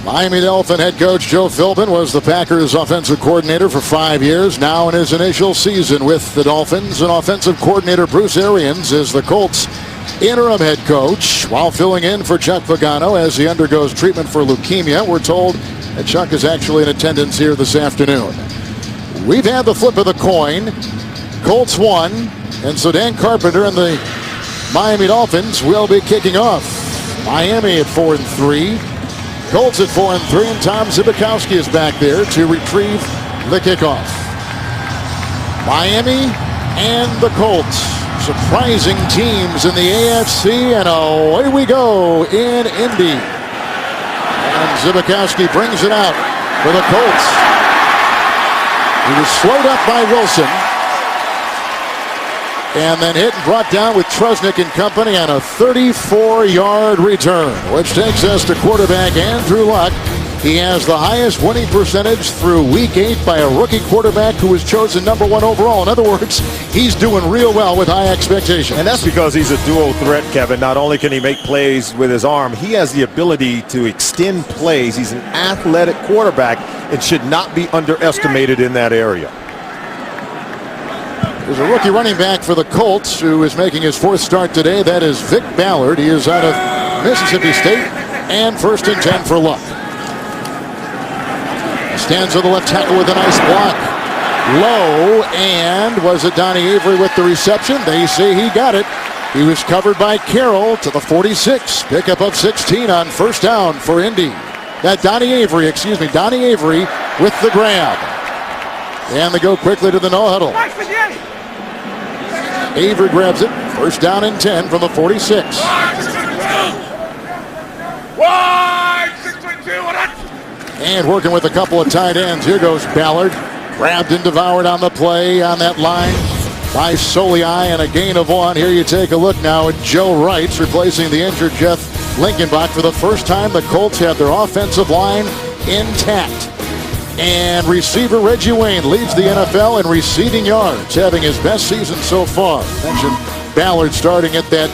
Miami Dolphin head coach Joe Philbin was the Packers offensive coordinator for 5 years. Now in his initial season with the Dolphins, and offensive coordinator Bruce Arians is the Colts interim head coach while filling in for Chuck Pagano as he undergoes treatment for leukemia. We're told that Chuck is actually in attendance here this afternoon. We've had the flip of the coin. Colts won, and so Dan Carpenter and the Miami Dolphins will be kicking off. Miami at 4-3. Colts at 4-3, and Tom Zbikowski is back there to retrieve the kickoff. Miami and the Colts, surprising teams in the AFC, and away we go in Indy. And Zbikowski brings it out for the Colts. He was slowed up by Wilson, and then hit and brought down with Trusnick and company on a 34-yard return, which takes us to quarterback Andrew Luck. He has the highest winning percentage through week 8 by a rookie quarterback who was chosen #1 overall. In other words, he's doing real well with high expectations. And that's because he's a dual threat, Kevin. Not only can he make plays with his arm, he has the ability to extend plays. He's an athletic quarterback and should not be underestimated in that area. There's a rookie running back for the Colts who is making his 4th start today. That is Vic Ballard. He is out of Mississippi State, and 1st and 10 for Luck. Stands on the left tackle with a nice block. Low, and was it Donnie Avery with the reception? They say he got it. He was covered by Carroll to the 46. Pickup of 16 on 1st down for Indy. Donnie Avery with the grab. And they go quickly to the no huddle. Avery grabs it. 1st down and 10 from the 46. And working with a couple of tight ends. Here goes Ballard. Grabbed and devoured on the play on that line by Soliai, and a gain of 1. Here you take a look now at Joe Wrights replacing the injured Jeff Linkenbach. For the first time, the Colts have their offensive line intact. And receiver Reggie Wayne leads the NFL in receiving yards, having his best season so far. Mentioned Ballard starting at that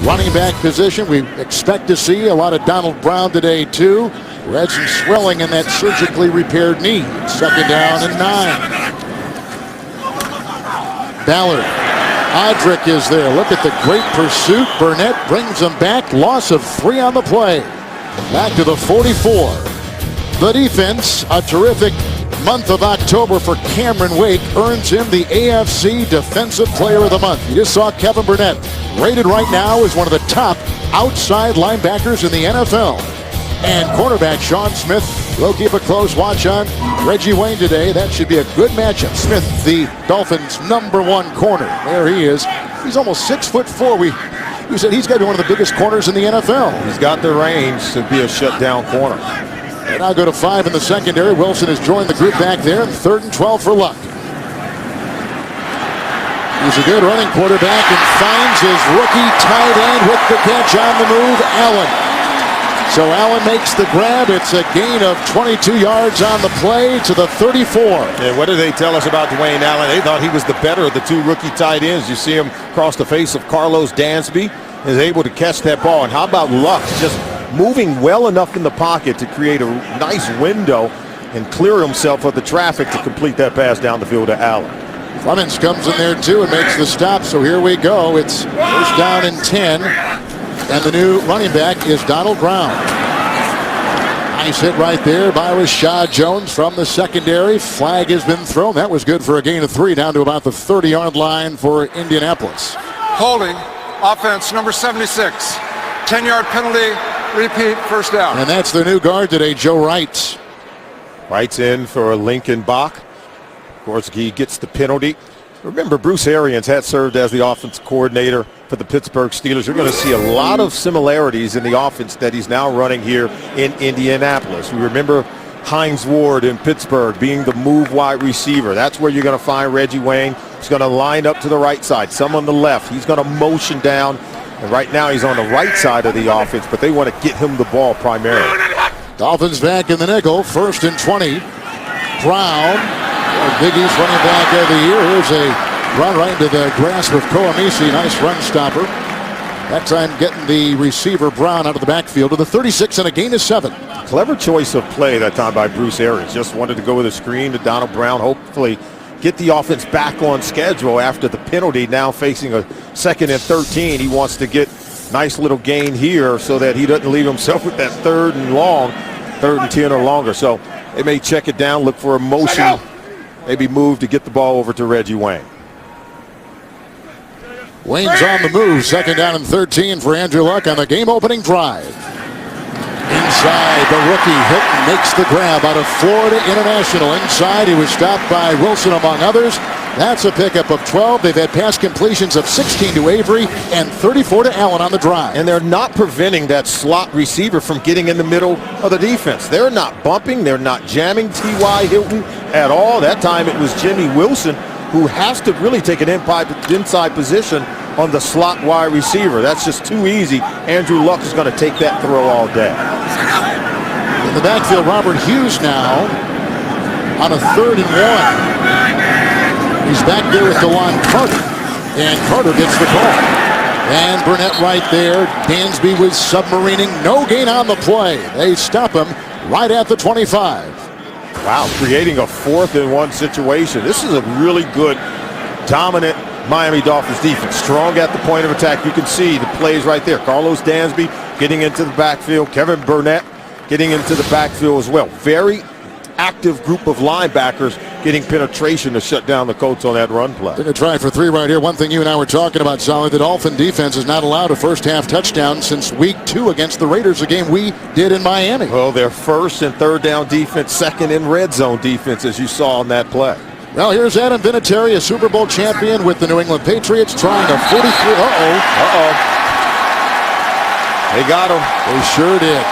running back position. We expect to see a lot of Donald Brown today, too. Who had some swelling in that surgically repaired knee. 2nd down and 9. Ballard. Odrick is there. Look at the great pursuit. Burnett brings him back. Loss of 3 on the play. Back to the 44. The defense, a terrific month of October for Cameron Wake, earns him the AFC Defensive Player of the Month. You just saw Kevin Burnett rated right now as one of the top outside linebackers in the NFL. And cornerback Sean Smith will keep a close watch on Reggie Wayne today. That should be a good matchup. Smith, the Dolphins' #1 corner. There he is. He's almost 6'4". We said he's got to be one of the biggest corners in the NFL. He's got the range to be a shutdown corner. They now go to 5 in the secondary. Wilson has joined the group back there. 3rd and 12 for Luck. He's a good running quarterback and finds his rookie tight end with the catch on the move, Allen. So Allen makes the grab. It's a gain of 22 yards on the play to the 34. And what do they tell us about Dwayne Allen? They thought he was the better of the 2 rookie tight ends. You see him cross the face of Carlos Dansby, is able to catch that ball. And how about Luck just moving well enough in the pocket to create a nice window and clear himself of the traffic to complete that pass down the field to Allen. Clemens comes in there too and makes the stop. So here we go. It's 1st down and 10. And the new running back is Donald Brown. Nice hit right there by Rashad Jones from the secondary. Flag has been thrown. That was good for a gain of 3 down to about the 30-yard line for Indianapolis. Holding, offense number 76. 10-yard penalty, repeat, 1st down. And that's the new guard today, Joe Wrights. Wrights in for Lincoln Bach. Of course, he gets the penalty. Remember, Bruce Arians had served as the offensive coordinator for the Pittsburgh Steelers. You're going to see a lot of similarities in the offense that he's now running here in Indianapolis. We remember Hines Ward in Pittsburgh being the move wide receiver. That's where you're going to find Reggie Wayne. He's going to line up to the right side, some on the left. He's going to motion down. And right now he's on the right side of the offense, but they want to get him the ball primarily. Dolphins back in the nickel, 1st and 20. Brown, Big East running back of the year. Here's a run right into the grasp of Koamisi. Nice run stopper. That time getting the receiver Brown out of the backfield to the 36 and a gain of 7. Clever choice of play that time by Bruce Arians. Just wanted to go with a screen to Donald Brown, hopefully get the offense back on schedule after the penalty. Now facing a 2nd and 13. He wants to get nice little gain here so that he doesn't leave himself with that 3rd and long, 3rd and 10 or longer. So they may check it down, look for a motion, maybe move to get the ball over to Reggie Wayne. Wayne's on the move. 2nd down and 13 for Andrew Luck on the game-opening drive. Inside, the rookie Hilton makes the grab out of Florida International. Inside, he was stopped by Wilson, among others. That's a pickup of 12. They've had pass completions of 16 to Avery and 34 to Allen on the drive. And they're not preventing that slot receiver from getting in the middle of the defense. They're not bumping. They're not jamming T.Y. Hilton at all. That time it was Jimmy Wilson, who has to really take an inside position on the slot wide receiver. That's just too easy. Andrew Luck is going to take that throw all day. In the backfield, Robert Hughes now on a 3rd and 1. He's back there with DeLon Carter, and Carter gets the call. And Burnett right there. Dansby was submarining. No gain on the play. They stop him right at the 25. Wow, creating a 4th and 1 situation. This is a really good, dominant Miami Dolphins defense. Strong at the point of attack. You can see the plays right there. Carlos Dansby getting into the backfield. Kevin Burnett getting into the backfield as well. Very active group of linebackers getting penetration to shut down the Colts on that run play. They're going to try for 3 right here. One thing you and I were talking about, Solid, the Dolphin defense has not allowed a first-half touchdown since week 2 against the Raiders, a game we did in Miami. Well, their 1st and 3rd down defense, 2nd in red zone defense, as you saw on that play. Well, here's Adam Vinatieri, a Super Bowl champion with the New England Patriots, trying a 43. They got him. They sure did.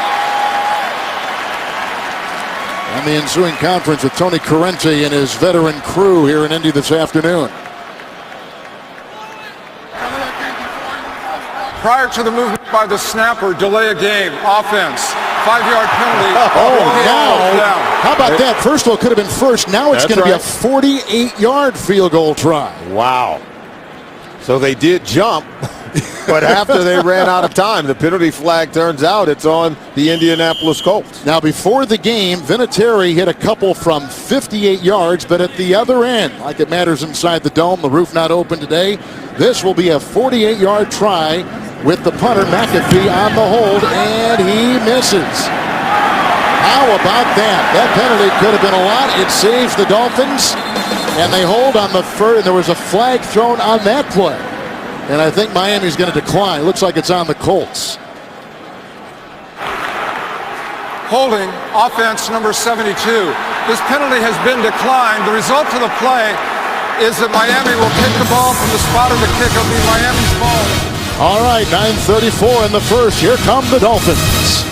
And the ensuing conference with Tony Corrente and his veteran crew here in Indy this afternoon. Prior to the movement by the snapper, delay a game, offense, 5-yard penalty. Now, how about that? First of all, could have been first. Now it's going to be a 48-yard field goal try. Wow. So they did jump, but after they ran out of time, the penalty flag turns out it's on the Indianapolis Colts. Now, before the game, Vinatieri hit a couple from 58 yards, but at the other end, like it matters inside the dome, the roof not open today, this will be a 48-yard try with the punter McAfee on the hold, and he misses. How about that? That penalty could have been a lot. It saves the Dolphins, and they hold on the first. There was a flag thrown on that play, and I think Miami's going to decline. Looks like it's on the Colts. Holding, offense number 72. This penalty has been declined. The result of the play is that Miami will kick the ball from the spot of the kick. It'll be Miami's ball. All right, 9:34 in the first. Here come the Dolphins.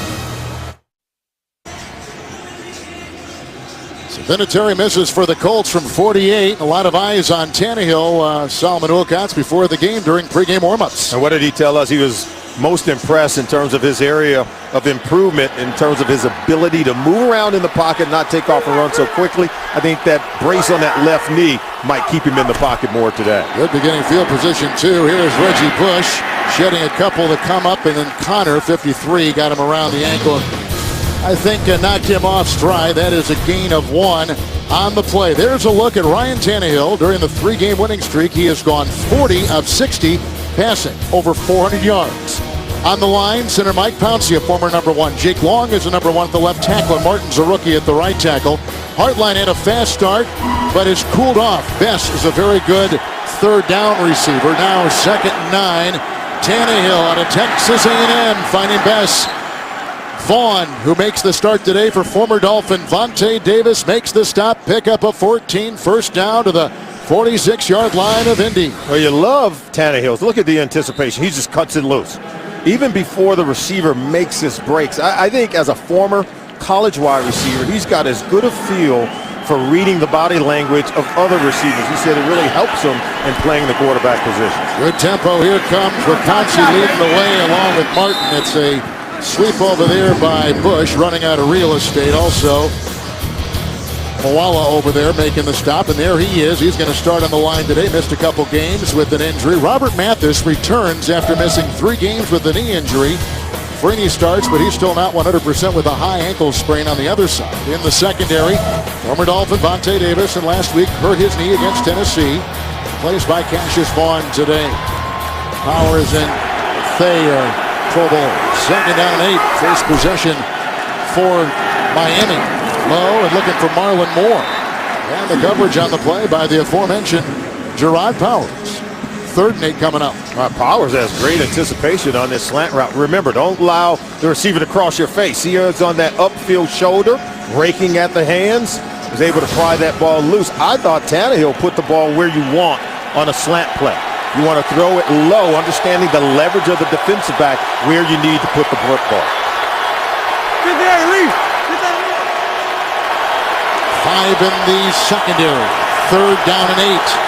So Vinatieri misses for the Colts from 48. A lot of eyes on Tannehill. Solomon Wilcots before the game during pregame warmups. And what did he tell us? He was most impressed in terms of his area of improvement, in terms of his ability to move around in the pocket, not take off and run so quickly. I think that brace on that left knee might keep him in the pocket more today. Good beginning field position, too. Here's Reggie Bush shedding a couple that come up, and then Connor, 53, got him around the ankle. I think knocked him off stride. That is a gain of 1 on the play. There's a look at Ryan Tannehill during the 3-game winning streak. He has gone 40 of 60 passing, over 400 yards. On the line, center Mike Pouncey, a former number 1. Jake Long is a number 1 at the left tackle. Martin's a rookie at the right tackle. Hartline had a fast start, but has cooled off. Bess is a very good 3rd down receiver. Now 2nd and 9. Tannehill out of Texas A&M finding Bess. Vaughn, who makes the start today for former Dolphin Vontae Davis, makes the stop. Pick up a 14, 1st down to the 46-yard line of Indy. Well, you love Tannehill. Look at the anticipation. He just cuts it loose. Even before the receiver makes his breaks. I think as a former college wide receiver, he's got as good a feel for reading the body language of other receivers. He said it really helps him in playing the quarterback position. Good tempo. Here comes Rakonchi leading the way along with Martin. It's a sweep over there by Bush, running out of real estate. Also, Moala over there making the stop, and there he is. He's going to start on the line today. Missed a couple games with an injury. Robert Mathis returns after missing 3 games with a knee injury Freeney starts, but he's still not 100% with a high ankle sprain on the other side. In the secondary, former Dolphin Vontae Davis, and last week hurt his knee against Tennessee. Placed by Cassius Vaughn today. Powers and Thayer. Trouble. Second down and 8. First possession for Miami. Low and looking for Marlon Moore. And the coverage on the play by the aforementioned Gerard Powers. Third and 8 coming up. Powers has great anticipation on this slant route. Remember, don't allow the receiver to cross your face. He is on that upfield shoulder, raking at the hands. Was able to pry that ball loose. I thought Tannehill put the ball where you want on a slant play. You want to throw it low, understanding the leverage of the defensive back where you need to put the football. Get there, Lee. 5 in the secondary. Third down and 8.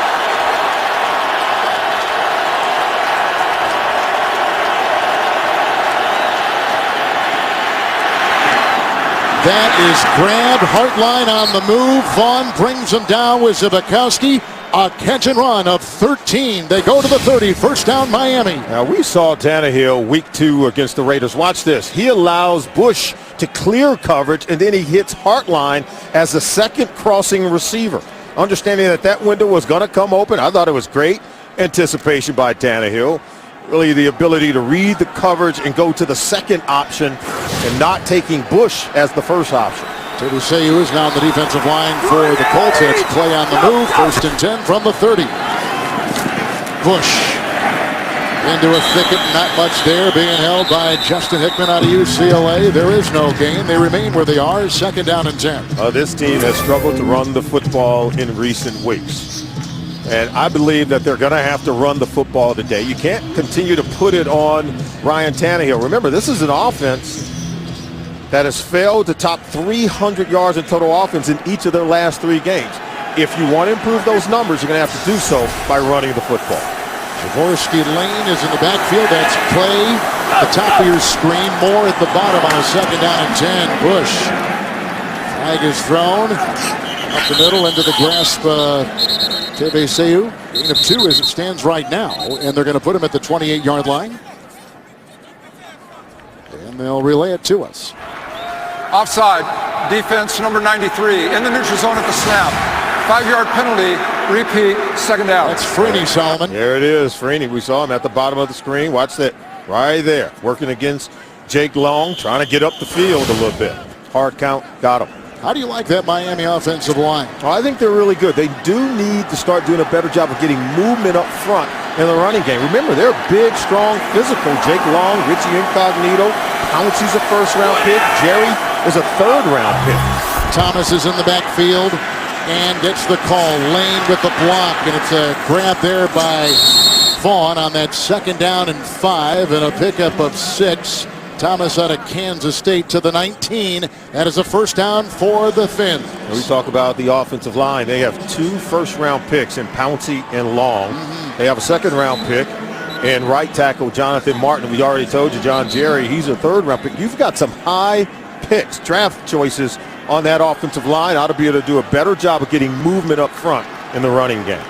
That is grabbed. Hartline on the move. Vaughn brings him down with Zbikowski. A catch and run of 13. They go to the 30. First down, Miami. Now, we saw Tannehill week 2 against the Raiders. Watch this. He allows Bush to clear coverage, and then he hits Hartline as the second crossing receiver. Understanding that that window was going to come open, I thought it was great anticipation by Tannehill. Really the ability to read the coverage and go to the second option and not taking Bush as the first option. Teduseu is now on the defensive line for the Colts. It's play on the move. First and 10 from the 30. Bush into a thicket. Not much there. Being held by Justin Hickman out of UCLA. There is no gain. They remain where they are. Second down and 10. This team has struggled to run the football in recent weeks. And I believe that they're going to have to run the football today. You can't continue to put it on Ryan Tannehill. Remember, this is an offense that has failed to top 300 yards in total offense in each of their last 3 games. If you want to improve those numbers, you're going to have to do so by running the football. Jaworski Lane is in the backfield. That's play. The top of your screen. Moore at the bottom on a second down and 10. Bush. Flag is thrown. Up the middle into the grasp. Teduseu. Gain of 2 as it stands right now. And they're going to put him at the 28-yard line. And they'll relay it to us. Offside. Defense number 93. In the neutral zone at the snap. 5-yard penalty. Repeat. Second down. That's Freeney, Solomon. There it is. Freeney. We saw him at the bottom of the screen. Watch that. Right there. Working against Jake Long. Trying to get up the field a little bit. Hard count. Got him. How do you like that Miami offensive line? Well, I think they're really good. They do need to start doing a better job of getting movement up front in the running game. Remember, they're big, strong, physical. Jake Long, Richie Incognito, Pouncey's a first-round pick. Jerry is a third-round pick. Thomas is in the backfield and gets the call. Lane with the block, and it's a grab there by Vaughn on that second down and 5 and a pickup of 6. Thomas out of Kansas State to the 19. That is a first down for the Fins. We talk about the offensive line. They have 2 first-round picks in Pouncey and Long. They have a second-round pick in right tackle Jonathan Martin. We already told you, John Jerry, he's a third-round pick. You've got some high picks, draft choices on that offensive line. Ought to be able to do a better job of getting movement up front in the running game.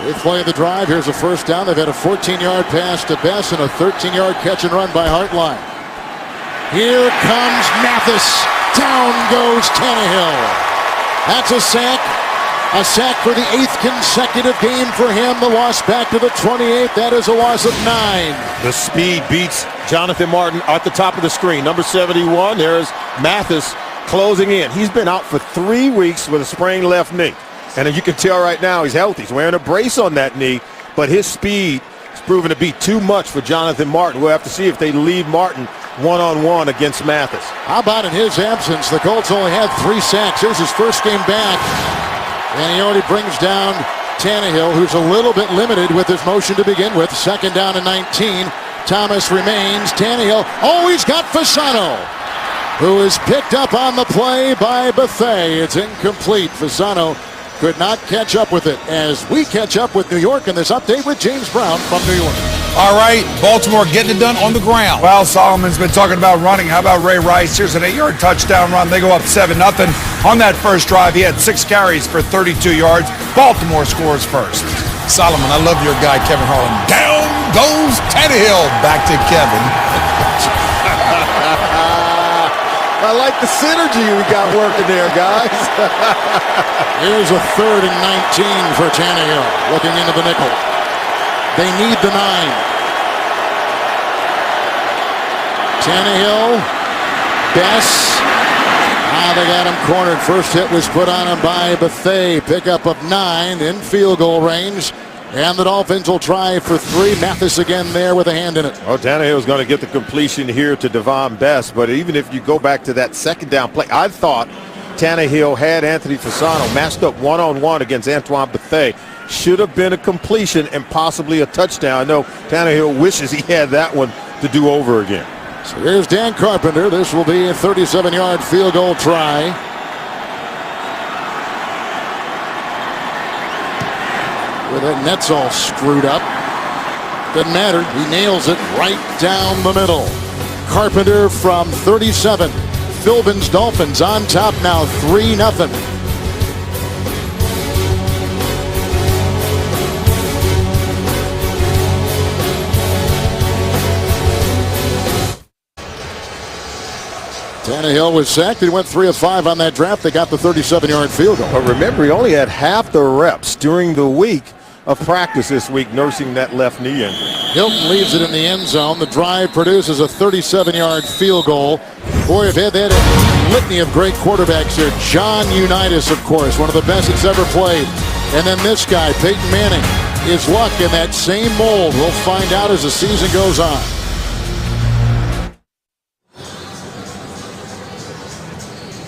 They play the drive. Here's a first down. They've had a 14-yard pass to Bess and a 13-yard catch and run by Hartline. Here comes Mathis. Down goes Tannehill. That's a sack. A sack for the 8th consecutive game for him. The loss back to the 28. That is a loss of 9. The speed beats Jonathan Martin at the top of the screen. Number 71, there's Mathis closing in. He's been out for 3 weeks with a sprained left knee. And as you can tell right now, he's healthy. He's wearing a brace on that knee, but his speed is proven to be too much for Jonathan Martin. We'll have to see if they leave Martin one-on-one against Mathis. How about in his absence? The Colts only had 3 sacks. Here's his first game back. And he already brings down Tannehill, who's a little bit limited with his motion to begin with. Second down and 19. Thomas remains. Tannehill always got Fasano, who is picked up on the play by Bethea. It's incomplete. Fasano could not catch up with it as we catch up with New York in this update with James Brown from New York. All right, Baltimore getting it done on the ground. Well, Solomon's been talking about running. How about Ray Rice? Here's an 8-yard touchdown run. They go up 7-0. On that first drive, he had 6 carries for 32 yards. Baltimore scores first. Solomon, I love your guy, Kevin Harlan. Down goes Tannehill. Back to Kevin. I like the synergy we got working there, guys. Here's a 3rd and 19 for Tannehill. Looking into the nickel. They need the 9. Tannehill. Bess. They got him cornered. First hit was put on him by Bethea. Pickup of 9 in field goal range. And the Dolphins will try for 3. Mathis again there with a hand in it. Well, Tannehill's going to get the completion here to Devon Bess. But even if you go back to that second down play, I thought Tannehill had Anthony Fasano matched up one-on-one against Antoine Bethea. Should have been a completion and possibly a touchdown. I know Tannehill wishes he had that one to do over again. So here's Dan Carpenter. This will be a 37-yard field goal try. Well, that net's all screwed up. Doesn't matter. He nails it right down the middle. Carpenter from 37. Philbin's Dolphins on top now, 3-0. Tannehill was sacked. He went 3 of 5 on that draft. They got the 37-yard field goal. But remember, he only had half the reps during the week of practice this week nursing that left knee injury. Hilton leaves it in the end zone. The drive produces a 37-yard field goal. Boy, if they had a litany of great quarterbacks here. John Unitas, of course, one of the best that's ever played. And then this guy, Peyton Manning, is luck in that same mold. We'll find out as the season goes on.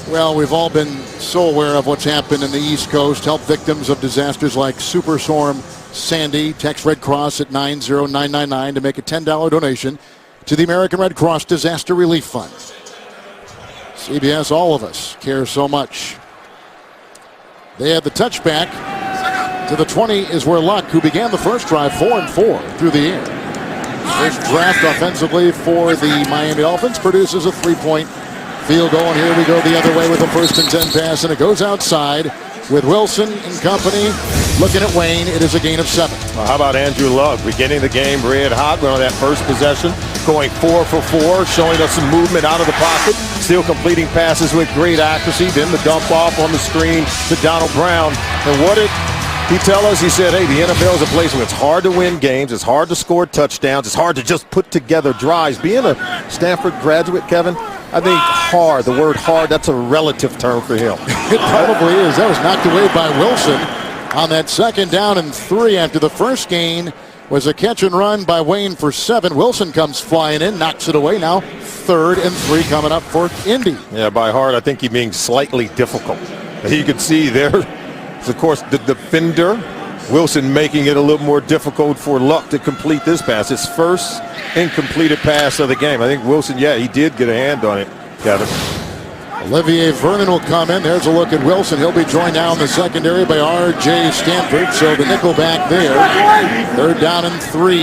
Well, we've all been so aware of what's happened in the East Coast. Help victims of disasters like Superstorm Sandy. Text Red Cross at 90999 to make a $10 donation to the American Red Cross Disaster Relief Fund. CBS, all of us care so much. They had the touchback to the 20 is where Luck, who began the first drive 4-4 through the air. First draft offensively for the Miami Dolphins produces a 3-point field goal, and here we go the other way with a 1st and 10 pass, and it goes outside with Wilson and company. Looking at Wayne, it is a gain of 7. Well, how about Andrew Luck beginning the game red hot on that first possession, going 4 for 4, showing us some movement out of the pocket, still completing passes with great accuracy. Then the dump off on the screen to Donald Brown. And what did he tell us? He said, hey, the NFL is a place where it's hard to win games, it's hard to score touchdowns, it's hard to just put together drives. Being a Stanford graduate, Kevin, I think hard, the word hard, that's a relative term for him. It probably is. That was knocked away by Wilson on that 2nd down and 3 after the first gain was a catch and run by Wayne for 7. Wilson comes flying in, knocks it away. Now 3rd and 3 coming up for Indy. Yeah, by hard, I think he means slightly difficult. You can see there, of course, the defender, Wilson, making it a little more difficult for Luck to complete this pass. His first incompleted pass of the game. I think Wilson, yeah, he did get a hand on it, Kevin. Olivier Vernon will come in. There's a look at Wilson. He'll be joined now in the secondary by R.J. Stanford. So the nickel back there. 3rd down and 3.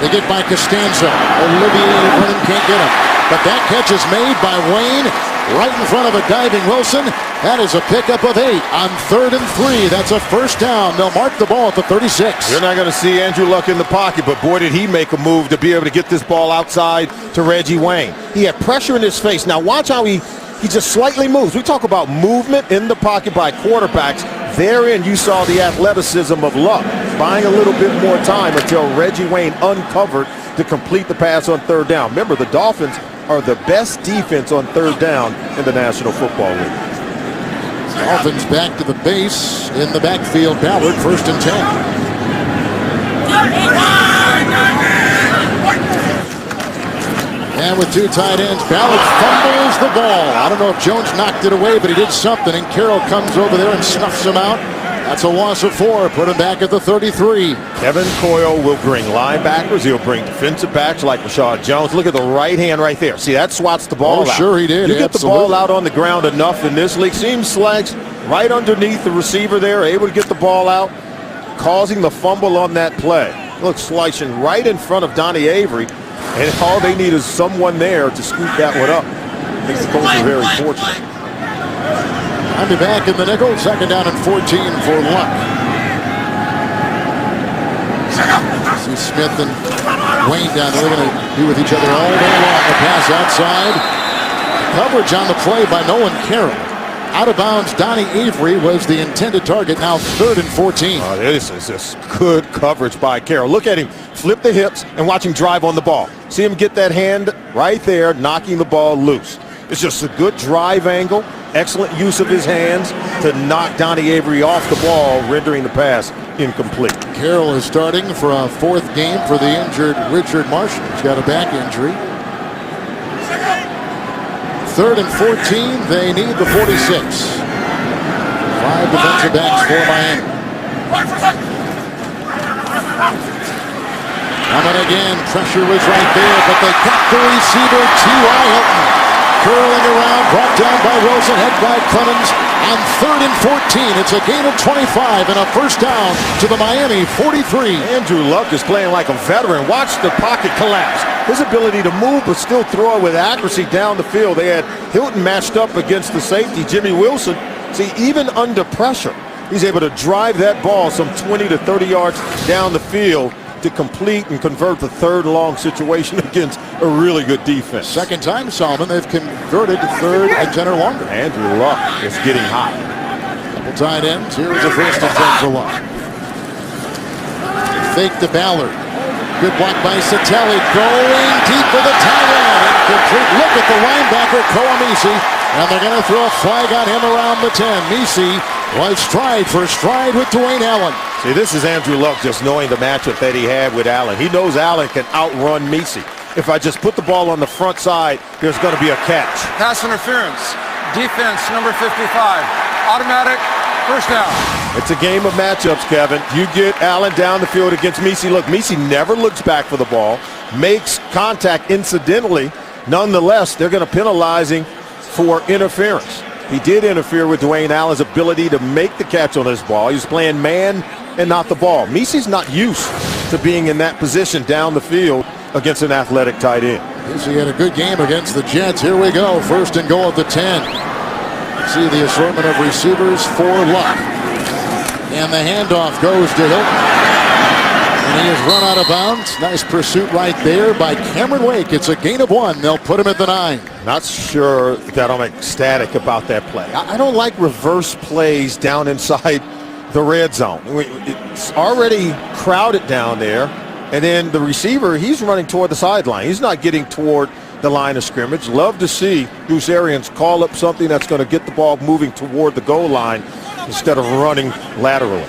They get by Costanzo. Olivier Vernon can't get him. But that catch is made by Wayne right in front of a diving Wilson. That is a pickup of 8 on 3rd and 3. That's a 1st down. They'll mark the ball at the 36. You're not going to see Andrew Luck in the pocket, but boy, did he make a move to be able to get this ball outside to Reggie Wayne. He had pressure in his face. Now watch how he just slightly moves. We talk about movement in the pocket by quarterbacks. Therein you saw the athleticism of Luck, buying a little bit more time until Reggie Wayne uncovered to complete the pass on 3rd down. Remember, the Dolphins are the best defense on 3rd down in the National Football League. Dolphins back to the base in the backfield. Ballard 1st and 10. And with 2 tight ends, Ballard fumbles the ball. I don't know if Jones knocked it away, but he did something, and Carroll comes over there and snuffs him out. That's a loss of 4. Put him back at the 33. Kevin Coyle will bring linebackers. He'll bring defensive backs like Rashad Jones. Look at the right hand right there. See, that swats the ball out. Sure he did. You get the ball out on the ground enough in this league. Seems like right underneath the receiver there, able to get the ball out, causing the fumble on that play. Look, slicing right in front of Donnie Avery, and all they need is someone there to scoop that one up. I think the Colts are very fortunate. I'll be back in the nickel. 2nd down and 14 for Luck. See Smith and Wayne down there going to be with each other all day long. The pass outside. Coverage on the play by Nolan Carroll. Out of bounds, Donnie Avery was the intended target. Now 3rd and 14. Oh, this is just good coverage by Carroll. Look at him flip the hips and watch him drive on the ball. See him get that hand right there, knocking the ball loose. It's just a good drive angle. Excellent use of his hands to knock Donnie Avery off the ball, rendering the pass incomplete. Carroll is starting for a 4th game for the injured Richard Marshall. He's got a back injury. 3rd and 14. They need the 46. 5 defensive backs for Miami. Coming again. Pressure was right there, but they cut the receiver. T.Y. Hilton curling around, brought down by Wilson, head by Clemens on 3rd and 14. It's a gain of 25 and a first down to the Miami 43. Andrew Luck is playing like a veteran. Watch the pocket collapse. His ability to move but still throw it with accuracy down the field. They had Hilton matched up against the safety, Jimmy Wilson. See, even under pressure, he's able to drive that ball some 20 to 30 yards down the field to complete and convert the 3rd long situation against a really good defense. Second time, Solomon, they've converted 3rd and 10 or longer. Andrew Luck is getting hot. Couple tight ends. Here is a first and 10 for Luck. Fake to Ballard. Good block by Satelli. Going deep for the tight end. Incomplete. Look at the linebacker, Koamisi. And they're going to throw a flag on him around the 10. Misi was stride for stride with Dwayne Allen. See, this is Andrew Luck just knowing the matchup that he had with Allen. He knows Allen can outrun Misi. If I just put the ball on the front side, there's going to be a catch. Pass interference. Defense number 55. Automatic first down. It's a game of matchups, Kevin. You get Allen down the field against Misi. Look, Misi never looks back for the ball, makes contact incidentally. Nonetheless, they're going to penalize him for interference. He did interfere with Dwayne Allen's ability to make the catch on this ball. He was playing man and not the ball. Misi's not used to being in that position down the field against an athletic tight end. Misi had a good game against the Jets. Here we go. 1st and goal at the 10. See the assortment of receivers for Luck. And the handoff goes to Hilton. And he has run out of bounds. Nice pursuit right there by Cameron Wake. It's a gain of 1. They'll put him at the 9. Not sure that I'm ecstatic about that play. I don't like reverse plays down inside the red zone. It's already crowded down there. And then the receiver, he's running toward the sideline. He's not getting toward the line of scrimmage. Love to see Bruce Arians call up something that's going to get the ball moving toward the goal line instead of running laterally.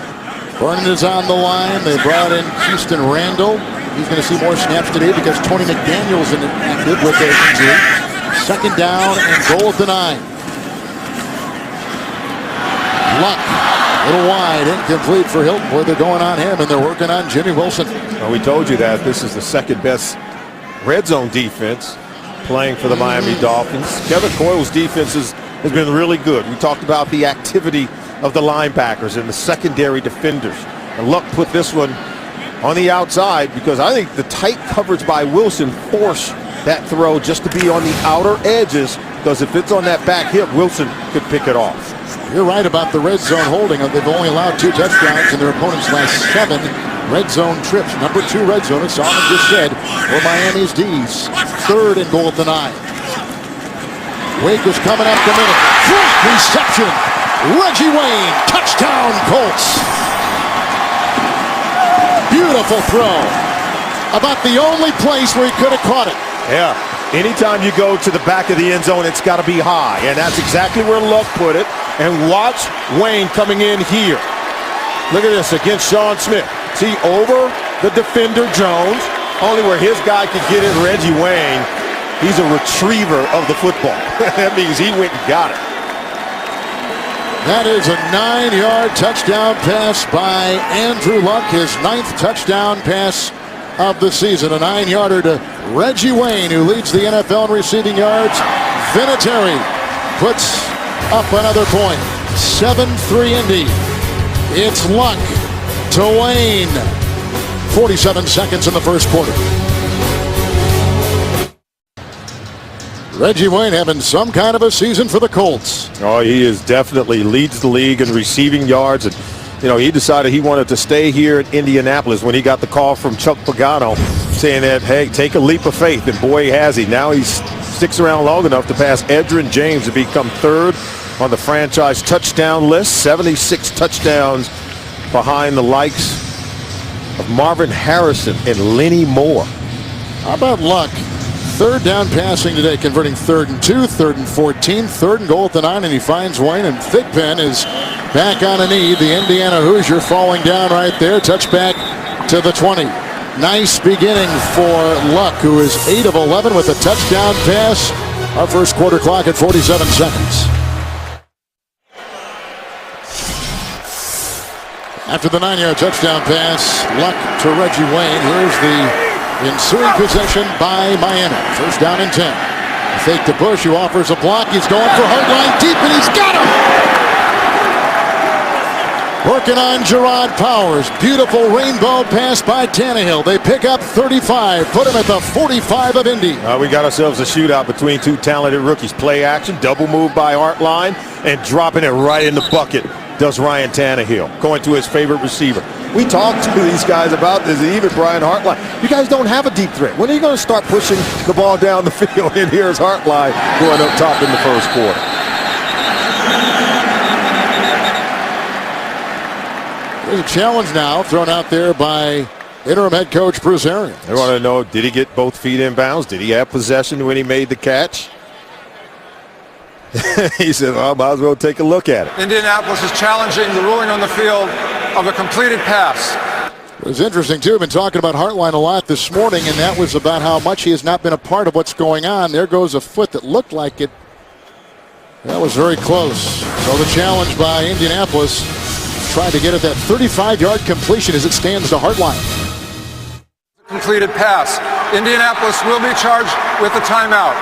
Vernon is on the line. They brought in Houston Randall. He's going to see more snaps today because Tony McDaniel's inactive with their injury. 2nd down and goal at the 9. Luck, a little wide, incomplete for Hilton. Boy, they're going on him, and they're working on Jimmy Wilson. Well, we told you that this is the 2nd best red zone defense playing for the Miami Dolphins. Kevin Coyle's defense has been really good. We talked about the activity of the linebackers and the secondary defenders. And Luck put this one on the outside because I think the tight coverage by Wilson forced that throw just to be on the outer edges, because if it's on that back hip, Wilson could pick it off. You're right about the red zone holding. They've only allowed 2 touchdowns in their opponent's last 7 red zone trips. Number 2 red zone, as Solomon just said, for Miami's D's. 3rd and goal at the 9. Wake is coming up the middle. Great reception. Reggie Wayne, touchdown Colts. Beautiful throw. About the only place where he could have caught it. Yeah, anytime you go to the back of the end zone, it's got to be high. And that's exactly where Luck put it. And watch Wayne coming in here. Look at this against Sean Smith. See, over the defender Jones, only where his guy could get it, Reggie Wayne. He's a retriever of the football. That means he went and got it. That is a 9-yard touchdown pass by Andrew Luck, his 9th touchdown pass of the season. A 9-yarder to Reggie Wayne, who leads the NFL in receiving yards. Vinatieri puts up another point. 7-3 Indy. It's Luck to Wayne. 47 seconds in the first quarter. Reggie Wayne having some kind of a season for the Colts. Oh, he is definitely leads the league in receiving yards. And You know, he decided he wanted to stay here in Indianapolis when he got the call from Chuck Pagano saying that, hey, take a leap of faith. And boy, has he. Now he sticks around long enough to pass Edgerrin James to become third on the franchise touchdown list. 76 touchdowns behind the likes of Marvin Harrison and Lenny Moore. How about Luck? Third down passing today, converting 3rd and 2, 3rd and 14, 3rd and goal at the 9, and he finds Wayne, and Thigpen is back on a knee. The Indiana Hoosier falling down right there. Touchback to the 20. Nice beginning for Luck, who is 8 of 11 with a touchdown pass. Our first quarter clock at 47 seconds. After the 9-yard touchdown pass, Luck to Reggie Wayne. Here's the ensuing possession by Miami. First down and 10. Fake to Bush, who offers a block. He's going for hardline deep, and he's got him! Working on Gerard Powers. Beautiful rainbow pass by Tannehill. They pick up 35, put him at the 45 of Indy. We got ourselves a shootout between two talented rookies. Play action, double move by Hartline, and dropping it right in the bucket does Ryan Tannehill, going to his favorite receiver. We talked to these guys about this, even Brian Hartline. You guys don't have a deep threat. When are you going to start pushing the ball down the field? And here's Hartline going up top in the first quarter. There's a challenge now thrown out there by interim head coach Bruce Arians. They want to know, did he get both feet in bounds? Did he have possession when he made the catch? He said, well, I might as well take a look at it. Indianapolis is challenging the ruling on the field of a completed pass. It was interesting, too. I've been talking about Hartline a lot this morning, and that was about how much he has not been a part of what's going on. There goes a foot that looked like it. That was very close. So the challenge by Indianapolis, trying to get at that 35-yard completion as it stands to Hartline. Completed pass. Indianapolis will be charged with a timeout.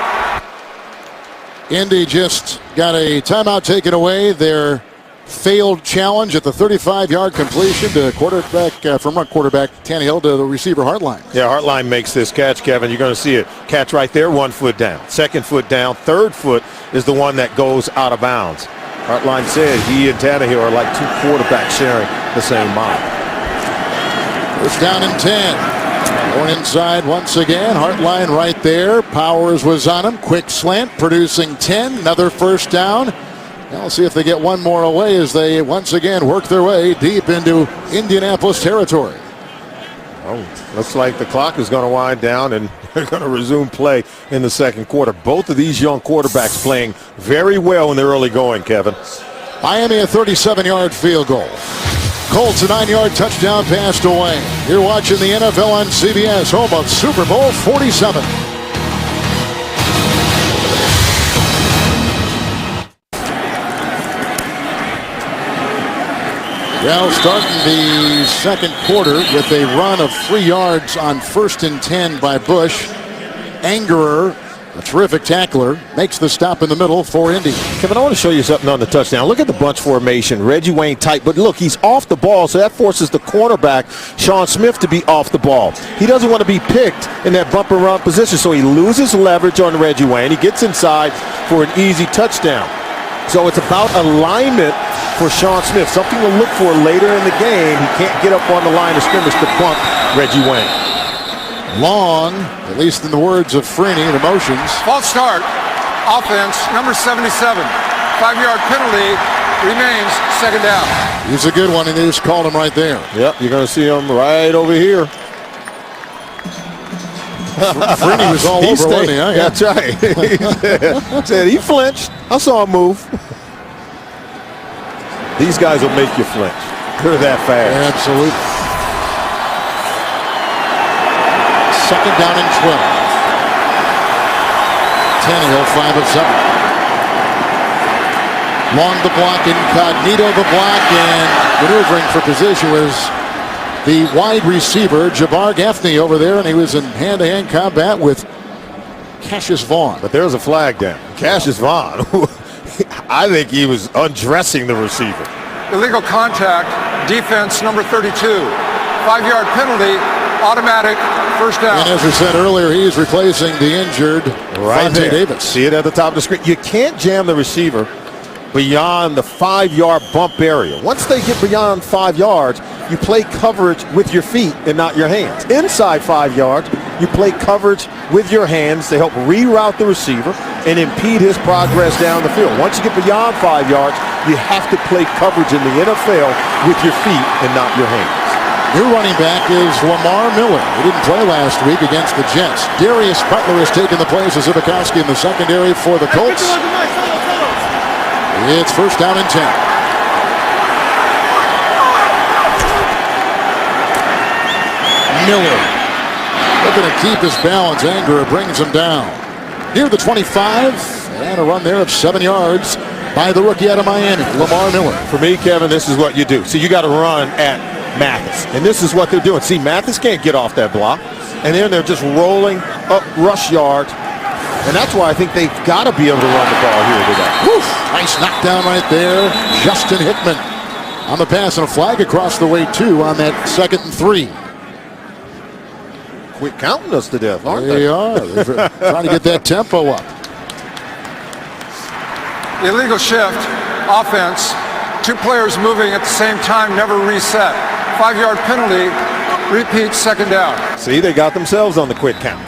Indy just got a timeout taken away. Their failed challenge at the 35-yard completion to quarterback from quarterback Tannehill to the receiver Hartline. Yeah, Hartline makes this catch, Kevin. You're going to see it. Catch right there, 1 foot down. 2nd foot down. 3rd foot is the one that goes out of bounds. Hartline said he and Tannehill are like two quarterbacks sharing the same mile. First down and 10. Going inside once again. Hartline right there. Powers was on him. Quick slant, producing 10. Another first down. Now we'll see if they get one more away as they once again work their way deep into Indianapolis territory. Oh, looks like the clock is going to wind down and they're going to resume play in the second quarter. Both of these young quarterbacks playing very well in the early going, Kevin. Miami a 37-yard field goal. Colts a 9-yard touchdown pass to Wayne. You're watching the NFL on CBS, home of Super Bowl 47. Well, starting the second quarter with a run of 3 yards on 1st and 10 by Bush. Angerer, a terrific tackler, makes the stop in the middle for Indy. Kevin, I want to show you something on the touchdown. Look at the bunch formation. Reggie Wayne tight, but look, he's off the ball, so that forces the cornerback, Sean Smith, to be off the ball. He doesn't want to be picked in that bump and run position, so he loses leverage on Reggie Wayne. He gets inside for an easy touchdown. So it's about alignment for Sean Smith, something to look for later in the game. He can't get up on the line of scrimmage to bump Reggie Wayne. Long, at least in the words of Freeney, the motions. False start. Offense, number 77. 5-yard penalty. Remains second down. He's a good one, and they just called him right there. Yep, you're going to see him right over here. Freeney was all over, wasn't he? Huh? Yeah. That's right. He said he flinched. I saw him move. These guys will make you flinch. They're that fast. Absolutely. Second down and 12. Tannehill 5 of 7. Long the block, incognito the block, and maneuvering for position was the wide receiver, Jabbar Gaffney, over there, and he was in hand-to-hand combat with Cassius Vaughn. But there's a flag down. Cassius Vaughn, I think he was undressing the receiver. Illegal contact, defense number 32. 5-yard penalty, automatic, first down. And as we said earlier, he's replacing the injured Right Vontae there. Davis. See it at the top of the screen. You can't jam the receiver beyond the 5-yard bump area. Once they get beyond 5 yards, you play coverage with your feet and not your hands. Inside 5 yards, you play coverage with your hands to help reroute the receiver and impede his progress down the field. Once you get beyond 5 yards, you have to play coverage in the NFL with your feet and not your hands. New running back is Lamar Miller. He didn't play last week against the Jets. Darius Butler has taken the place of Zibikowski in the secondary for the Colts. It's first down and 10. Miller looking to keep his balance. Anger brings him down. Near the 25, and a run there of 7 yards by the rookie out of Miami, Lamar Miller. For me, Kevin, this is what you do. So you got to run at Mathis, and this is what they're doing. See, Mathis can't get off that block, and then they're just rolling up rush yards, and that's why I think they've got to be able to run the ball here today. Woof, nice knockdown right there. Justin Hickman on the pass, and a flag across the way, too, on that 2nd and 3. Quit counting us to death, aren't They are. They're trying to get that tempo up. Illegal shift, offense. 2 players moving at the same time, never reset. 5-yard penalty, repeat, 2nd down. See, they got themselves on the quit count.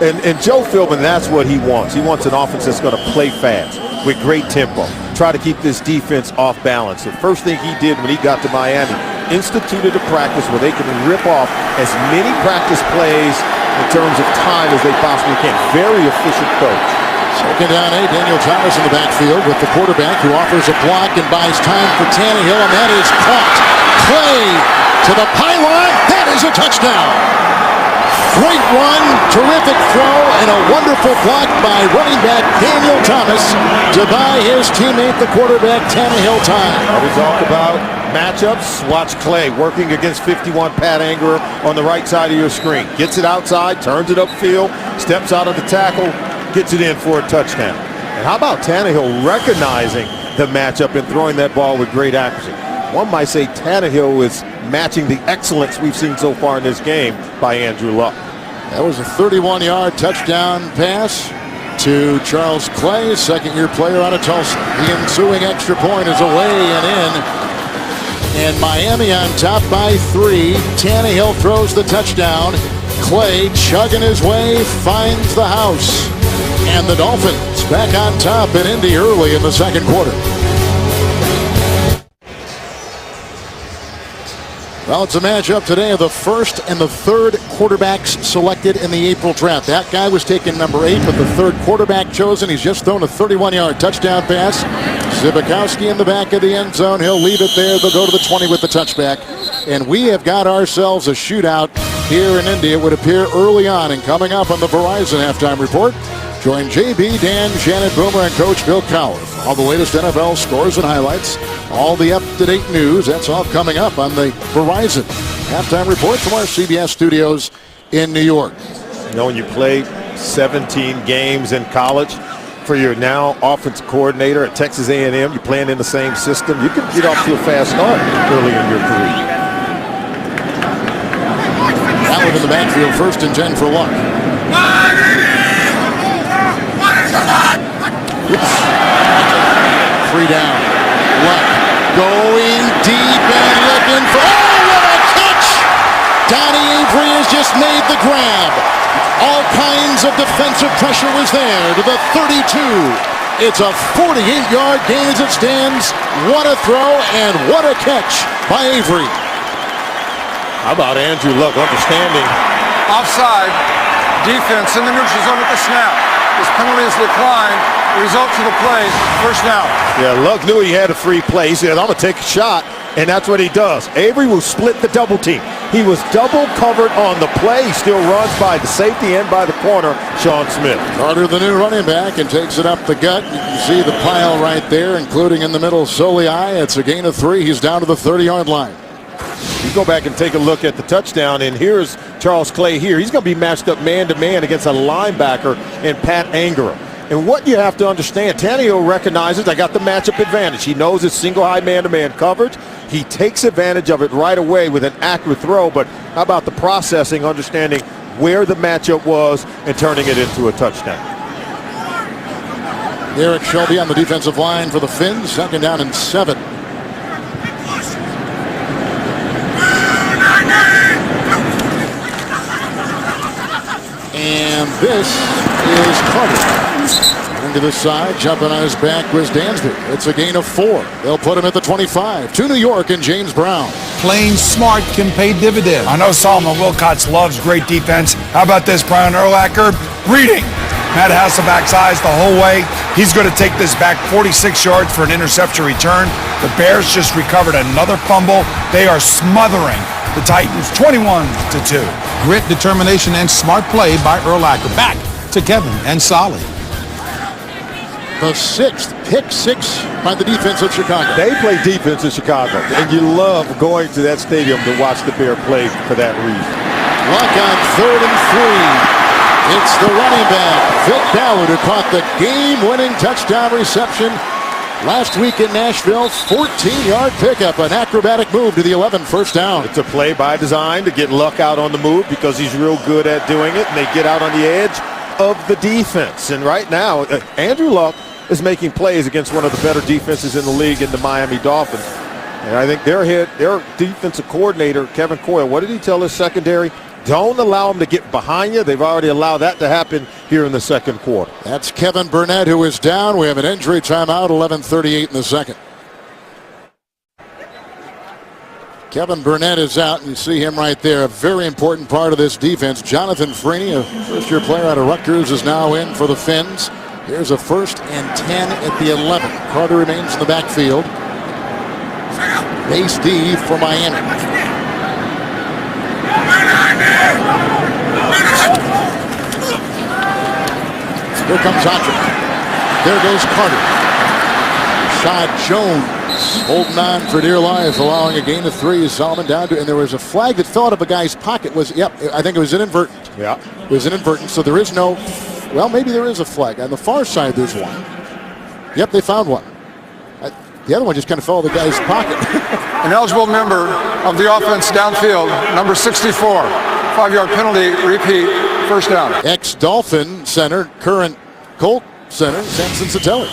and Joe Philbin, that's what he wants. He wants an offense that's going to play fast with great tempo. Try to keep this defense off balance. The first thing he did when he got to Miami, instituted a practice where they can rip off as many practice plays in terms of time as they possibly can. Very efficient coach. 2nd down, Daniel Thomas in the backfield with the quarterback who offers a block and buys time for Tannehill, and that is caught. Clay to the pylon. That is a touchdown. Great run, terrific throw, and a wonderful block by running back Daniel Thomas to buy his teammate, the quarterback, Tannehill, time. We talk about matchups. Watch Clay working against 51 Pat Angerer on the right side of your screen. Gets it outside, turns it upfield, steps out of the tackle, gets it in for a touchdown. And how about Tannehill recognizing the matchup and throwing that ball with great accuracy? One might say Tannehill is matching the excellence we've seen so far in this game by Andrew Luck. That was a 31-yard touchdown pass to Charles Clay, 2nd-year player out of Tulsa. The ensuing extra point is away and in. And Miami on top by 3. Tannehill throws the touchdown. Clay chugging his way finds the house. And the Dolphins back on top in Indy early in the 2nd quarter. Well, it's a matchup today of the 1st and the 3rd quarterbacks selected in the April draft. That guy was taken number 8, but the 3rd quarterback chosen. He's just thrown a 31-yard touchdown pass. Zibikowski in the back of the end zone. He'll leave it there. They'll go to the 20 with the touchback. And we have got ourselves a shootout here in Indy, it would appear, early on. And coming up on the Verizon Halftime Report, join JB, Dan, Shannon Boomer, and Coach Bill Cowher for all the latest NFL scores and highlights, all the up-to-date news. That's all coming up on the Verizon Halftime Report from our CBS studios in New York. You know, when you play 17 games in college for your now offense coordinator at Texas A&M, you're playing in the same system, you can get off to a fast start early in your career. Allen in the backfield, 1st and 10 for Luck. Oops. 3 down. Luck going deep and looking for. Oh, what a catch! Donnie Avery has just made the grab. All kinds of defensive pressure was there to the 32. It's a 48-yard gain as it stands. What a throw and what a catch by Avery. How about Andrew Luck understanding? Offside, defense in the neutral zone at the snap. This penalty is declined. The result of the play, 1st down. Yeah, Luck knew he had a free play. He said, I'm going to take a shot, and that's what he does. Avery will split the double team. He was double covered on the play. He still runs by the safety and by the corner, Sean Smith. Carter, the new running back, and takes it up the gut. You can see the pile right there, including in the middle, Soliai. It's a gain of 3. He's down to the 30-yard line. You go back and take a look at the touchdown, and here's Charles Clay here. He's going to be matched up man-to-man against a linebacker and Pat Angerer. And what you have to understand, Tannehill recognizes I got the matchup advantage. He knows it's single high man-to-man coverage. He takes advantage of it right away with an accurate throw, but how about the processing, understanding where the matchup was and turning it into a touchdown? Derek Shelby on the defensive line for the Finns. 2nd down and 7. And this is Carter. Into the side, jumping on his back was Dansby. It's a gain of 4. They'll put him at the 25. To New York and James Brown. Playing smart can pay dividends. I know Solomon Wilcots loves great defense. How about this, Brian Urlacher? Reading Matt Hasselbeck's eyes the whole way. He's going to take this back 46 yards for an interception return. The Bears just recovered another fumble. They are smothering the Titans 21-2. Grit, determination, and smart play by Urlacher. Back to Kevin and Solly. The 6th pick 6 by the defense of Chicago. They play defense in Chicago, and you love going to that stadium to watch the Bear play for that reason. Luck on 3rd and 3. It's the running back, Vic Ballard, who caught the game-winning touchdown reception last week in Nashville. 14-yard pickup, an acrobatic move to the 11, 1st down. It's a play by design to get Luck out on the move because he's real good at doing it, and they get out on the edge of the defense. And right now, Andrew Luck is making plays against one of the better defenses in the league in the Miami Dolphins. And I think their defensive coordinator, Kevin Coyle, what did he tell his secondary? Don't allow them to get behind you. They've already allowed that to happen here in the 2nd quarter. That's Kevin Burnett, who is down. We have an injury timeout, 11:38 in the 2nd. Kevin Burnett is out, and you see him right there. A very important part of this defense. Jonathan Freeney, a first-year player out of Rutgers, is now in for the Finns. Here's a 1st and 10 at the 11. Carter remains in the backfield. Base D for Miami. Here comes Audric. There goes Carter. Rashad Jones holding on for dear life, allowing a gain of 3. Solomon down to, and there was a flag that fell out of a guy's pocket. I think it was inadvertent. Yeah. It was inadvertent, so there is no, well, maybe there is a flag. On the far side, there's one. Yep, they found one. The other one just kind of fell out of the guy's pocket. An eligible member of the offense downfield, number 64. 5-yard penalty, repeat, 1st down. Ex-Dolphin center, current Colt center, Samson Satelli.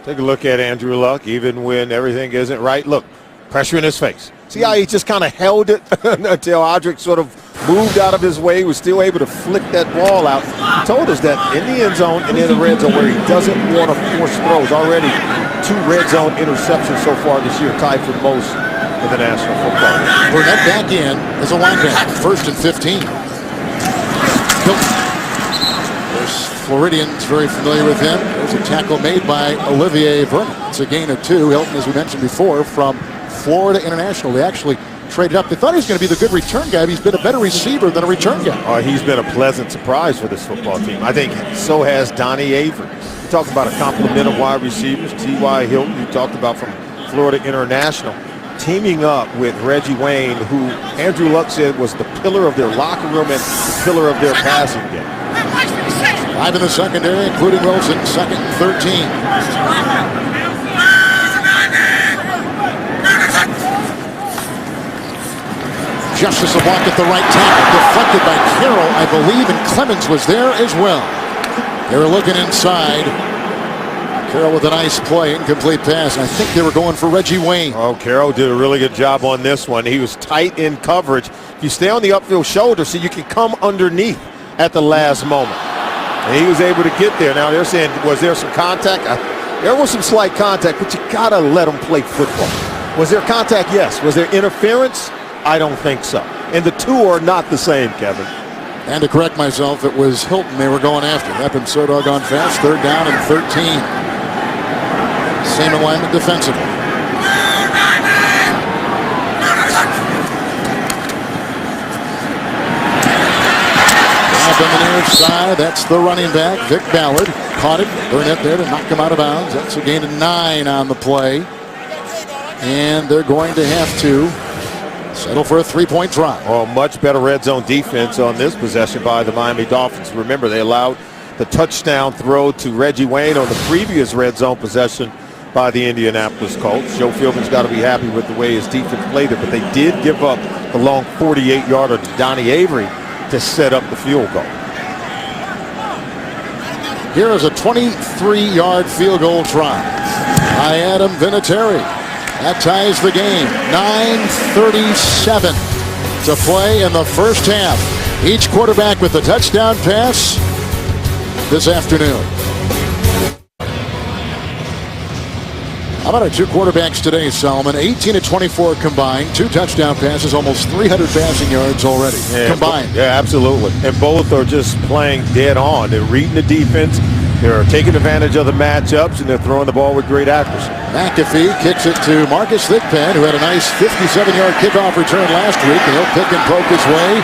Take a look at Andrew Luck, even when everything isn't right. Look, pressure in his face. See how he just kind of held it until Audric sort of moved out of his way, was still able to flick that ball out. He told us that in the end zone and in the red zone where he doesn't want to force throws. Already 2 red zone interceptions so far this year, tied for most in the National Football League. Burnett back in as a linebacker, 1st and 15. There's Floridians very familiar with him. There's a tackle made by Olivier Vernon. It's a gain of 2. Hilton, as we mentioned before, from Florida International. They actually traded up. They thought he was going to be the good return guy. But he's been a better receiver than a return guy. He's been a pleasant surprise for this football team. I think so has Donnie Avery. You talked about a complement of wide receivers. T.Y. Hilton, you talked about from Florida International. Teaming up with Reggie Wayne, who Andrew Luck said was the pillar of their locker room and the pillar of their passing game. 5 in the secondary, including Wilson, 2nd and 13. Justice a block at the right tackle, deflected by Carroll, I believe, and Clemens was there as well. They were looking inside. Carroll with a nice play, incomplete pass. I think they were going for Reggie Wayne. Oh, Carroll did a really good job on this one. He was tight in coverage. If you stay on the upfield shoulder so you can come underneath at the last moment. And he was able to get there. Now they're saying, was there some contact? There was some slight contact, but you got to let them play football. Was there contact? Yes. Was there interference? I don't think so. And the two are not the same, Kevin. And to correct myself, it was Hilton they were going after. Happened so doggone fast. 3rd down and 13. Same alignment defensively. Up on the near side, that's the running back, Vic Ballard. Caught it, Burnett there to knock him out of bounds. That's a gain of 9 on the play. And they're going to have to settle for a 3-point try. Oh, much better red zone defense on this possession by the Miami Dolphins. Remember, they allowed the touchdown throw to Reggie Wayne on the previous red zone possession by the Indianapolis Colts. Joe Philbin's got to be happy with the way his defense played it, but they did give up the long 48-yarder to Donnie Avery to set up the field goal. Here is a 23-yard field goal try by Adam Vinatieri. That ties the game. 9:37 to play in the first half. Each quarterback with a touchdown pass this afternoon. How about our two quarterbacks today, Solomon? 18 to 24 combined, 2 touchdown passes, almost 300 passing yards already combined. Yeah, absolutely. And both are just playing dead on. They're reading the defense. They're taking advantage of the matchups, and they're throwing the ball with great accuracy. McAfee kicks it to Marcus Thigpen, who had a nice 57-yard kickoff return last week, and he'll pick and poke his way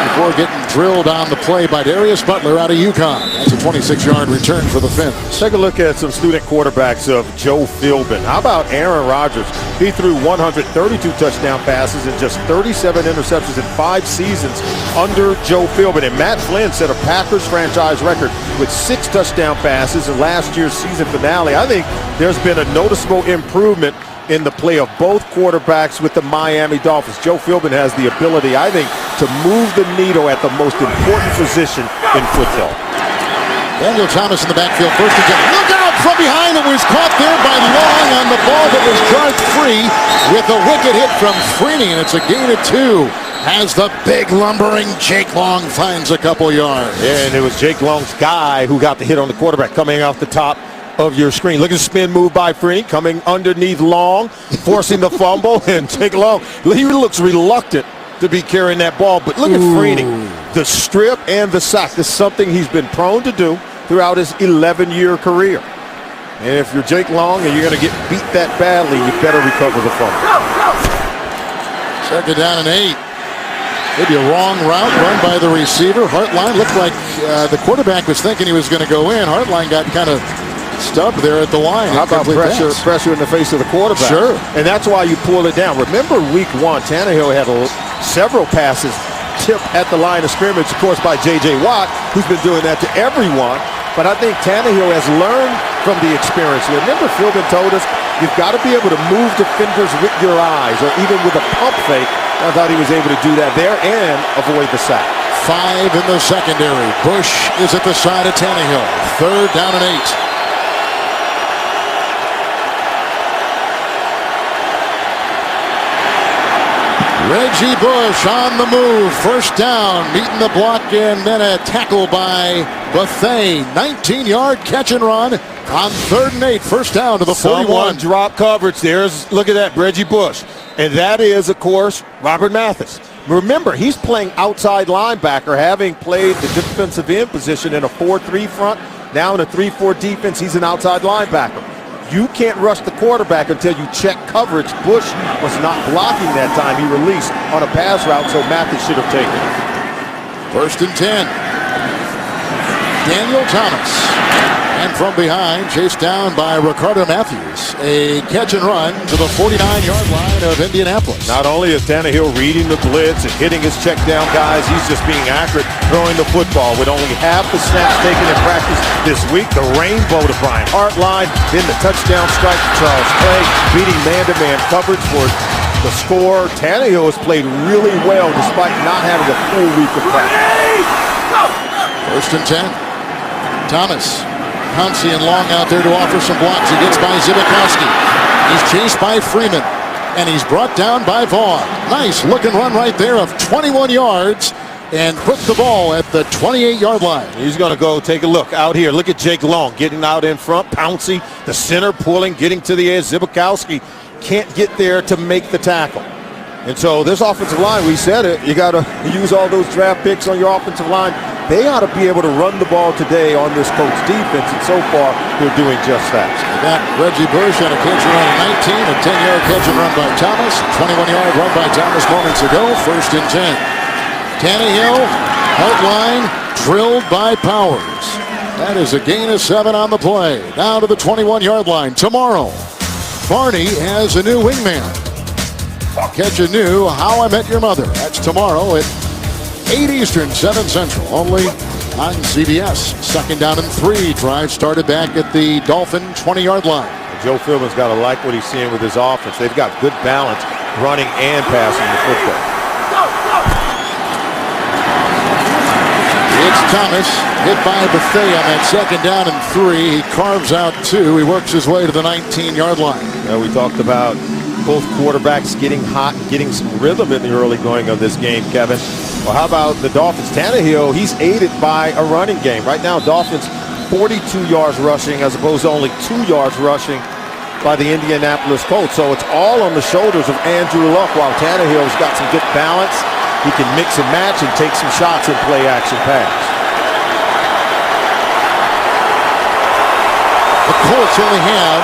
before getting drilled on the play by Darius Butler out of UConn. That's a 26-yard return for the Fins. Take a look at some student quarterbacks of Joe Philbin. How about Aaron Rodgers? He threw 132 touchdown passes and just 37 interceptions in 5 seasons under Joe Philbin. And Matt Flynn set a Packers franchise record with 6 touchdown passes in last year's season finale. I think there's been a noticeable improvement in the play of both quarterbacks with the Miami Dolphins. Joe Philbin has the ability, I think, to move the needle at the most important position in football. Daniel Thomas in the backfield, first and 10. Look out from behind! It was caught there by Long on the ball that was charged free with a wicked hit from Freeney, and it's a gain of 2 as the big lumbering Jake Long finds a couple yards. Yeah, and it was Jake Long's guy who got the hit on the quarterback coming off the top of your screen. Look at the spin move by Freeney coming underneath Long, forcing the fumble, and Jake Long, he looks reluctant to be carrying that ball, but look at Freeney. The strip and the sack. This is something he's been prone to do throughout his 11-year career. And if you're Jake Long and you're going to get beat that badly, you better recover the fumble. Second down and 8. Maybe a wrong route run by the receiver. Hartline looked like the quarterback was thinking he was going to go in. Hartline got kind of stubbed there at the line. How about pressure in the face of the quarterback? Sure. And that's why you pull it down. Remember week 1, Tannehill had several passes tipped at the line of scrimmage, of course, by J.J. Watt, who's been doing that to everyone. But I think Tannehill has learned from the experience. Remember, Philbin told us, you've got to be able to move defenders with your eyes, or even with a pump fake. I thought he was able to do that there and avoid the sack. 5 in the secondary. Bush is at the side of Tannehill. Third down and 8. Reggie Bush on the move. First down, meeting the block, and then a tackle by Bethea. 19-yard catch and run on 3rd and 8. First down to the 41. Someone drop coverage. Look at that, Reggie Bush. And that is, of course, Robert Mathis. Remember, he's playing outside linebacker, having played the defensive end position in a 4-3 front. Now in a 3-4 defense, he's an outside linebacker. You can't rush the quarterback until you check coverage. Bush was not blocking that time. He released on a pass route, so Mathis should have taken it. First and 10. Daniel Thomas. And from behind, chased down by Ricardo Matthews. A catch and run to the 49-yard line of Indianapolis. Not only is Tannehill reading the blitz and hitting his check down guys, he's just being accurate throwing the football. With only half the snaps taken in practice this week, the rainbow to Brian Hartline, then the touchdown strike to Charles Clay, beating man-to-man coverage for the score. Tannehill has played really well despite not having a full week of practice. First and 10. Thomas. Pouncey and Long out there to offer some blocks. He gets by Zibikowski. He's chased by Freeman. And he's brought down by Vaughn. Nice looking run right there of 21 yards. And put the ball at the 28-yard line. He's going to go take a look out here. Look at Jake Long getting out in front. Pouncey, the center, pulling, getting to the edge. Zibikowski can't get there to make the tackle. And so this offensive line, we said it, you got to use all those draft picks on your offensive line. They ought to be able to run the ball today on this Colts defense, and so far they're doing just that. Got Reggie Bush on a catch and run at 19, a 10-yard catch and run by Thomas, a 21-yard run by Thomas moments ago. First and 10. Tannehill, Hartline, drilled by Powers. That is a gain of 7 on the play. Now to the 21-yard line. Tomorrow, Barney has a new wingman. Catch a new How I Met Your Mother. That's tomorrow at 8 Eastern, 7 Central, only on CBS. Second down and 3. Drive started back at the Dolphin 20-yard line. Joe Philbin's got to like what he's seeing with his offense. They've got good balance running and passing the football. It's Thomas hit by Bethea on that 2nd down and 3. He carves out 2. He works his way to the 19-yard line. We talked about both quarterbacks getting hot and getting some rhythm in the early going of this game, Kevin. Well, how about the Dolphins? Tannehill, he's aided by a running game. Right now, Dolphins 42 yards rushing as opposed to only 2 yards rushing by the Indianapolis Colts. So it's all on the shoulders of Andrew Luck, while Tannehill's got some good balance. He can mix and match and take some shots in play-action pass. The Colts only have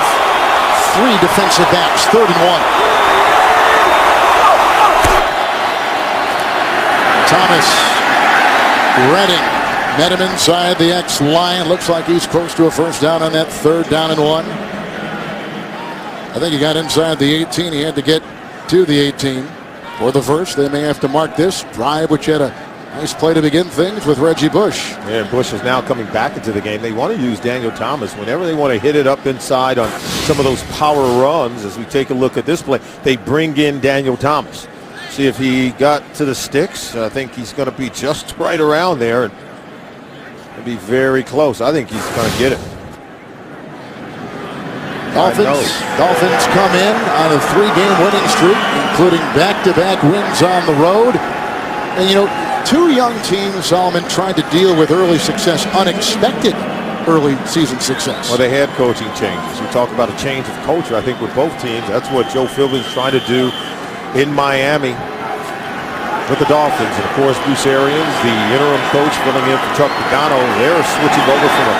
3 defensive backs, 3rd and 1. Thomas, Redding, met him inside the X line. Looks like he's close to a first down on that 3rd down and 1. I think he got inside the 18. He had to get to the 18 for the first. They may have to mark this drive, which had a nice play to begin things with Reggie Bush. Yeah, and Bush is now coming back into the game. They want to use Daniel Thomas whenever they want to hit it up inside on some of those power runs. As we take a look at this play, they bring in Daniel Thomas. See if he got to the sticks. I think he's going to be just right around there and be very close. I think he's going to get it. Dolphins come in on a 3-game winning streak, including back-to-back wins on the road. And, you know, 2 young teams, Solomon, tried to deal with early success, unexpected early season success. Well, they had coaching changes. We talk about a change of culture, I think, with both teams. That's what Joe Philbin's trying to do in Miami with the Dolphins. And, of course, Bruce Arians, the interim coach, filling in for Chuck Pagano. They're switching over from a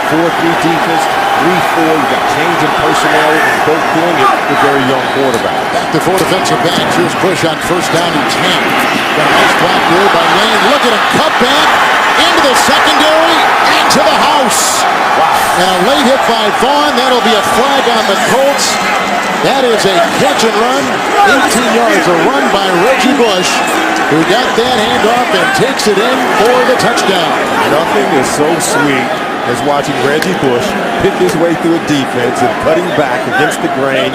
4-3 defense to 3-4. You got change in personnel, and both doing it with very young quarterbacks. Back to 4 defensive backs. Here's Bush on first down and 10. Got a nice block there by Lane. Look at him cut back into the secondary, into the house. Wow. And a late hit by Vaughn. That'll be a flag on the Colts. That is a catch and run. 18 yards, a run by Reggie Bush, who got that handoff and takes it in for the touchdown. Nothing is so sweet as watching Reggie Bush pick his way through a defense and cutting back against the grain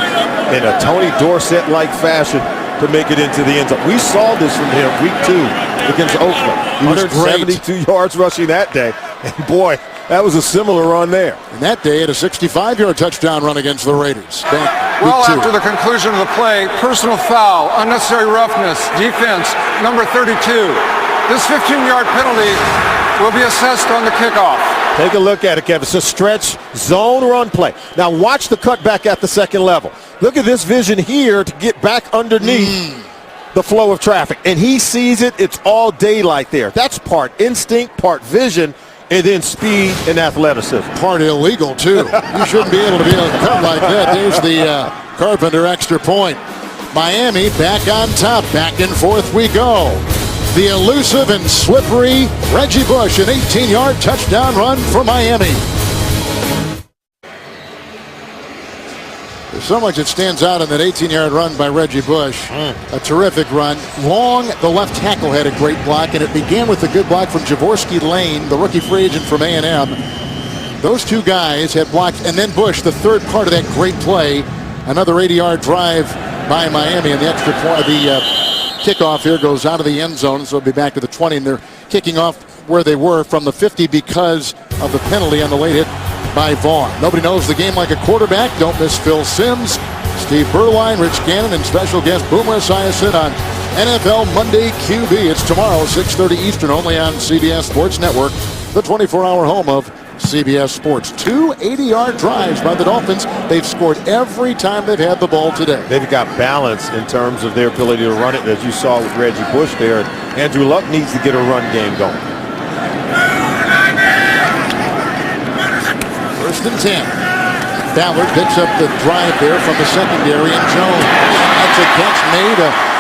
in a Tony Dorsett-like fashion to make it into the end zone. We saw this from him week 2 against Oakland. 172 yards rushing that day. And boy, that was a similar run there. And that day had a 65-yard touchdown run against the Raiders. Well, after the conclusion of the play, personal foul, unnecessary roughness, defense, number 32. This 15-yard penalty will be assessed on the kickoff. Take a look at it, Kevin. It's a stretch zone run play. Now watch the cutback at the second level. Look at this vision here to get back underneath the flow of traffic. And he sees it. It's all daylight there. That's part instinct, part vision, and then speed and athleticism. Part illegal, too. You shouldn't be able to be able to cut like that. There's the Carpenter extra point. Miami back on top. Back and forth we go. The elusive and slippery Reggie Bush, an 18-yard touchdown run for Miami. There's so much that stands out in that 18-yard run by Reggie Bush. A terrific run. Long, the left tackle had a great block, and it began with a good block from Javorski Lane, the rookie free agent from A&M. Those 2 guys had blocked, and then Bush, the third part of that great play. Another 80-yard drive by Miami, and the extra point, the kickoff here goes out of the end zone, so it'll be back to the 20, and they're kicking off where they were from the 50 because of the penalty on the late hit by Vaughn. Nobody knows the game like a quarterback. Don't miss Phil Simms, Steve Berline, Rich Gannon, and special guest Boomer Esiason on NFL Monday QB. It's tomorrow, 6:30 Eastern, only on CBS Sports Network, the 24-hour home of CBS Sports. 2 80-yard drives by the Dolphins. They've scored every time they've had the ball today. They've got balance in terms of their ability to run it, as you saw with Reggie Bush there. Andrew Luck needs to get a run game going. First and 10. Ballard picks up the drive there from the secondary, and Jones. That's a catch made. A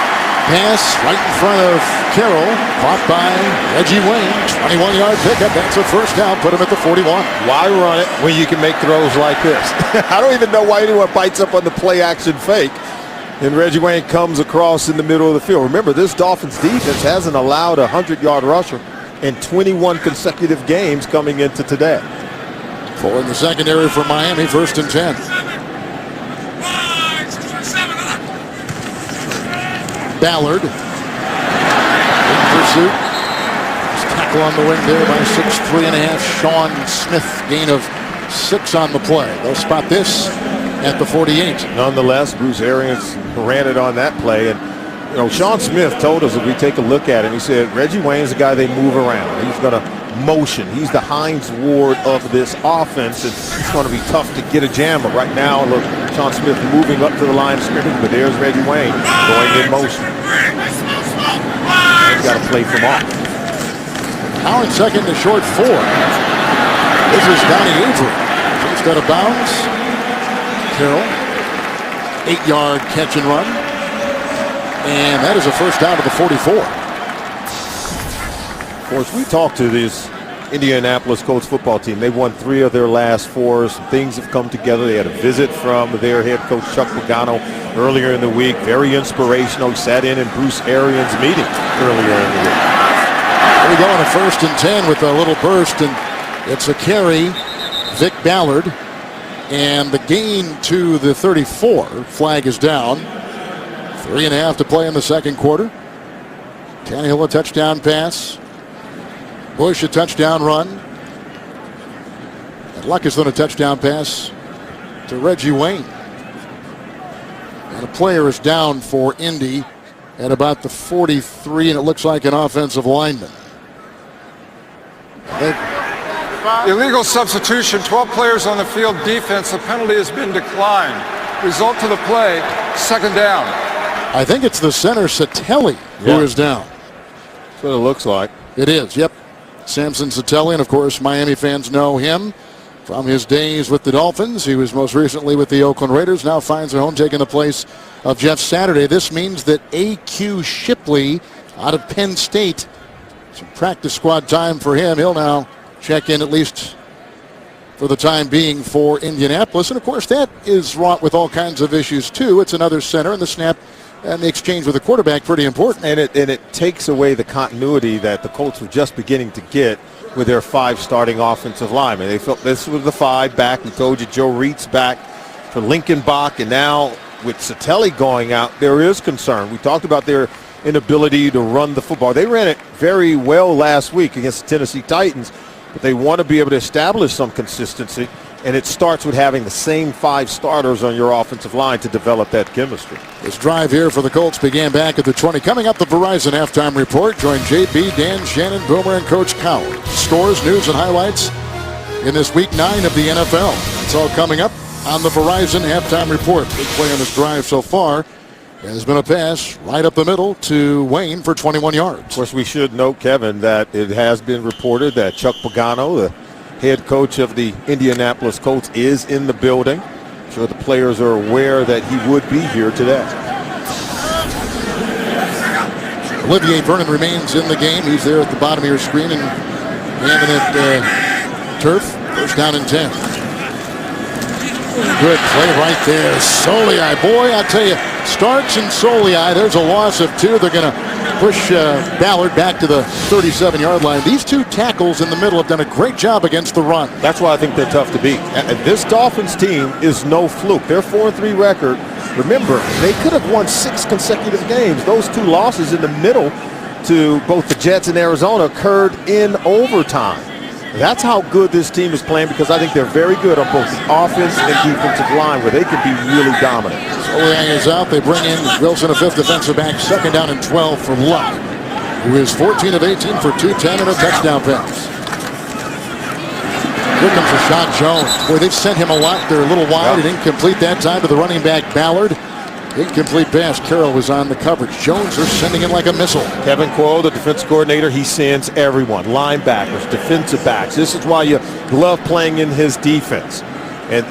pass right in front of Carroll, caught by Reggie Wayne. 21-yard pickup. That's a first down. Put him at the 41. Why run it when you can make throws like this? I don't even know why anyone bites up on the play-action fake. And Reggie Wayne comes across in the middle of the field. Remember, this Dolphins defense hasn't allowed a 100-yard rusher in 21 consecutive games coming into today. 4 in the secondary for Miami. First and 10. Ballard in pursuit. He's tackle on the wing there by 6'3.5". Sean Smith, gain of 6 on the play. They'll spot this at the 48. Nonetheless, Bruce Arians ran it on that play. And, you know, Sean Smith told us, if we take a look at him, he said, Reggie Wayne's the guy they move around. He's going to motion. He's the Hines Ward of this offense, and it's going to be tough to get a jam. But right now, look, Sean Smith moving up to the line of scrimmage, but there's Reggie Wayne going in motion. He's got to play from off. Now in second to short 4. This is Donnie Avery. Just out of bounds. Carroll, 8-yard catch and run. And that is a first down to the 44. Of course, we talked to this Indianapolis Colts football team. They won 3 of their last 4. Some things have come together. They had a visit from their head coach, Chuck Pagano, earlier in the week. Very inspirational. He sat in Bruce Arians' meeting earlier in the week. Here we go on a 1st and 10 with a little burst, and it's a carry. Vic Ballard, and the gain to the 34. Flag is down. 3.5 to play in the second quarter. Tannehill a touchdown pass. Bush a touchdown run. And Luck is on a touchdown pass to Reggie Wayne. And a player is down for Indy at about the 43, and it looks like an offensive lineman. Illegal substitution, 12 players on the field, defense. The penalty has been declined. Result to the play, 2nd down. I think it's the center, Satelli, who is down. That's what it looks like. It is, yep. Samson Satelli, and of course Miami fans know him from his days with the Dolphins. He was most recently with the Oakland Raiders, now finds a home taking the place of Jeff Saturday. This means that A.Q. Shipley out of Penn State, some practice squad time for him. He'll now check in, at least for the time being, for Indianapolis. And of course that is wrought with all kinds of issues too. It's another center, and the snap and the exchange with the quarterback pretty important. And it takes away the continuity that the Colts were just beginning to get with their 5 starting offensive linemen. They felt this was the 5 back. We told you Joe Reed's back for Lincoln Bach, and now with Satelli going out, there is concern. We talked about their inability to run the football. They ran it very well last week against the Tennessee Titans, but they want to be able to establish some consistency, and it starts with having the same 5 starters on your offensive line to develop that chemistry. This drive here for the Colts began back at the 20. Coming up, the Verizon halftime report. Join JP, Dan, Shannon, Boomer, and Coach Coward. Scores, news, and highlights in this week 9 of the NFL. It's all coming up on the Verizon halftime report. Big play on this drive so far has been a pass right up the middle to Wayne for 21 yards. Of course, we should note, Kevin, that it has been reported that Chuck Pagano, the head coach of the Indianapolis Colts, is in the building. I'm sure the players are aware that he would be here today. Olivier Vernon remains in the game. He's there at the bottom of your screen and handing it turf. First down and 10. Good play right there. Soliai, boy, I tell you, Starks and Soliai, there's a loss of 2. They're going to push Ballard back to the 37-yard line. These 2 tackles in the middle have done a great job against the run. That's why I think they're tough to beat. This Dolphins team is no fluke. Their 4-3 record, remember, they could have won 6 consecutive games. Those 2 losses in the middle to both the Jets and Arizona occurred in overtime. That's how good this team is playing, because I think they're very good on both the offense and defensive line, where they can be really dominant. Soliai is out. They bring in Wilson, a 5th defensive back. 2nd down and 12 for Luck, who is 14 of 18 for 210 and a touchdown pass. Here comes Rashad Jones. Boy, they've sent him a lot. They're a little wide and incomplete that time to the running back Ballard. Incomplete pass. Carroll was on the coverage. Jones are sending it like a missile. Kevin Coyle, the defense coordinator, he sends everyone. Linebackers, defensive backs. This is why you love playing in his defense. And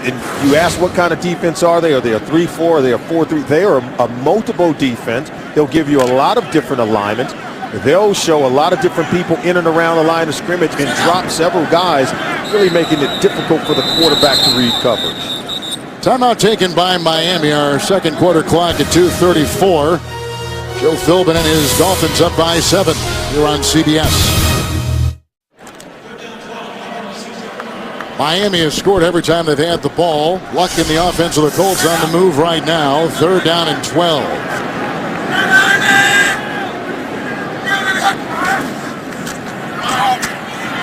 you ask what kind of defense are they? Are they a 3-4? Are they a 4-3? They are a multiple defense. They'll give you a lot of different alignments. They'll show a lot of different people in and around the line of scrimmage and drop several guys, really making it difficult for the quarterback to read coverage. Timeout taken by Miami. Our second quarter clock at 2:34. Joe Philbin and his Dolphins up by 7 here on CBS. Miami has scored every time they've had the ball. Luck in the offense of the Colts on the move right now. 3rd down and 12.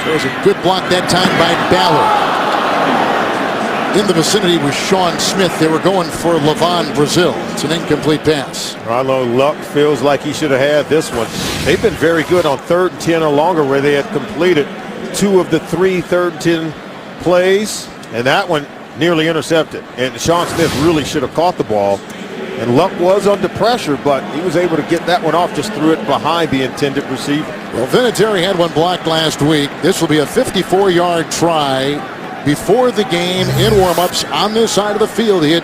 There was a good block that time by Ballard. In the vicinity was Sean Smith. They were going for Levon Brazil. It's an incomplete pass. Arlo Luck feels like he should have had this one. They've been very good on 3rd and 10 or longer, where they had completed 2 of the 3 3rd and 10 plays, and that one nearly intercepted. And Sean Smith really should have caught the ball. And Luck was under pressure, but he was able to get that one off, just threw it behind the intended receiver. Well, Vinatieri had one blocked last week. This will be a 54-yard try before the game in warm-ups on this side of the field. He hit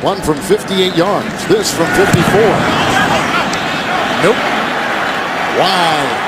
one from 58 yards. This from 54. Nope. Wide.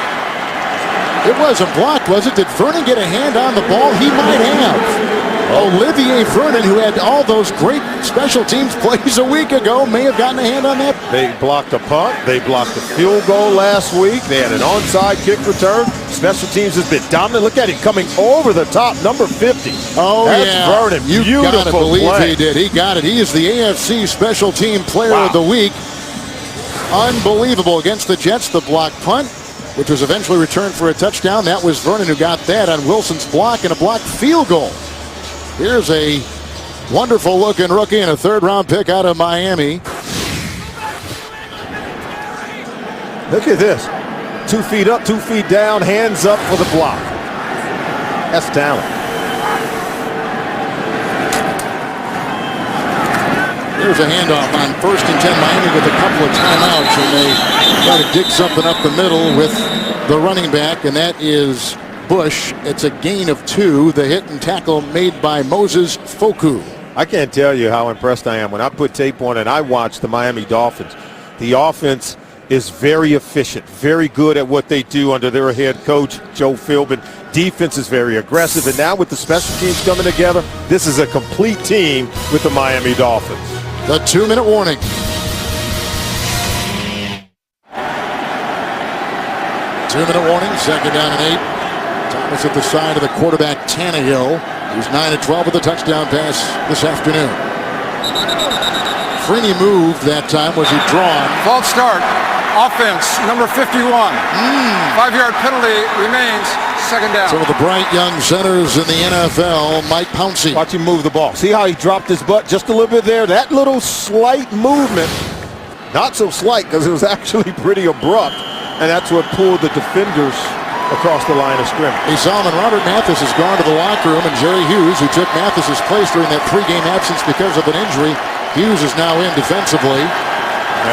It wasn't blocked, was it? Did Vernon get a hand on the ball? He might have. Olivier Vernon, who had all those great special teams plays a week ago, may have gotten a hand on that. They blocked a punt. They blocked a field goal last week. They had an onside kick return. Special teams has been dominant. Look at him coming over the top, number 50. Oh, that's yeah. Vernon. You gotta believe play. he did. He got it. He is the AFC Special Team Player of the Week. Unbelievable against the Jets. The block punt, which was eventually returned for a touchdown. That was Vernon who got that on Wilson's block, and a blocked field goal. Here's a wonderful-looking rookie and a 3rd-round pick out of Miami. Look at this. 2 feet up, 2 feet down, hands up for the block. That's talent. Here's a handoff on 1st and 10. Miami with a couple of timeouts, and they try to dig something up the middle with the running back, and that is Bush. It's a gain of 2. The hit and tackle made by Moses Foku. I can't tell you how impressed I am when I put tape on and I watch the Miami Dolphins. The offense is very efficient, very good at what they do under their head coach, Joe Philbin. Defense is very aggressive, and now with the special teams coming together, this is a complete team with the Miami Dolphins. The 2-minute warning. Two-minute warning, 2nd down and 8. Thomas at the side of the quarterback, Tannehill. He's 9-12 with a touchdown pass this afternoon. Freeney moved that time. Was he drawn? False start. Offense, number 51. 5-yard penalty remains. 2nd down. Some of the bright young centers in the NFL, Mike Pouncey. Watch him move the ball. See how he dropped his butt just a little bit there? That little slight movement, not so slight because it was actually pretty abrupt, and that's what pulled the defenders across the line of scrimmage. Hey, Solomon, Robert Mathis has gone to the locker room, and Jerry Hughes, who took Mathis's place during that 3-game absence because of an injury, Hughes is now in defensively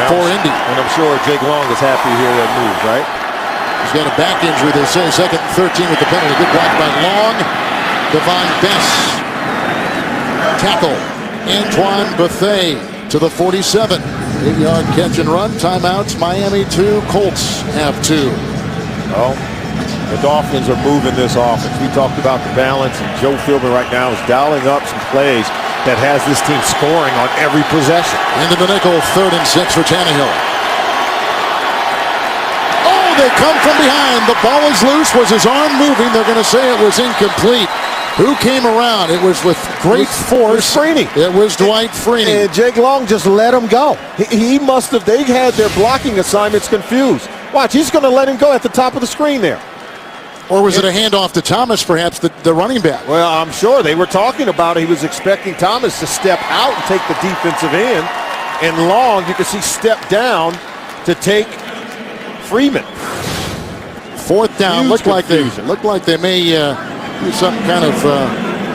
for Indy. And I'm sure Jake Long is happy to hear that move, right? He's got a back injury, they say. 2nd and 13 with the penalty. Good block by Long. Devon Bess. Tackle. Antoine Bethea to the 47. 8-yard catch and run. Timeouts. Miami 2. Colts have 2. Well, the Dolphins are moving this offense. We talked about the balance, and Joe Philbin right now is dialing up some plays that has this team scoring on every possession. Into the nickel, 3rd and 6 for Tannehill. Oh, they come from behind. The ball is loose. Was his arm moving? They're going to say it was incomplete. Who came around? It was with great force. Freeney. It was Dwight Freeney. And Jake Long just let him go. He must have, they had their blocking assignments confused. Watch, he's going to let him go at the top of the screen there. Or was it a handoff to Thomas, perhaps, the running back? Well, I'm sure they were talking about it. He was expecting Thomas to step out and take the defensive end. And Long, you can see, step down to take Freeman. 4th down. Huge Looked like they may do something kind of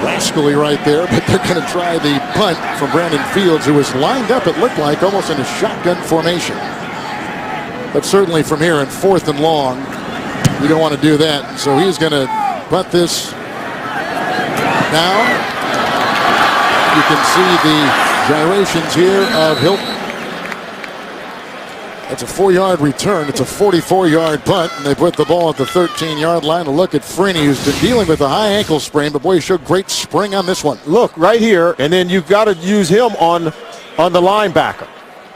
rascally right there, but they're going to try the punt from Brandon Fields, who was lined up, it looked like, almost in a shotgun formation. But certainly from here in 4th and long, you don't want to do that. So he's going to punt this down. You can see the gyrations here of Hilton. That's a 4-yard return. It's a 44-yard punt, and they put the ball at the 13-yard line. A look at Freeney, who's been dealing with a high ankle sprain, but boy, he showed great spring on this one. Look, right here, and then you've got to use him on the linebacker.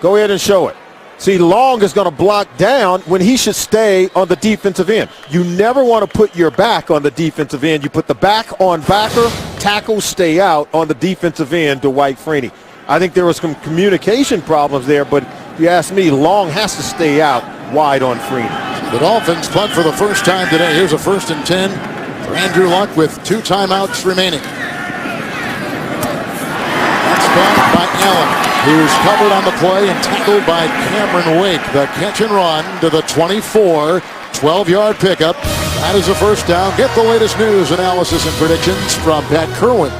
Go ahead and show it. See, Long is going to block down when he should stay on the defensive end. You never want to put your back on the defensive end. You put the back on backer, tackles stay out on the defensive end to Dwight Freeney. I think there was some communication problems there, but if you ask me, Long has to stay out wide on Freeney. The Dolphins punt for the first time today. Here's a 1st and 10 for Andrew Luck with 2 timeouts remaining. That's caught by Allen, who's covered on the play and tackled by Cameron Wake. The catch and run to the 24, 12-yard pickup. That is a first down. Get the latest news, analysis, and predictions from Pat Kerwin,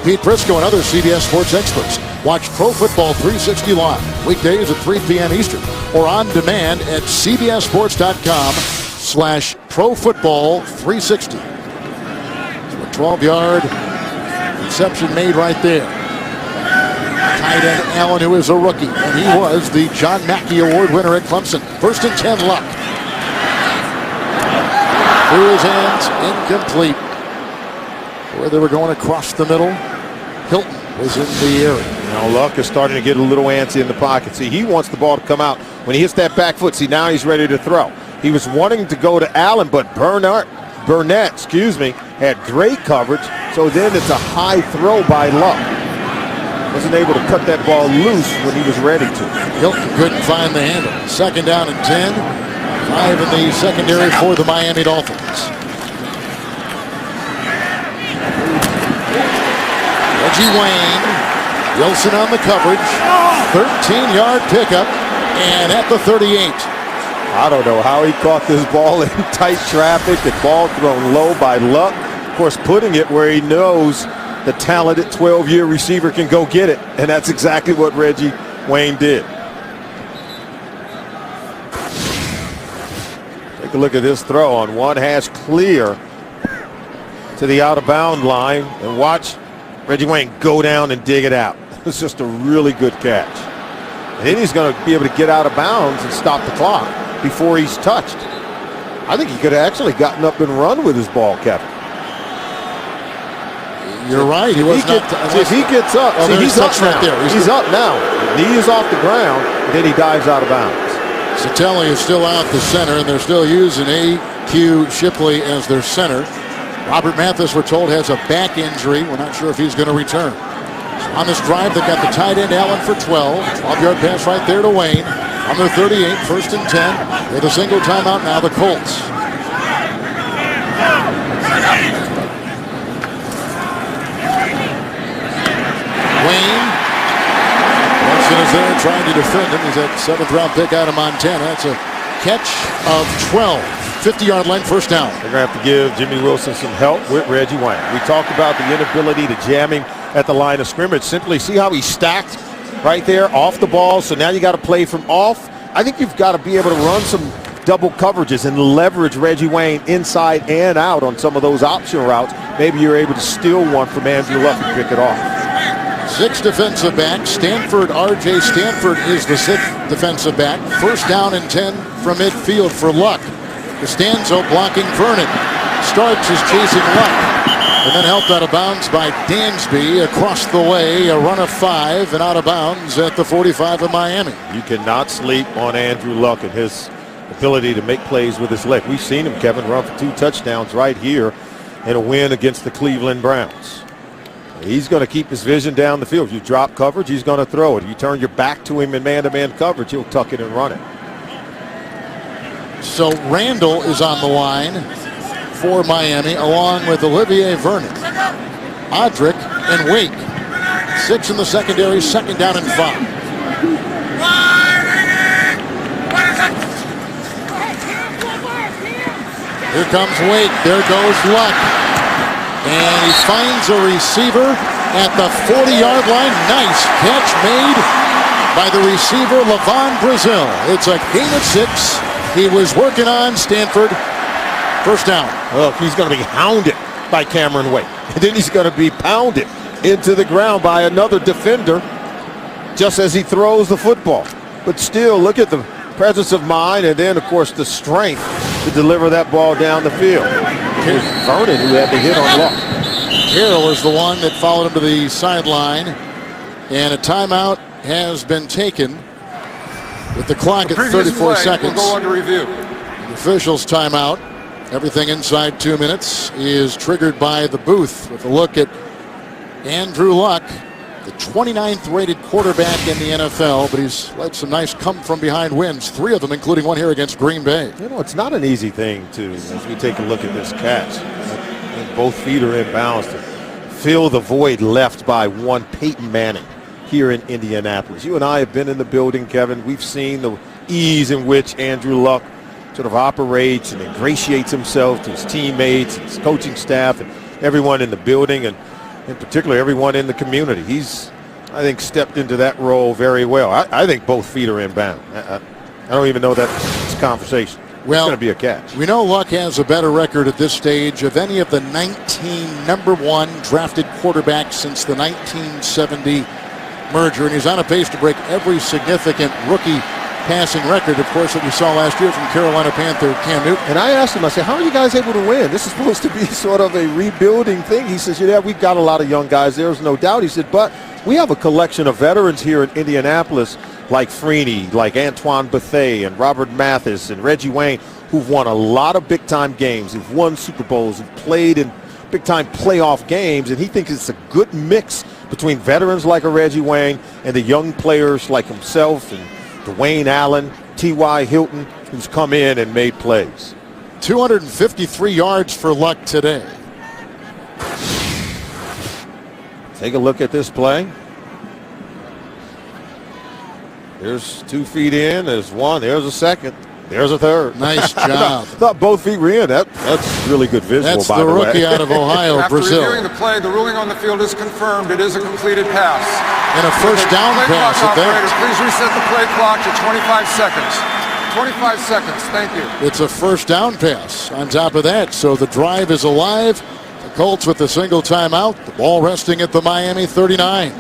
Pete Prisco, and other CBS Sports experts. Watch Pro Football 360 live, weekdays at 3 p.m. Eastern, or on demand at cbssports.com/profootball360. So a 12-yard reception made right there. Tight end Allen, who is a rookie, and he was the John Mackey Award winner at Clemson. 1st and 10, Luck. Through his hands, incomplete. Where they were going across the middle, Hilton was in the area. Now Luck is starting to get a little antsy in the pocket. See, he wants the ball to come out. When he hits that back foot, see, now he's ready to throw. He was wanting to go to Allen, but Burnett, had great coverage. So then it's a high throw by Luck. Wasn't able to cut that ball loose when he was ready to. Hilton couldn't find the handle. 2nd down and 10. 5 in the secondary for the Miami Dolphins. Reggie Wayne, Wilson on the coverage, 13-yard pickup, and at the 38. I don't know how he caught this ball in tight traffic. The ball thrown low by Luck. Of course, putting it where he knows the talented 12-year receiver can go get it, and that's exactly what Reggie Wayne did. Take a look at this throw on one hash clear to the out-of-bound line, and watch Reggie Wayne go down and dig it out. It's just a really good catch. And then he's going to be able to get out of bounds and stop the clock before he's touched. I think he could have actually gotten up and run with his ball, Kevin. You're right. He was not. If he gets up, oh, see, he's up right now. there. He's up now. Knee is off the ground, and then he dives out of bounds. Satelli is still out the center, and they're still using A.Q. Shipley as their center. Robert Mathis, we're told, has a back injury. We're not sure if he's going to return. So on this drive, they've got the tight end Allen for 12. 12-yard pass right there to Wayne. On their 38, 1st and 10. With a single timeout now, the Colts. Wayne. Wilson is there trying to defend him. He's that 7th-round pick out of Montana. It's a catch of 12. 50-yard line, first down. They're going to have to give Jimmy Wilson some help with Reggie Wayne. We talked about the inability to jam him at the line of scrimmage. Simply see how he stacked right there off the ball. So now you got to play from off. I think you've got to be able to run some double coverages and leverage Reggie Wayne inside and out on some of those option routes. Maybe you're able to steal one from Andrew Luck and pick it off. 6 defensive backs. R.J. Stanford is the 6th defensive back. 1st down and 10 from midfield for Luck. Costanzo blocking Vernon. Starks is chasing Luck. And then helped out of bounds by Dansby across the way. A run of 5 and out of bounds at the 45 of Miami. You cannot sleep on Andrew Luck and his ability to make plays with his leg. We've seen him, Kevin, run for 2 touchdowns right here in a win against the Cleveland Browns. He's going to keep his vision down the field. If you drop coverage, he's going to throw it. If you turn your back to him in man-to-man coverage, he'll tuck it and run it. So Randall is on the line for Miami, along with Olivier Vernon, Odrick, and Wake. 6 in the secondary, 2nd down and 5. Here comes Wake. There goes Luck. And he finds a receiver at the 40-yard line. Nice catch made by the receiver, Levon Brazil. It's a gain of 6. He was working on Stanford. First down. Look, he's going to be hounded by Cameron Wake. And then he's going to be pounded into the ground by another defender just as he throws the football. But still, look at the presence of mind and then, of course, the strength to deliver that ball down the field. Here's Vernon, who had the hit on Luck. Carroll is the one that followed him to the sideline. And a timeout has been taken with the clock at 34 seconds. We'll go under review. The officials' timeout. Everything inside 2 minutes is triggered by the booth with a look at Andrew Luck, the 29th rated quarterback in the NFL, but he's led some nice come-from-behind wins, 3 of them, including one here against Green Bay. You know, it's not an easy thing to, as we take a look at this catch. And both feet are inbounds to fill the void left by one Peyton Manning here in Indianapolis. You and I have been in the building, Kevin. We've seen the ease in which Andrew Luck sort of operates and ingratiates himself to his teammates, his coaching staff, and everyone in the building, and in particular everyone in the community. He's, I think, stepped into that role very well. I think both feet are inbound. I don't even know that it's a conversation. Well, it's going to be a catch. We know Luck has a better record at this stage of any of the 19 number one drafted quarterbacks since the 1970 merger, and he's on a pace to break every significant rookie passing record, of course, that we saw last year from Carolina Panther Cam Newton. And I asked him, I said, how are you guys able to win? This is supposed to be sort of a rebuilding thing. He says, yeah, we've got a lot of young guys. There's no doubt. He said, but we have a collection of veterans here in Indianapolis like Freeney, like Antoine Bethea and Robert Mathis and Reggie Wayne, who've won a lot of big-time games, who've won Super Bowls, who've played in big-time playoff games, and he thinks it's a good mix between veterans like a Reggie Wayne and the young players like himself and Dwayne Allen, T.Y. Hilton, who's come in and made plays. 253 yards for Luck today. Take a look at this play. There's 2 feet in, there's one, there's a second, there's a third. Nice job. Thought both feet were in. That's really good visual, That's by the way. the rookie out of Ohio, After Brazil. reviewing the play, the ruling on the field is confirmed. It is a completed pass. And a first down pass at Operator, that. please reset the play clock to 25 seconds. 25 seconds, thank you. It's a first down pass on top of that, so the drive is alive. The Colts with the single timeout. The ball resting at the Miami 39.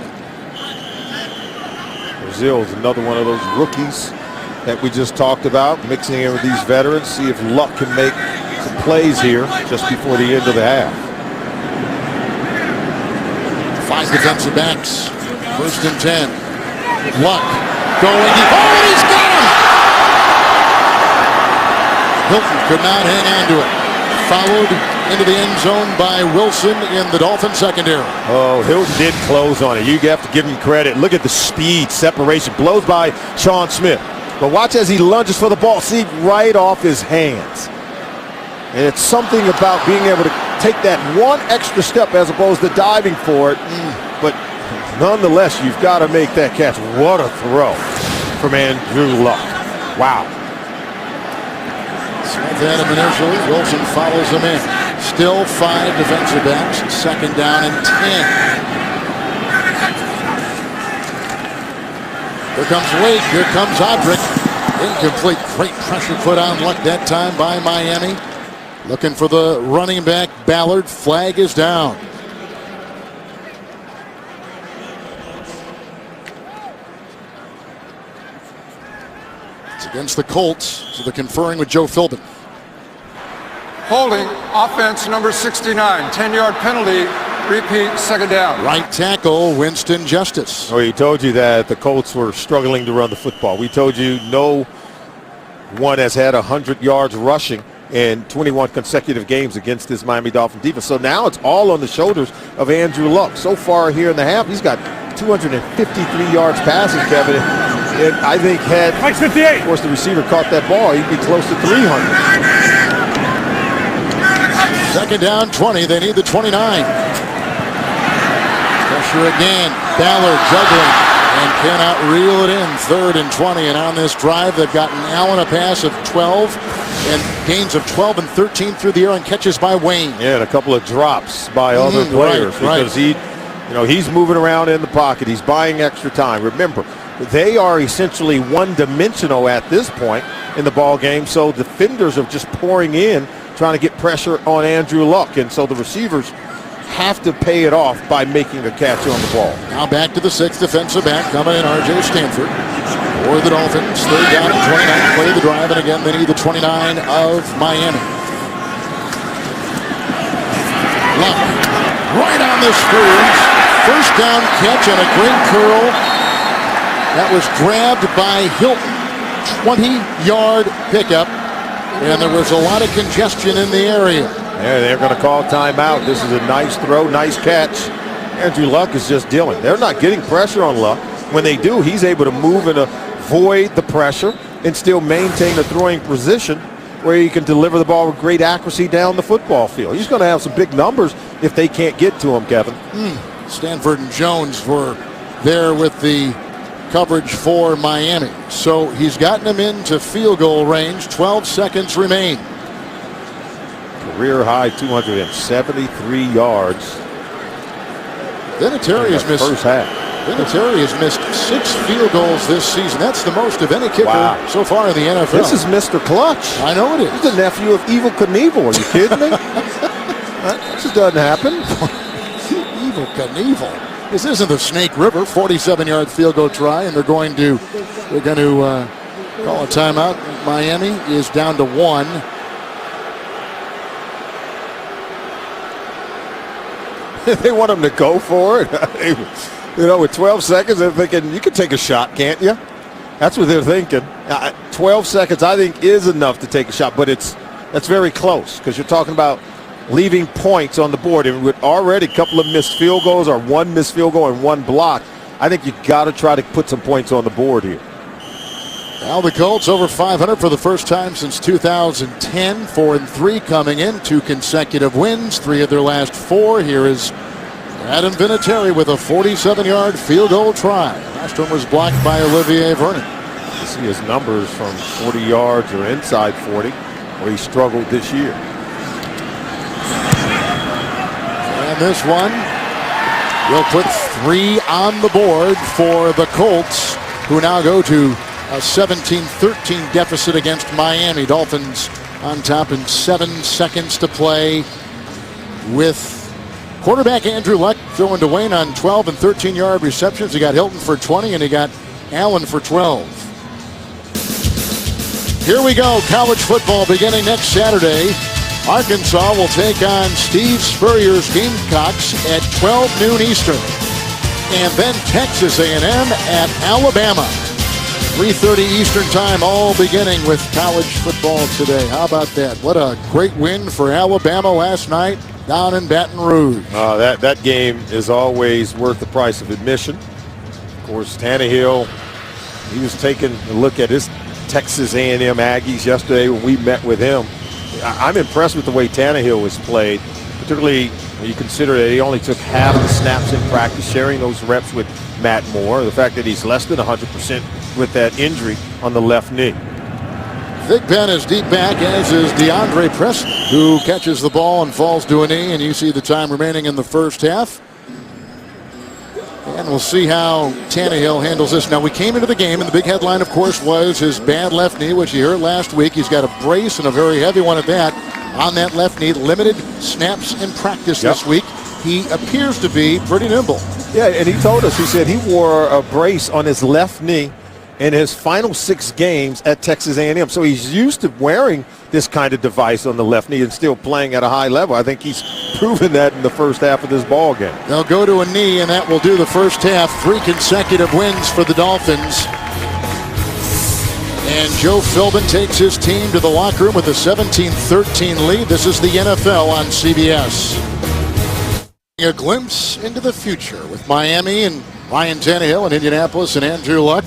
Brazil is another one of those rookies that we just talked about, mixing in with these veterans, see if Luck can make some plays here just before the end of the half. 5 defensive backs. First and 10. Luck going. Oh, he's got him! Hilton could not hang on to it. Followed into the end zone by Wilson in the Dolphins secondary. Oh, Hilton did close on it. You have to give him credit. Look at the speed, separation. Blows by Sean Smith. But watch as he lunges for the ball. See, right off his hands. And it's something about being able to take that one extra step as opposed to diving for it. But nonetheless, you've got to make that catch. What a throw from Andrew Luck. Wow. Smith had him initially. Wilson follows him in. Still 5 defensive backs. Second down and 10. Here comes Wake. Here comes Odrick. Incomplete. Great pressure put on Luck that time by Miami. Looking for the running back, Ballard. Flag is down. It's against the Colts, so they're conferring with Joe Philbin. Holding, offense number 69, 10-yard penalty, repeat, second down. Right tackle, Winston Justice. We told you that the Colts were struggling to run the football. We told you no one has had 100 yards rushing in 21 consecutive games against this Miami Dolphins defense. So now it's all on the shoulders of Andrew Luck. So far here in the half, he's got 253 yards passing, Kevin. And I think had, of course, the receiver caught that ball, he'd be close to 300. Second down, 20. They need the 29. Pressure again. Ballard juggling and cannot reel it in. 3rd and 20. And on this drive, they've gotten Allen a pass of 12 and gains of 12 and 13 through the air and catches by Wayne. Yeah, and a couple of drops by other players because he's moving around in the pocket. He's buying extra time. Remember, they are essentially one-dimensional at this point in the ball game, so defenders are just pouring in, trying to get pressure on Andrew Luck, and so the receivers have to pay it off by making a catch on the ball. Now back to the 6th defensive back, coming in R.J. Stanford for the Dolphins. 3rd down and 29. Play the drive, and again they need the 29 of Miami. Luck right on the screws. First down catch and a great curl. That was grabbed by Hilton. 20-yard pickup. And there was a lot of congestion in the area. Yeah, they're going to call timeout. This is a nice throw, nice catch. Andrew Luck is just dealing. They're not getting pressure on Luck. When they do, he's able to move and avoid the pressure and still maintain the throwing position where he can deliver the ball with great accuracy down the football field. He's going to have some big numbers if they can't get to him, Kevin. Stanford and Jones were there with the coverage for Miami. So he's gotten them into field goal range. 12 seconds remain. Career high 273 yards. Vinatieri has missed first half. Vinatieri has missed 6 field goals this season. That's the most of any kicker so far in the NFL. This is Mr. Clutch. I know it is. He's the nephew of Evel Knievel. Are you kidding me? That just doesn't happen. Evel Knievel. This isn't the Snake River. 47-yard field goal try, and they're going to call a timeout. Miami is down to 1. They want him to go for it. With 12 seconds, they're thinking, you can take a shot, can't you? That's what they're thinking. 12 seconds, I think, is enough to take a shot, but that's very close because you're talking about leaving points on the board. And with already a couple of missed field goals or one missed field goal and one block, I think you've got to try to put some points on the board here. Now the Colts over 500 for the first time since 2010. 4-3 coming in. 2 consecutive wins. 3 of their last 4. Here is Adam Vinatieri with a 47-yard field goal try. Last one was blocked by Olivier Vernon. You see his numbers from 40 yards or inside 40, where he struggled this year. And this one will put 3 on the board for the Colts, who now go to a 17-13 deficit against Miami. Dolphins on top in 7 seconds to play with quarterback Andrew Luck throwing to Wayne on 12 and 13-yard receptions. He got Hilton for 20 and he got Allen for 12. Here we go. College football beginning next Saturday. Arkansas will take on Steve Spurrier's Gamecocks at 12 noon Eastern. And then Texas A&M at Alabama. 3:30 Eastern time, all beginning with college football today. How about that? What a great win for Alabama last night down in Baton Rouge. That game is always worth the price of admission. Of course, Tannehill, he was taking a look at his Texas A&M Aggies yesterday when we met with him. I'm impressed with the way Tannehill was played, particularly when you consider that he only took half of the snaps in practice, sharing those reps with Matt Moore. The fact that he's less than 100% with that injury on the left knee. Big Ben is deep back, as is DeAndre Preston, who catches the ball and falls to a knee, and you see the time remaining in the first half. And we'll see how Tannehill handles this. Now, we came into the game, and the big headline, of course, was his bad left knee, which you heard last week. He's got a brace and a very heavy one at that on that left knee. Limited snaps in practice this week. He appears to be pretty nimble. Yeah, and he told us, he said he wore a brace on his left knee in his final 6 games at Texas A&M. So he's used to wearing this kind of device on the left knee and still playing at a high level. I think he's proven that in the first half of this ball game. They'll go to a knee, and that will do the first half. 3 consecutive wins for the Dolphins. And Joe Philbin takes his team to the locker room with a 17-13 lead. This is the NFL on CBS. A glimpse into the future with Miami and Ryan Tannehill in Indianapolis and Andrew Luck.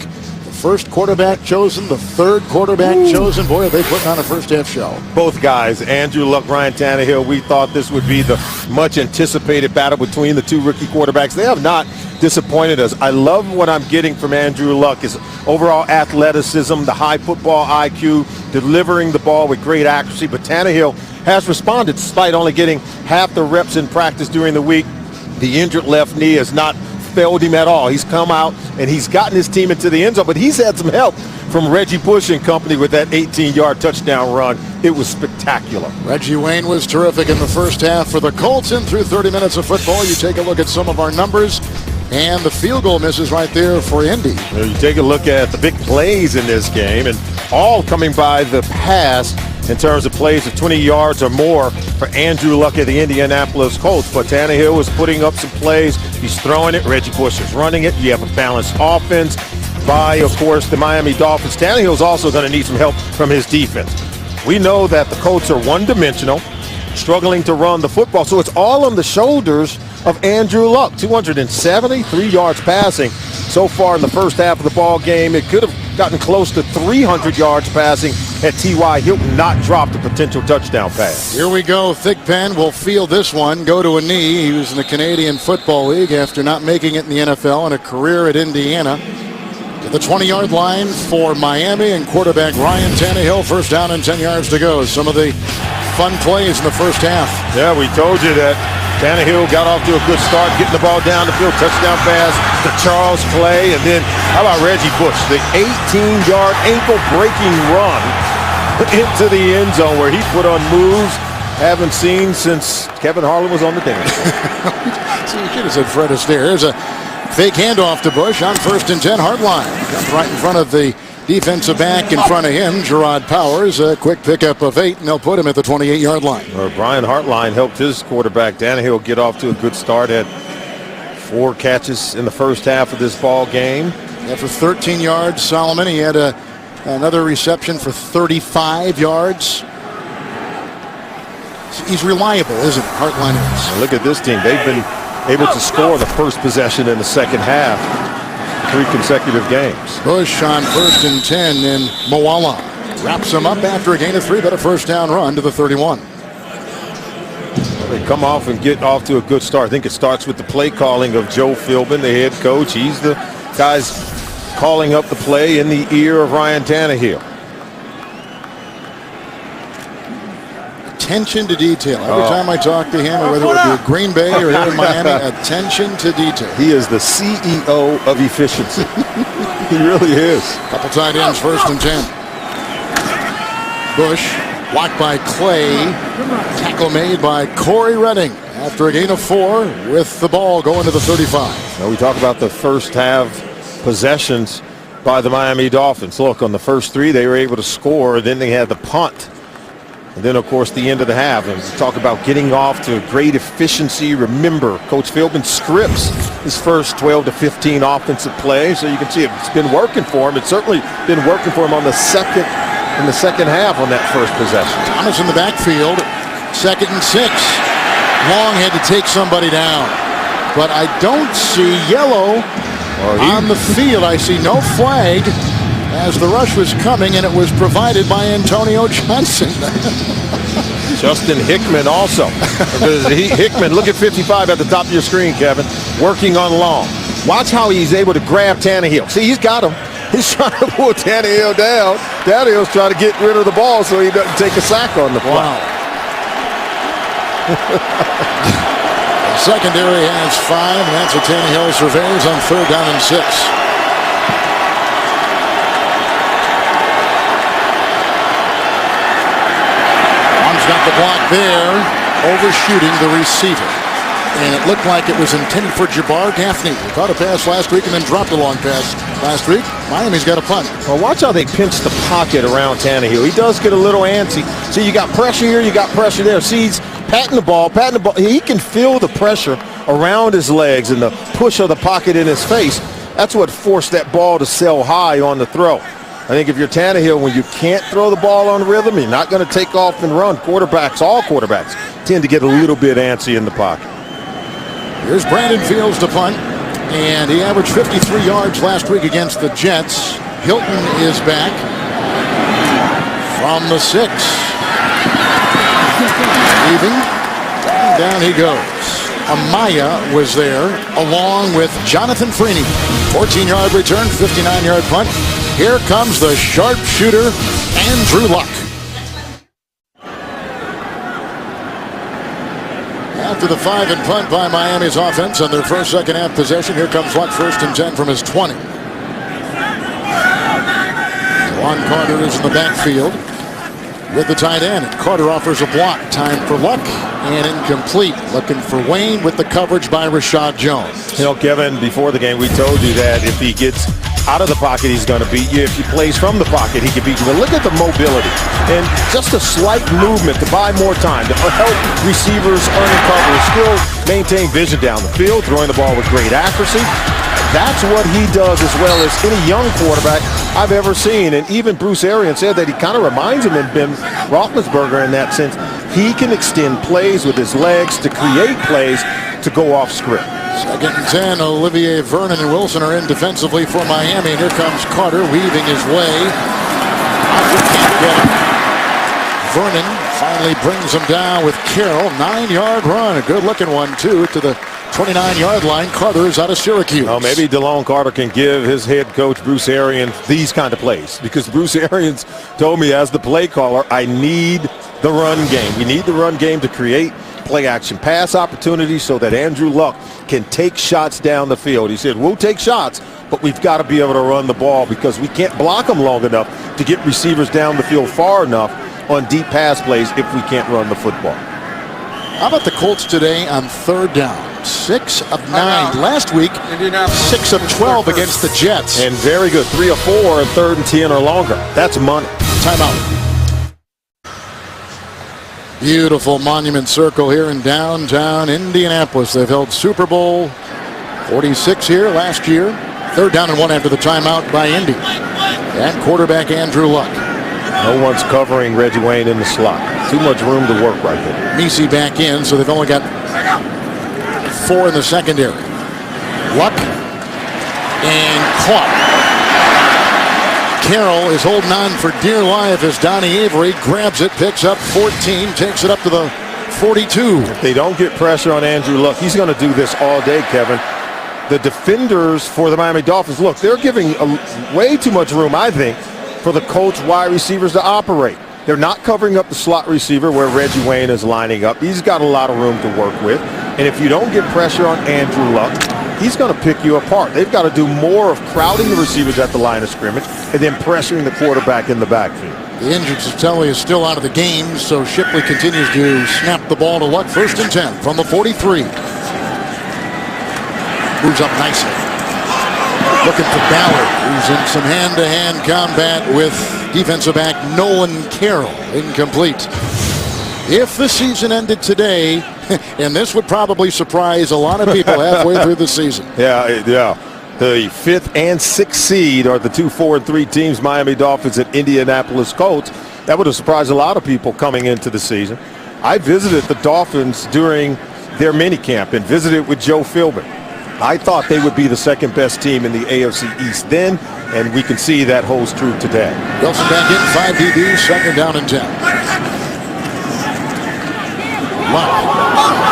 First quarterback chosen, the third quarterback chosen. Boy, are they putting on a first half show. Both guys, Andrew Luck, Ryan Tannehill, we thought this would be the much anticipated battle between the 2 rookie quarterbacks. They have not disappointed us. I love what I'm getting from Andrew Luck, his overall athleticism, the high football IQ, delivering the ball with great accuracy. But Tannehill has responded despite only getting half the reps in practice during the week. The injured left knee has not failed him at all. He's come out and he's gotten his team into the end zone, but he's had some help from Reggie Bush and company with that 18-yard touchdown run. It was spectacular. Reggie Wayne was terrific in the first half for the Colts. And through 30 minutes of football, you take a look at some of our numbers and the field goal misses right there for Indy. You take a look at the big plays in this game, and all coming by the pass in terms of plays of 20 yards or more for Andrew Luck at the Indianapolis Colts. But Tannehill is putting up some plays. He's throwing it. Reggie Bush is running it. You have a balanced offense by, of course, the Miami Dolphins. Tannehill's also going to need some help from his defense. We know that the Colts are one-dimensional, struggling to run the football. So it's all on the shoulders of Andrew Luck. 273 yards passing so far in the first half of the ball game. It could have gotten close to 300 yards passing had T.Y. Hilton not dropped a potential touchdown pass. Here we go. Thigpen will field this one, go to a knee. He was in the Canadian Football League after not making it in the NFL and a career at Indiana. To the 20-yard line for Miami, and quarterback Ryan Tannehill, first down and 10 yards to go. Some of the fun plays in the first half. Yeah, we told you that Tannehill got off to a good start, getting the ball down the field, touchdown pass to Charles Clay, and then how about Reggie Bush, the 18-yard ankle-breaking run into the end zone where he put on moves haven't seen since Kevin Harlan was on the dance floor. So you should have said Fred Astaire. Here's a fake handoff to Bush on 1st and 10, hard line. Jumped right in front of the defensive back in front of him, Gerard Powers. A quick pickup of 8, and they'll put him at the 28-yard line. Brian Hartline helped his quarterback Tannehill get off to a good start. Had 4 catches in the first half of this ball game. Yeah, for 13 yards, Solomon. He had another reception for 35 yards. He's reliable, isn't he? Hartline is. Look at this team. They've been able to score the first possession in the second half. 3 consecutive games. Bush on 1st and 10 in Moala. Wraps him up after a gain of 3, but a first down run to the 31. They come off and get off to a good start. I think it starts with the play calling of Joe Philbin, the head coach. He's the guy's calling up the play in the ear of Ryan Tannehill. Attention to detail. Every time I talk to him, or whether it be Green Bay or here in Miami, attention to detail. He is the CEO of efficiency. He really is. Couple tight ends, 1st and 10. Bush blocked by Clay. Tackle made by Corey Redding after a gain of 4 with the ball going to the 35. Now we talk about the first half possessions by the Miami Dolphins. Look, on the first 3, they were able to score. Then they had the punt. And then, of course, the end of the half. And we talk about getting off to great efficiency. Remember, Coach Philbin scripts his first 12 to 15 offensive plays. So you can see it's been working for him. It's certainly been working for him in the second half on that first possession. Thomas in the backfield, 2nd and 6. Long had to take somebody down. But I don't see yellow on the field. I see no flag as the rush was coming, and it was provided by Antonio Johnson. Justin Hickman also. Hickman, look at 55 at the top of your screen, Kevin, working on Long. Watch how he's able to grab Tannehill. See, he's got him. He's trying to pull Tannehill down. Tannehill's trying to get rid of the ball so he doesn't take a sack on the play. Wow. The secondary has 5, and that's what Tannehill surveys on 3rd down and 6. Got the block there, overshooting the receiver. And it looked like it was intended for Jabbar Gaffney. He caught a pass last week and then dropped a long pass last week. Miami's got a punt. Well, watch how they pinch the pocket around Tannehill. He does get a little antsy. See, you got pressure here, you got pressure there. See, he's patting the ball. He can feel the pressure around his legs and the push of the pocket in his face. That's what forced that ball to sail high on the throw. I think if you're Tannehill, when you can't throw the ball on rhythm, you're not going to take off and run. All quarterbacks tend to get a little bit antsy in the pocket. Here's Brandon Fields to punt, and he averaged 53 yards last week against the Jets. Hilton is back from the 6. Leaving, down he goes. Amaya was there along with Jonathan Freeney. 14-yard return, 59-yard punt. Here comes the sharpshooter, Andrew Luck. After the 5 and punt by Miami's offense on their first second half possession, here comes Luck, 1st and 10 from his 20. Juan Carter is in the backfield with the tight end. Carter offers a block. Time for Luck, and incomplete. Looking for Wayne with the coverage by Rashad Jones. You know, Kevin, before the game, we told you that if he gets out of the pocket, he's going to beat you. If he plays from the pocket, he can beat you. But look at the mobility and just a slight movement to buy more time, to help receivers uncover, still maintain vision down the field, throwing the ball with great accuracy. That's what he does as well as any young quarterback I've ever seen. And even Bruce Arians said that he kind of reminds him of Ben Roethlisberger in that sense. He can extend plays with his legs to create plays to go off script. 2nd and 10, Olivier Vernon and Wilson are in defensively for Miami. And here comes Carter weaving his way Aldridge can't get him. Vernon finally brings him down with Carroll. 9-yard run. A good-looking one, too, to the 29-yard line. Carter is out of Syracuse. Well, maybe DeLone Carter can give his head coach, Bruce Arians, these kind of plays. Because Bruce Arians told me as the play caller, I need the run game. We need the run game to create play-action pass opportunities so that Andrew Luck can take shots down the field. He said, we'll take shots, but we've got to be able to run the ball because we can't block them long enough to get receivers down the field far enough on deep pass plays if we can't run the football. How about the Colts today on third down? 6 of 9. Last week, 6 of 12 against the Jets. And very good. 3 of 4 on 3rd and 10 or longer. That's money. Timeout. Beautiful Monument Circle here in downtown Indianapolis. They've held Super Bowl 46 here last year. 3rd down and 1 after the timeout by Indy. And quarterback Andrew Luck. No one's covering Reggie Wayne in the slot. Too much room to work right there. Messi back in, so they've only got 4 in the secondary. Luck and caught. Carroll is holding on for dear life as Donnie Avery grabs it, picks up 14, takes it up to the 42. If they don't get pressure on Andrew Luck, he's going to do this all day, Kevin. The defenders for the Miami Dolphins, look, they're giving way too much room, I think, for the Colts wide receivers to operate. They're not covering up the slot receiver where Reggie Wayne is lining up. He's got a lot of room to work with. And if you don't get pressure on Andrew Luck, he's going to pick you apart. They've got to do more of crowding the receivers at the line of scrimmage and then pressuring the quarterback in the backfield. The injured Satelli is still out of the game, so Shipley continues to snap the ball to Luck. 1st and 10 from the 43. Moves up nicely. Looking for Ballard, who's in some hand-to-hand combat with defensive back Nolan Carroll. Incomplete. If the season ended today, and this would probably surprise a lot of people halfway through the season. Yeah. The 5th and 6th seed are the 2, 4, and 3 teams, Miami Dolphins and Indianapolis Colts. That would have surprised a lot of people coming into the season. I visited the Dolphins during their minicamp and visited with Joe Philbin. I thought they would be the 2nd best team in the AFC East then, and we can see that holds true today. Wilson back in, 5 DBs, 2nd down and 10. Wow.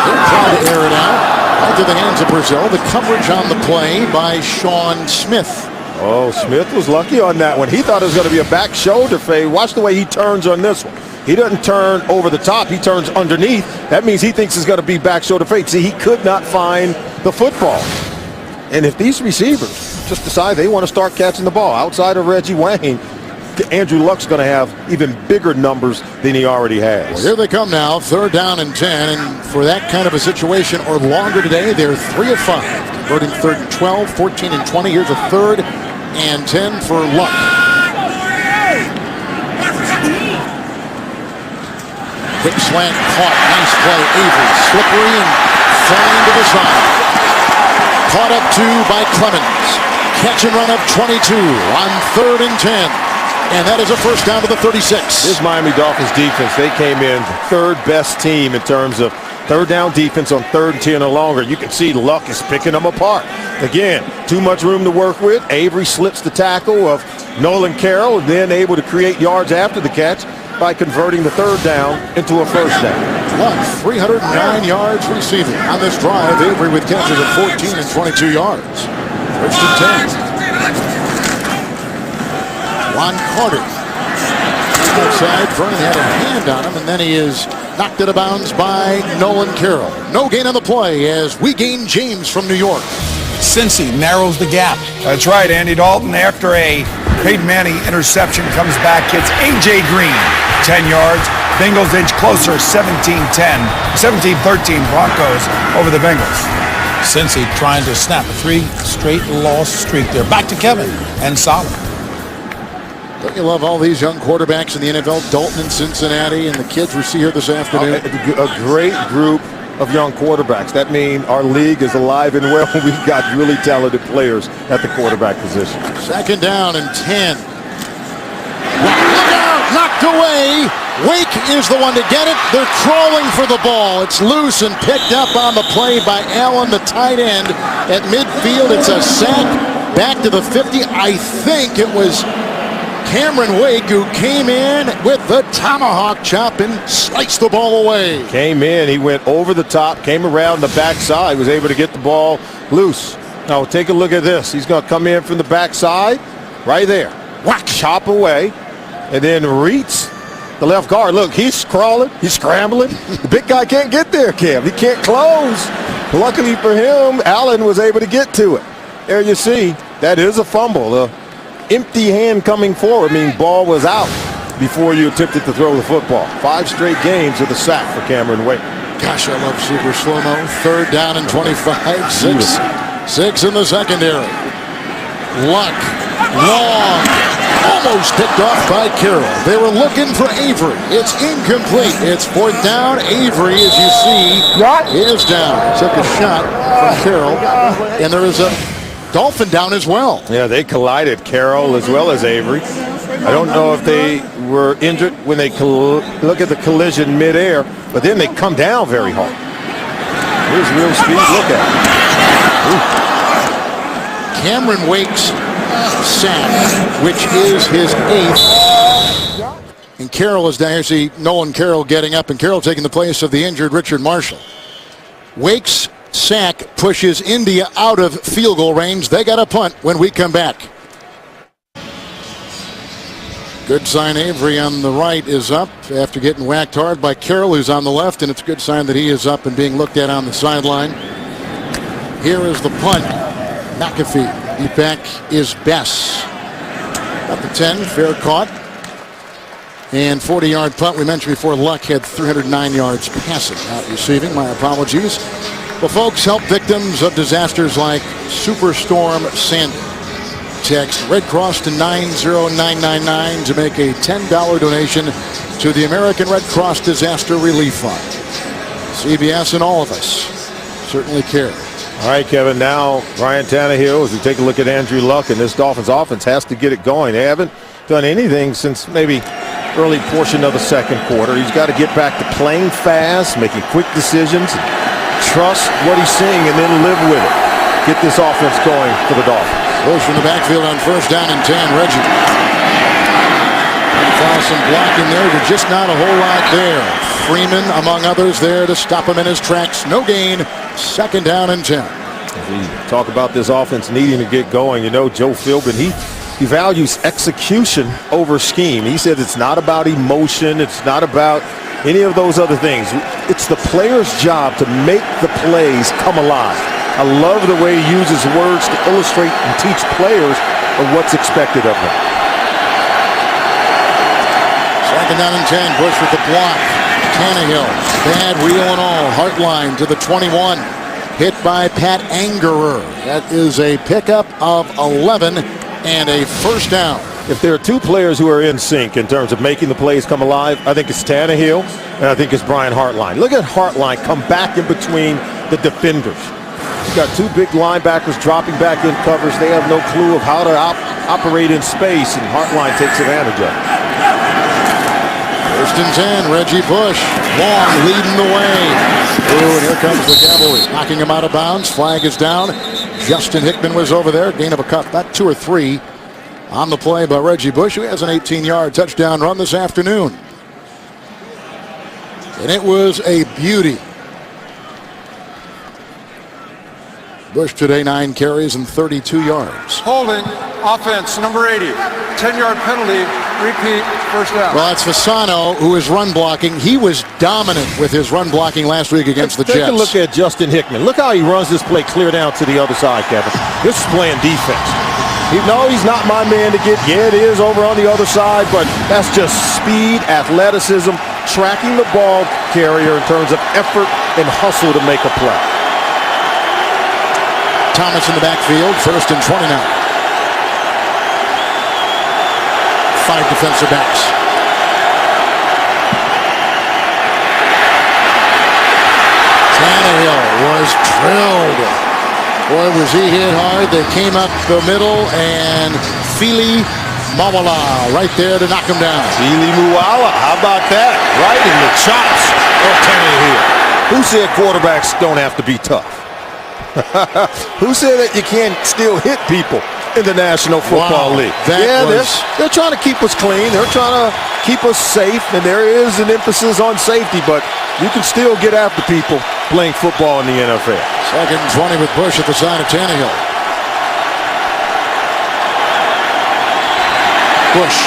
They're trying to air it out. Into the hands of Brazil. The coverage on the play by Sean Smith. Oh, Smith was lucky on that one. He thought it was going to be a back shoulder fade. Watch the way he turns on this one. He doesn't turn over the top. He turns underneath. That means he thinks it's going to be back shoulder fade. See, he could not find the football. And if these receivers just decide they want to start catching the ball outside of Reggie Wayne, Andrew Luck's going to have even bigger numbers than he already has. Well, here they come now, 3rd down and 10, and for that kind of a situation or longer today, they're 3 of 5, converting 3rd and 12, 14 and 20. Here's a 3rd and 10 for Luck. Quick slant caught, nice play, Avery, slippery and flying to the side. Caught up 2 by Clemens. Catch and run of 22 on 3rd and 10. And that is a 1st down to the 36. This Miami Dolphins defense, they came in 3rd best team in terms of 3rd down defense on 3rd and 10 or longer. You can see Luck is picking them apart. Again, too much room to work with. Avery slips the tackle of Nolan Carroll, and then able to create yards after the catch by converting the 3rd down into a 1st down. Luck, 309 yards receiving on this drive. Avery with catches of 14 and 22 yards. 1st and 10. Ron Carter. Outside, Vernon had a hand on him, and then he is knocked out of bounds by Nolan Carroll. No gain on the play as we gain James from New York. Cincy narrows the gap. That's right, Andy Dalton, after a Peyton Manning interception, comes back, hits A.J. Green, 10 yards. Bengals inch closer, 17-10, 17-13 Broncos over the Bengals. Cincy trying to snap a 3 straight loss streak there. Back to Kevin and Solomon. Don't you love all these young quarterbacks in the NFL? Dalton in Cincinnati and the kids we see here this afternoon. A great group of young quarterbacks. That means our league is alive and well. We've got really talented players at the quarterback position. 2nd down and 10. Look out! Knocked away. Wake is the one to get it. They're crawling for the ball. It's loose and picked up on the play by Allen, the tight end. At midfield, it's a sack back to the 50. I think it was Cameron Wake, who came in with the tomahawk chop and sliced the ball away. Came in, he went over the top, came around the backside, was able to get the ball loose. Now take a look at this. He's going to come in from the backside, right there. Whack, chop away, and then reach the left guard. Look, he's crawling, he's scrambling. The big guy can't get there, Cam. He can't close. Luckily for him, Allen was able to get to it. There you see, that is a fumble. The empty hand coming forward, meaning ball was out before you attempted to throw the football. 5 straight games with a sack for Cameron Wake. Gosh, I love super slow-mo. 3rd down and 25. 6 in the secondary. Luck. Long. Almost picked off by Carroll. They were looking for Avery. It's incomplete. It's 4th down. Avery, as you see, is down. Took a shot from Carroll. And there is a Dolphin down as well. Yeah, they collided, Carroll as well as Avery. I don't know if they were injured when they look at the collision midair, but then they come down very hard. Here's real speed. Look at it. Cameron Wake's sack, which is his 8th. And Carroll is down here. See Nolan Carroll getting up, and Carroll taking the place of the injured Richard Marshall. Wake's sack pushes India out of field goal range. They got a punt when we come back. Good sign Avery on the right is up after getting whacked hard by Carroll, who's on the left, and it's a good sign that he is up and being looked at on the sideline. Here is the punt. McAfee. Deep back is Bess. Up to 10, fair caught. And 40-yard punt. We mentioned before Luck had 309 yards passing, not receiving. My apologies. Well, folks, help victims of disasters like Superstorm Sandy. Text Red Cross to 90999 to make a $10 donation to the American Red Cross Disaster Relief Fund. CBS and all of us certainly care. All right, Kevin, now Ryan Tannehill, as we take a look at Andrew Luck, and this Dolphins offense has to get it going. They haven't done anything since maybe early portion of the second quarter. He's got to get back to playing fast, making quick decisions, trust what he's seeing, and then live with it. Get this offense going for the Dolphins. Bush from the backfield on 1st down and 10. Reggie. Saw some blocking there, but just not a whole lot there. Freeman, among others, there to stop him in his tracks. No gain. 2nd down and 10. We talk about this offense needing to get going. You know, Joe Philbin, he values execution over scheme. He said it's not about emotion. It's not about any of those other things. It's the player's job to make the plays come alive. I love the way he uses words to illustrate and teach players of what's expected of them. 2nd down and 10. Bush with the block. Tannehill. Bad wheel and all. Hartline to the 21. Hit by Pat Angerer. That is a pickup of 11 and a 1st down. If there are 2 players who are in sync in terms of making the plays come alive, I think it's Tannehill and I think it's Brian Hartline. Look at Hartline come back in between the defenders. You've got 2 big linebackers dropping back in covers. They have no clue of how to operate in space, and Hartline takes advantage of it. 1st and 10. Reggie Bush. Long leading the way. Ooh, and here comes the cavalry. Knocking him out of bounds. Flag is down. Justin Hickman was over there. Gain of a cut, about 2 or 3 on the play by Reggie Bush, who has an 18-yard touchdown run this afternoon. And it was a beauty. Bush today 9 carries and 32 yards. Holding, offense, number 80. 10-yard penalty, repeat, 1st down. Well, that's Fasano, who is run blocking. He was dominant with his run blocking last week against the Jets. Take a look at Justin Hickman. Look how he runs this play clear down to the other side, Kevin. This is playing defense. He's not my man to get. Yeah, it is over on the other side, but that's just speed, athleticism, tracking the ball carrier in terms of effort and hustle to make a play. Thomas in the backfield, 1st and 29. 5 defensive backs. Tannehill was drilled. Boy, was he hit hard. They came up the middle, and Fili Mawala right there to knock him down. Fili Mawala, how about that? Right in the chops of Tannehill. Who said quarterbacks don't have to be tough? Who said that you can't still hit people? in the National Football League. They're trying to keep us clean. They're trying to keep us safe, and there is an emphasis on safety, but you can still get after people playing football in the NFL. 2nd and 20 with Bush at the side of Tannehill. Bush.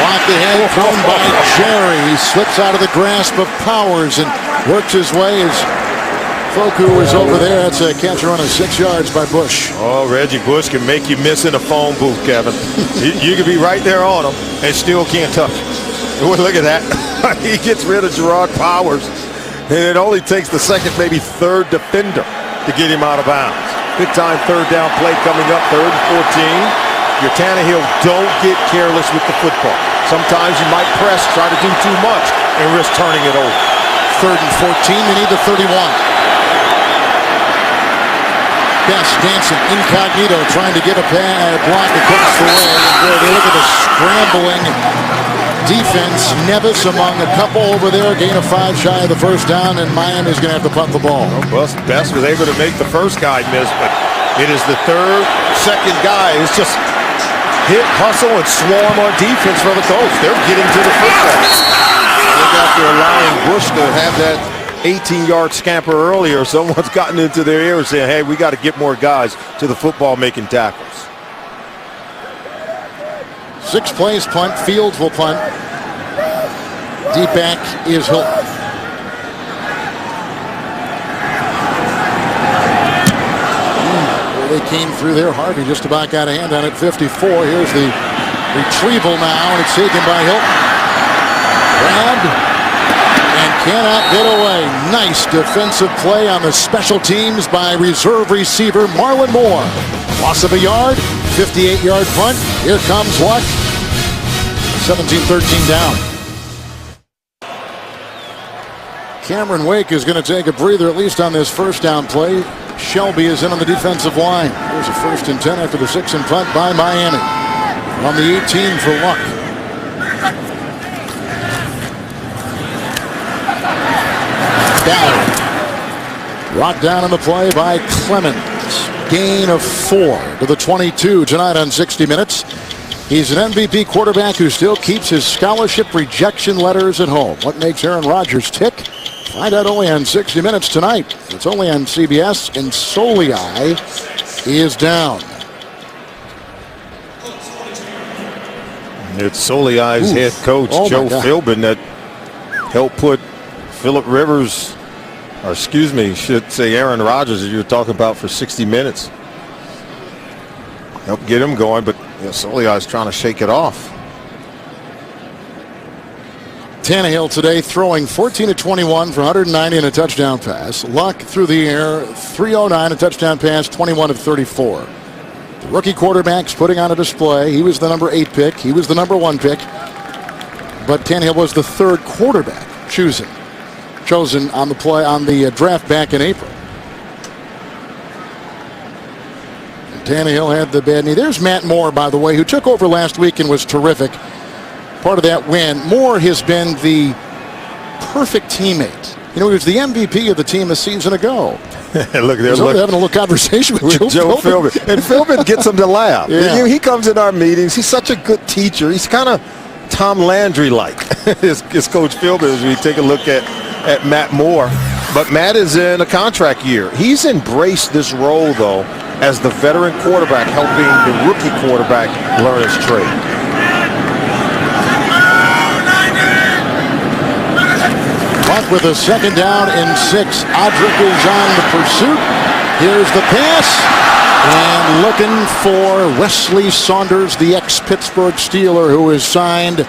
Blocked ahead, thrown by Jerry. He slips out of the grasp of Powers and works his way as Foku is over there. That's a catch run of 6 yards by Bush. Oh, Reggie Bush can make you miss in a phone booth, Kevin. you can be right there on him and still can't touch him. Well, look at that. He gets rid of Gerard Powers, and it only takes the second, maybe third defender to get him out of bounds. Big time 3rd down play coming up, 3rd and 14. Your Tannehill, don't get careless with the football. Sometimes you might press, try to do too much, and risk turning it over. 3rd and 14, they need the 31. Best dancing incognito, trying to get a block across the way. And they look at the scrambling defense. Nevis among a couple over there. Gain of 5 shy of the 1st down, and Miami's going to have to punt the ball. Well, Best was able to make the first guy miss, but it is the second guy who's just hit, hustle, and swarm on defense for the Colts. They're getting to the football. Look after allowing Bush to have that 18-yard scamper earlier. Someone's gotten into their ear saying, hey, we got to get more guys to the football making tackles. 6 plays punt. Fields will punt. Deep back is Hilton. They came through there. Harvey just about got a hand on it. 54. Here's the retrieval now, and it's taken by Hilton. Grabbed and cannot get away. Nice defensive play on the special teams by reserve receiver Marlon Moore. Loss of a yard, 58-yard punt. Here comes Luck. 17-13 down. Cameron Wake is going to take a breather, at least on this 1st down play. Shelby is in on the defensive line. There's a 1st and 10 after the 6 and punt by Miami. On the 18 for Luck. Ballard. Brought down on the play by Clemens. Gain of 4 to the 22 tonight on 60 Minutes. He's an MVP quarterback who still keeps his scholarship rejection letters at home. What makes Aaron Rodgers tick? Find out only on 60 Minutes tonight. It's only on CBS, and Soliai is down. It's Soliai's head coach, Joe Philbin, that helped put Phillip Rivers, or excuse me, should say Aaron Rodgers, as you were talking about, for 60 minutes. Helped get him going, but Soliai's trying to shake it off. Tannehill today throwing 14 of 21 for 190 and a touchdown pass. Luck through the air, 309, a touchdown pass, 21 of 34. The rookie quarterback's putting on a display. He was the number 8 pick. He was the number 1 pick. But Tannehill was the 3rd quarterback chosen on the play on the draft back in April. And Tannehill had the bad knee. There's Matt Moore, by the way, who took over last week and was terrific. Part of that win. Moore has been the perfect teammate. He was the MVP of the team a season ago. Look, they're having a little conversation with Joe Philbin. And Philbin gets him to laugh. Yeah. He comes in our meetings. He's such a good teacher. He's kind of Tom Landry-like, his Coach Philbin, as we take a look at Matt Moore. But Matt is in a contract year. He's embraced this role, though, as the veteran quarterback, helping the rookie quarterback learn his trade. With a 2nd down and 6. Odrick is on the pursuit. Here's the pass. And looking for Wesley Saunders, the ex-Pittsburgh Steeler, who was signed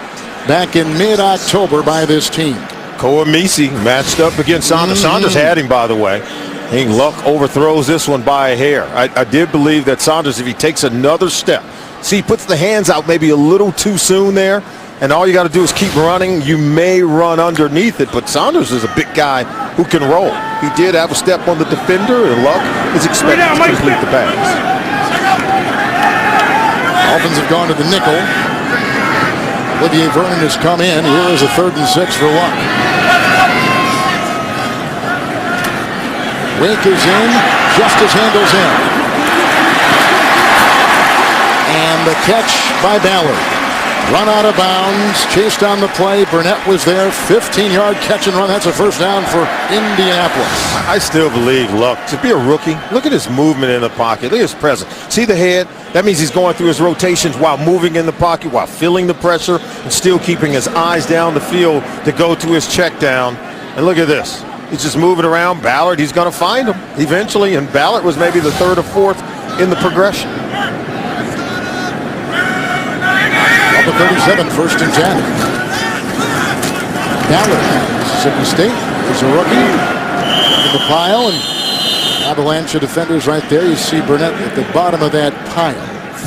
back in mid-October by this team. Koamisi matched up against Saunders. Saunders had him, by the way. I think Luck overthrows this one by a hair. I did believe that Saunders, if he takes another step, he puts the hands out maybe a little too soon there, and all you got to do is keep running. You may run underneath it, but Saunders is a big guy who can roll. He did have a step on the defender, and Luck is expected to complete the pass. Dolphins have gone to the nickel. Olivier Vernon has come in. Here is a 3rd and 6 for Luck. Wake is in. Justice handles in. And the catch by Ballard. Run out of bounds, chased on the play. Burnett was there, 15-yard catch and run. That's a first down for Indianapolis. I still believe Luck, to be a rookie, look at his movement in the pocket. Look at his presence. See the head? That means he's going through his rotations while moving in the pocket, while feeling the pressure, and still keeping his eyes down the field to go to his check down. And look at this. He's just moving around. Ballard, he's going to find him eventually, and Ballard was maybe the third or fourth in the progression. Number 37, first and 10. Ballard, Mississippi State, is a rookie in the pile, and avalanche of defenders right there. You see Burnett at the bottom of that pile.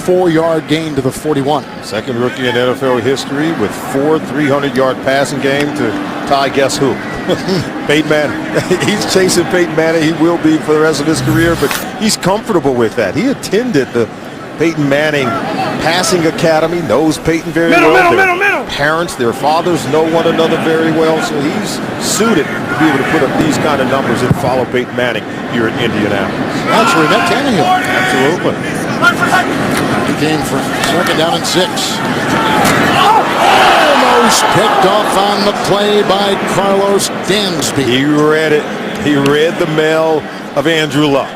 4-yard gain to the 41. Second rookie in NFL history with 4 300-yard passing game to tie guess who? Peyton Manning. He's chasing Peyton Manning. He will be for the rest of his career, but he's comfortable with that. He attended the Peyton Manning Passing Academy, knows Peyton very well. Their parents, their fathers know one another very well, so he's suited to be able to put up these kind of numbers and follow Peyton Manning here in Indianapolis. Actually, Matt Tannehill. Absolutely. He came for second down and 6. Almost picked off on the play by Carlos Dansby. He read it. He read the mail of Andrew Luck.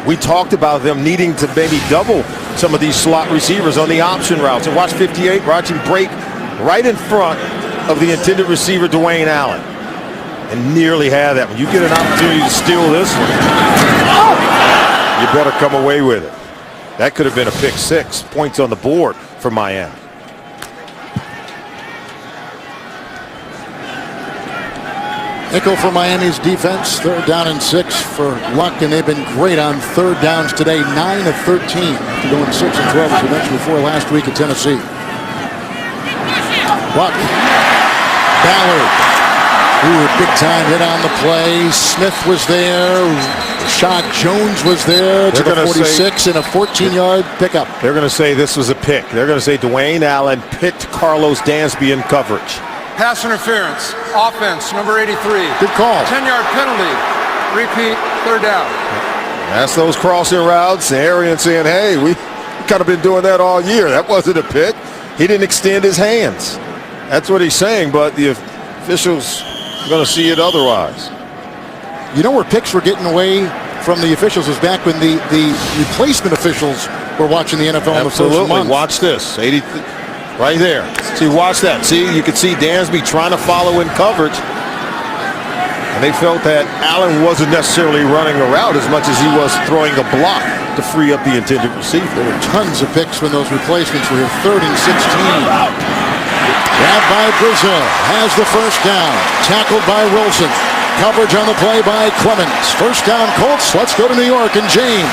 We talked about them needing to maybe double some of these slot receivers on the option routes. And watch 58, watch him break right in front of the intended receiver, Dwayne Allen. And nearly had that. When you get an opportunity to steal this one, you better come away with it. That could have been a pick 6. Points on the board for Miami. Nickel for Miami's defense. Third down and 6 for Luck, and they've been great on third downs today. 9 of 13 after going 6 and 12 as we mentioned before last week at Tennessee. Luck. Ballard. Ooh, big time hit on the play. Smith was there. Rashad Jones was there to the 46 and a 14-yard pickup. They're going to say this was a pick. They're going to say Dwayne Allen picked Carlos Dansby in coverage. Pass interference. Offense, number 83. Good call. 10-yard penalty. Repeat, third down. That's those crossing routes. Arian saying, hey, we kind of been doing that all year. That wasn't a pick. He didn't extend his hands. That's what he's saying, but the officials are going to see it otherwise. You know where picks were getting away from the officials was back when the replacement officials were watching the NFL in the first month. Watch this. 80, right there. See, watch that. See, you can see Dansby trying to follow in coverage. And they felt that Allen wasn't necessarily running a route as much as he was throwing a block to free up the intended receiver. There were tons of picks when those replacements were here. 3rd and 16. Grabbed by Brazil. Has the first down. Tackled by Wilson. Coverage on the play by Clemens. First down, Colts. Let's go to New York and James.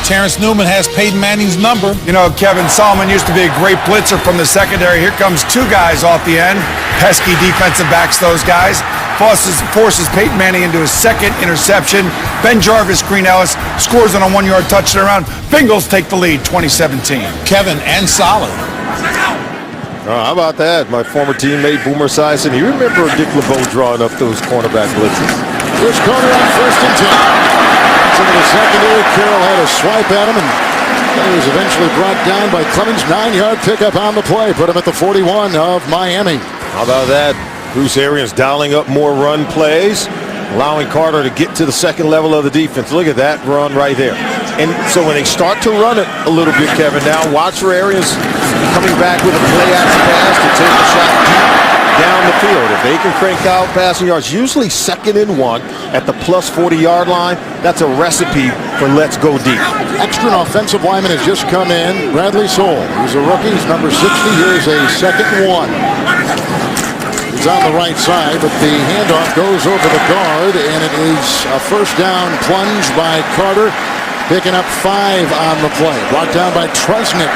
Terrence Newman has Peyton Manning's number. You know, Kevin Solomon used to be a great blitzer from the secondary. Here comes 2 guys off the end. Pesky defensive backs, those guys. Forces Peyton Manning into his 2nd interception. Ben Jarvis, Green Ellis scores on a 1-yard touchdown. Bengals take the lead, 2017. Kevin and Solid. Oh, how about that? My former teammate Boomer Esiason. You remember Dick LeBeau drawing up those cornerback blitzes? Here's Carter on 1st and 10. Some of the secondary. Carroll had a swipe at him, and he was eventually brought down by Clemens. 9-yard pickup on the play. Put him at the 41 of Miami. How about that? Bruce Arians dialing up more run plays, allowing Carter to get to the 2nd level of the defense. Look at that run right there. And so when they start to run it a little bit, Kevin, now watch for Arians coming back with a play-action pass to take a shot deep down the field. If they can crank out passing yards, usually 2nd and 1 at the plus 40-yard line, that's a recipe for let's go deep. Extra offensive lineman has just come in. Bradley Soul. He's a rookie. He's number 60. Here's a 2nd and 1. He's on the right side, but the handoff goes over the guard, and it is a first down plunge by Carter, picking up 5 on the play. Brought down by Tresnick.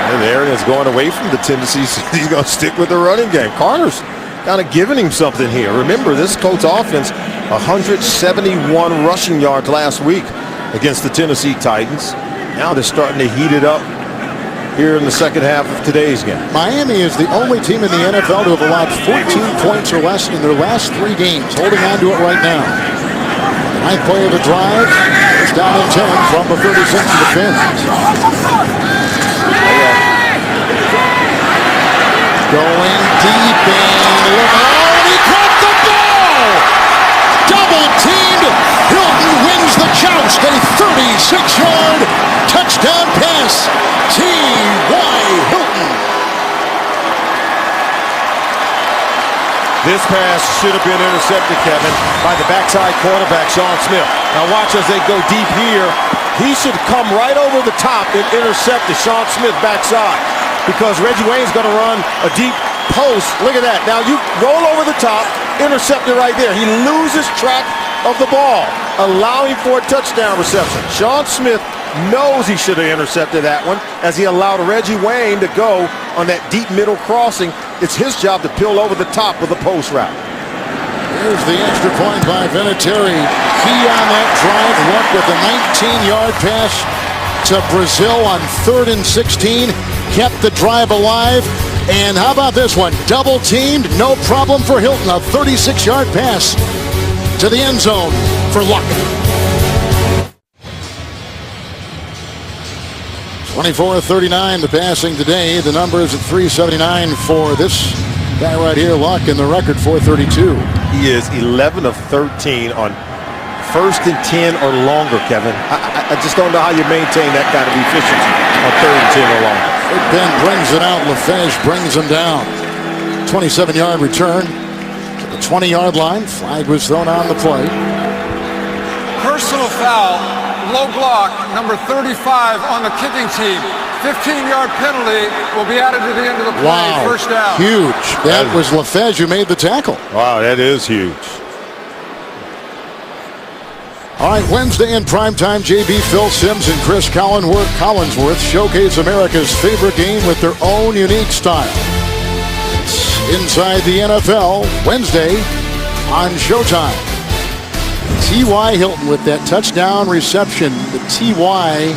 And Arians going away from the tendencies. He's going to stick with the running game. Carter's kind of giving him something here. Remember, this Colts offense, 171 rushing yards last week against the Tennessee Titans. Now they're starting to heat it up here in the second half of today's game. Miami is the only team in the NFL to have allowed 14 points or less in their last 3 games. Holding on to it right now. 9th play of the drive. It's down and 10 from the 36 of the Fins. Going deep and he caught the ball! Double teamed! Hilton wins the joust. A 36-yard touchdown pass. T.Y. Hilton. This pass should have been intercepted, Kevin, by the backside quarterback, Sean Smith. Now watch as they go deep here. He should come right over the top and intercept the Sean Smith backside, because Reggie Wayne's going to run a deep post. Look at that. Now you roll over the top, intercept it right there. He loses track of the ball, allowing for a touchdown reception. Sean Smith knows he should have intercepted that one, as he allowed Reggie Wayne to go on that deep middle crossing. It's his job to peel over the top of the post route. Here's the extra point by Vinatieri. Key on that drive. Luck with a 19-yard pass to Brazil on 3rd and 16. Kept the drive alive. And how about this one? Double teamed. No problem for Hilton. A 36-yard pass to the end zone for Luck. 24-39 the passing today. The number is at 379 for this guy right here, Luck, and the record 432. He is 11 of 13 on 1st and 10 or longer, Kevin. I just don't know how you maintain that kind of efficiency on 3rd and 10 or longer. Big Ben brings it out. LaFage brings him down. 27-yard return to the 20-yard line. Flag was thrown on the play. Personal foul, low block, number 35 on the kicking team. 15-yard penalty will be added to the end of the play. Wow, first down. Huge. That was LaFage who made the tackle. Wow, that is huge. All right, Wednesday in primetime, JB, Phil Simms, and Chris Collinsworth showcase America's favorite game with their own unique style. It's Inside the NFL, Wednesday on Showtime. T.Y. Hilton with that touchdown reception. The T.Y.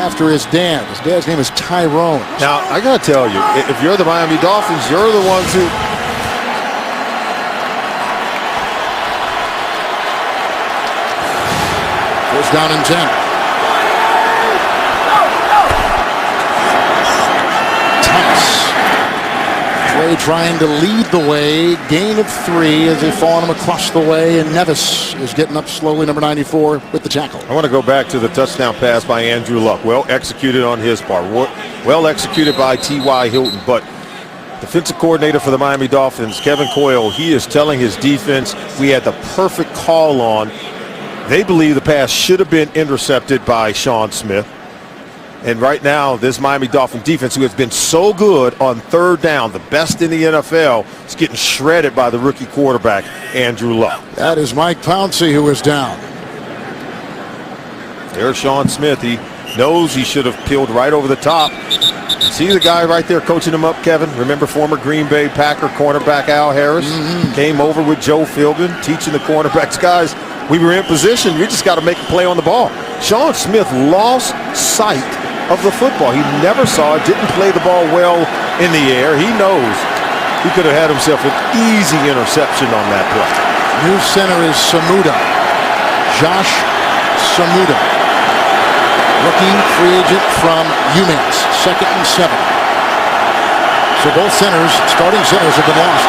after his dad. His dad's name is Tyrone. Now, I got to tell you, if you're the Miami Dolphins, you're the ones who... First down and 10. Thomas. Trey trying to lead the way. Gain of 3 as they fall on him across the way. And Nevis is getting up slowly, number 94, with the tackle. I want to go back to the touchdown pass by Andrew Luck. Well executed on his part. Well executed by T.Y. Hilton. But defensive coordinator for the Miami Dolphins, Kevin Coyle, he is telling his defense we had the perfect call on. They believe the pass should have been intercepted by Sean Smith. And right now, this Miami Dolphin defense, who has been so good on 3rd down, the best in the NFL, is getting shredded by the rookie quarterback, Andrew Luck. That is Mike Pouncey who is down. There's Sean Smith. He knows he should have peeled right over the top. See the guy right there coaching him up, Kevin? Remember former Green Bay Packer cornerback Al Harris? Came over with Joe Philbin, teaching the cornerbacks, guys, we were in position. We just got to make a play on the ball. Sean Smith lost sight of the football. He never saw it, didn't play the ball well in the air. He knows he could have had himself an easy interception on that play. New center is Samuda. Josh Samuda. Rookie free agent from UMass. 2nd and 7. So both centers, starting centers, have been lost.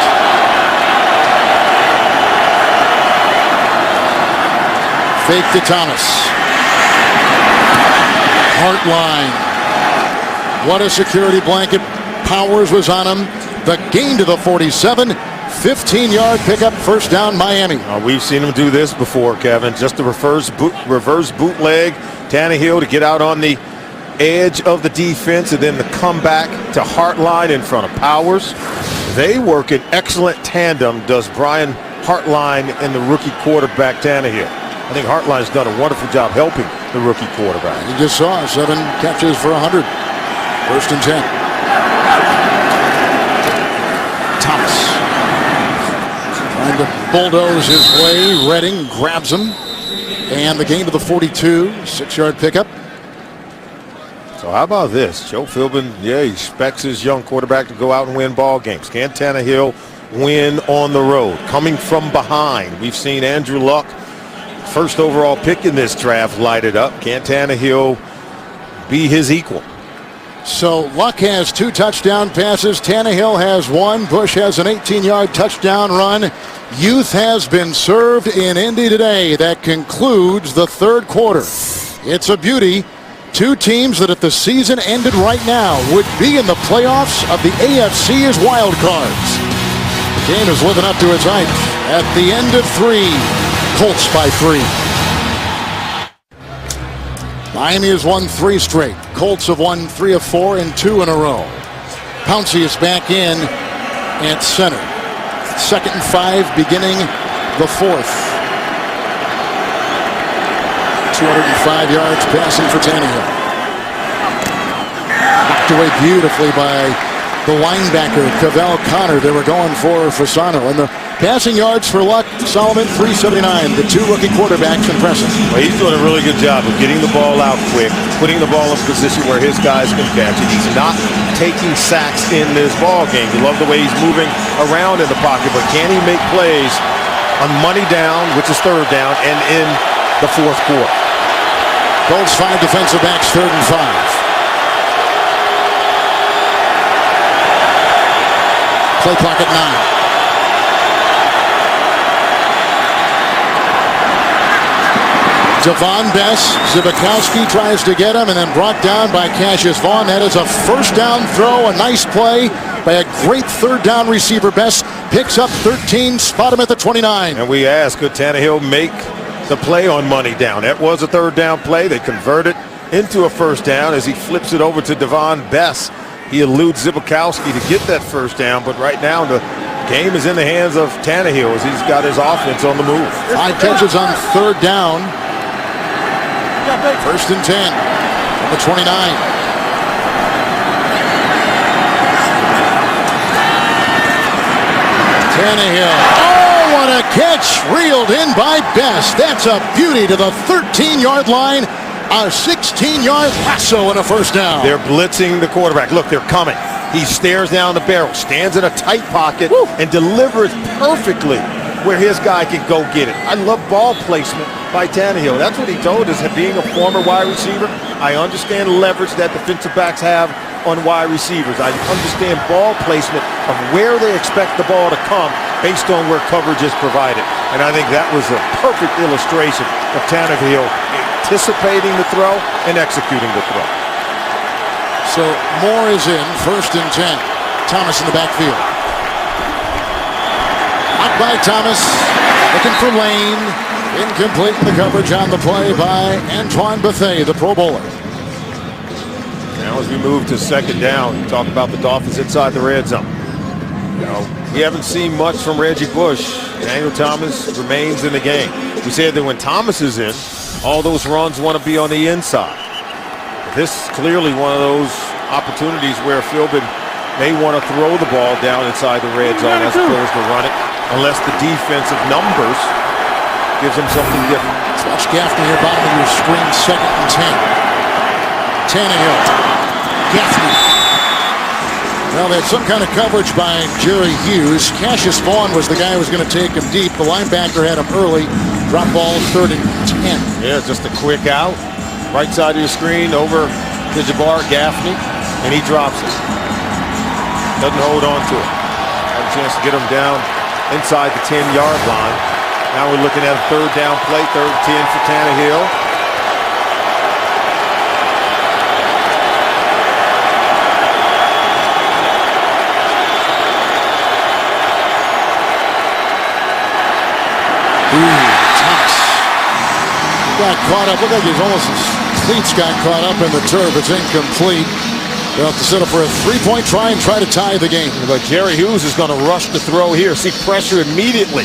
Fake to Thomas. Hartline. What a security blanket. Powers was on him. The gain to the 47. 15-yard pickup, first down, Miami. We've seen him do this before, Kevin. Just the reverse bootleg. Tannehill to get out on the edge of the defense, and then the comeback to Hartline in front of Powers. They work an excellent tandem, does Brian Hartline and the rookie quarterback Tannehill. I think Hartline's done a wonderful job helping the rookie quarterback. You just saw 7 catches for 100. 1st and 10. Thomas trying to bulldoze his way. Redding grabs him. And the gain to the 42. 6-yard pickup. So how about this? Joe Philbin, he expects his young quarterback to go out and win ball games. Can Tannehill win on the road? Coming from behind. We've seen Andrew Luck, first overall pick in this draft, light it up. Can Tannehill be his equal? So Luck has 2 touchdown passes. Tannehill has 1. Bush has an 18-yard touchdown run. Youth has been served in Indy today. That concludes the third quarter. It's a beauty. 2 teams that if the season ended right now would be in the playoffs of the AFC as wild cards. The game is living up to its hype. At the end of 3, Colts by 3. Miami has won 3 straight. Colts have won 3 of 4 and 2 in a row. Pouncey is back in at center. 2nd and 5 beginning the 4th. 205 yards passing for Tannehill. Knocked away beautifully by the linebacker, Cavell Connor. They were going for Fasano. And the passing yards for Luck, Solomon, 379. The 2 rookie quarterbacks impressive. Well, he's doing a really good job of getting the ball out quick, putting the ball in position where his guys can catch it. He's not taking sacks in this ball game. You love the way he's moving around in the pocket, but can he make plays on money down, which is 3rd down, and in the 4th quarter? Colts 5 defensive backs, 3rd and 5. Play clock at 9. Devon Bess, Zibikowski tries to get him and then brought down by Cassius Vaughn. That is a 1st down throw, a nice play by a great 3rd down receiver. Bess picks up 13, spot him at the 29. And we ask, could Tannehill make the play on money down? That was a 3rd down play. They convert it into a 1st down as he flips it over to Devon Bess. He eludes Zibikowski to get that 1st down, but right now the game is in the hands of Tannehill as he's got his offense on the move. 5 catches on 3rd down. 1st and 10 on the 29. Tannehill. Oh, what a catch. Reeled in by Bess. That's a beauty to the 13-yard line. A 16-yard lasso and a 1st down. They're blitzing the quarterback. Look, they're coming. He stares down the barrel, stands in a tight pocket, and delivers perfectly where his guy can go get it. I love ball placement by Tannehill. That's what he told us, being a former wide receiver. I understand leverage that defensive backs have on wide receivers. I understand ball placement of where they expect the ball to come based on where coverage is provided. And I think that was a perfect illustration of Tannehill anticipating the throw and executing the throw. So Moore is in, 1st and 10. Thomas in the backfield. Out by Thomas, looking for Lane. Incomplete in the coverage on the play by Antoine Bethea, the Pro Bowler. Now as we move to 2nd down, talk about the Dolphins inside the red zone. You know, we haven't seen much from Reggie Bush. Daniel Thomas remains in the game. We said that when Thomas is in, all those runs want to be on the inside. This is clearly one of those opportunities where Philbin may want to throw the ball down inside the red zone as opposed to run it, unless the defensive numbers gives them something different. Let's watch Gaffney here, bottom of your screen, 2nd and 10. Tannehill. Gaffney. Well, they had some kind of coverage by Jerry Hughes. Cassius Vaughn was the guy who was going to take him deep. The linebacker had him early. Drop ball, 3rd and 10. Yeah, just a quick out. Right side of your screen over to Jabbar Gaffney, and he drops it. Doesn't hold on to it. Had a chance to get him down inside the 10-yard line. Now we're looking at a 3rd down play, 3rd and 10 for Tannehill. Thomas got caught up. Looked like his cleats got caught up in the turf. It's incomplete. They'll have to set up for a 3-point try and try to tie the game. But Jerry Hughes is going to rush the throw here. See pressure immediately.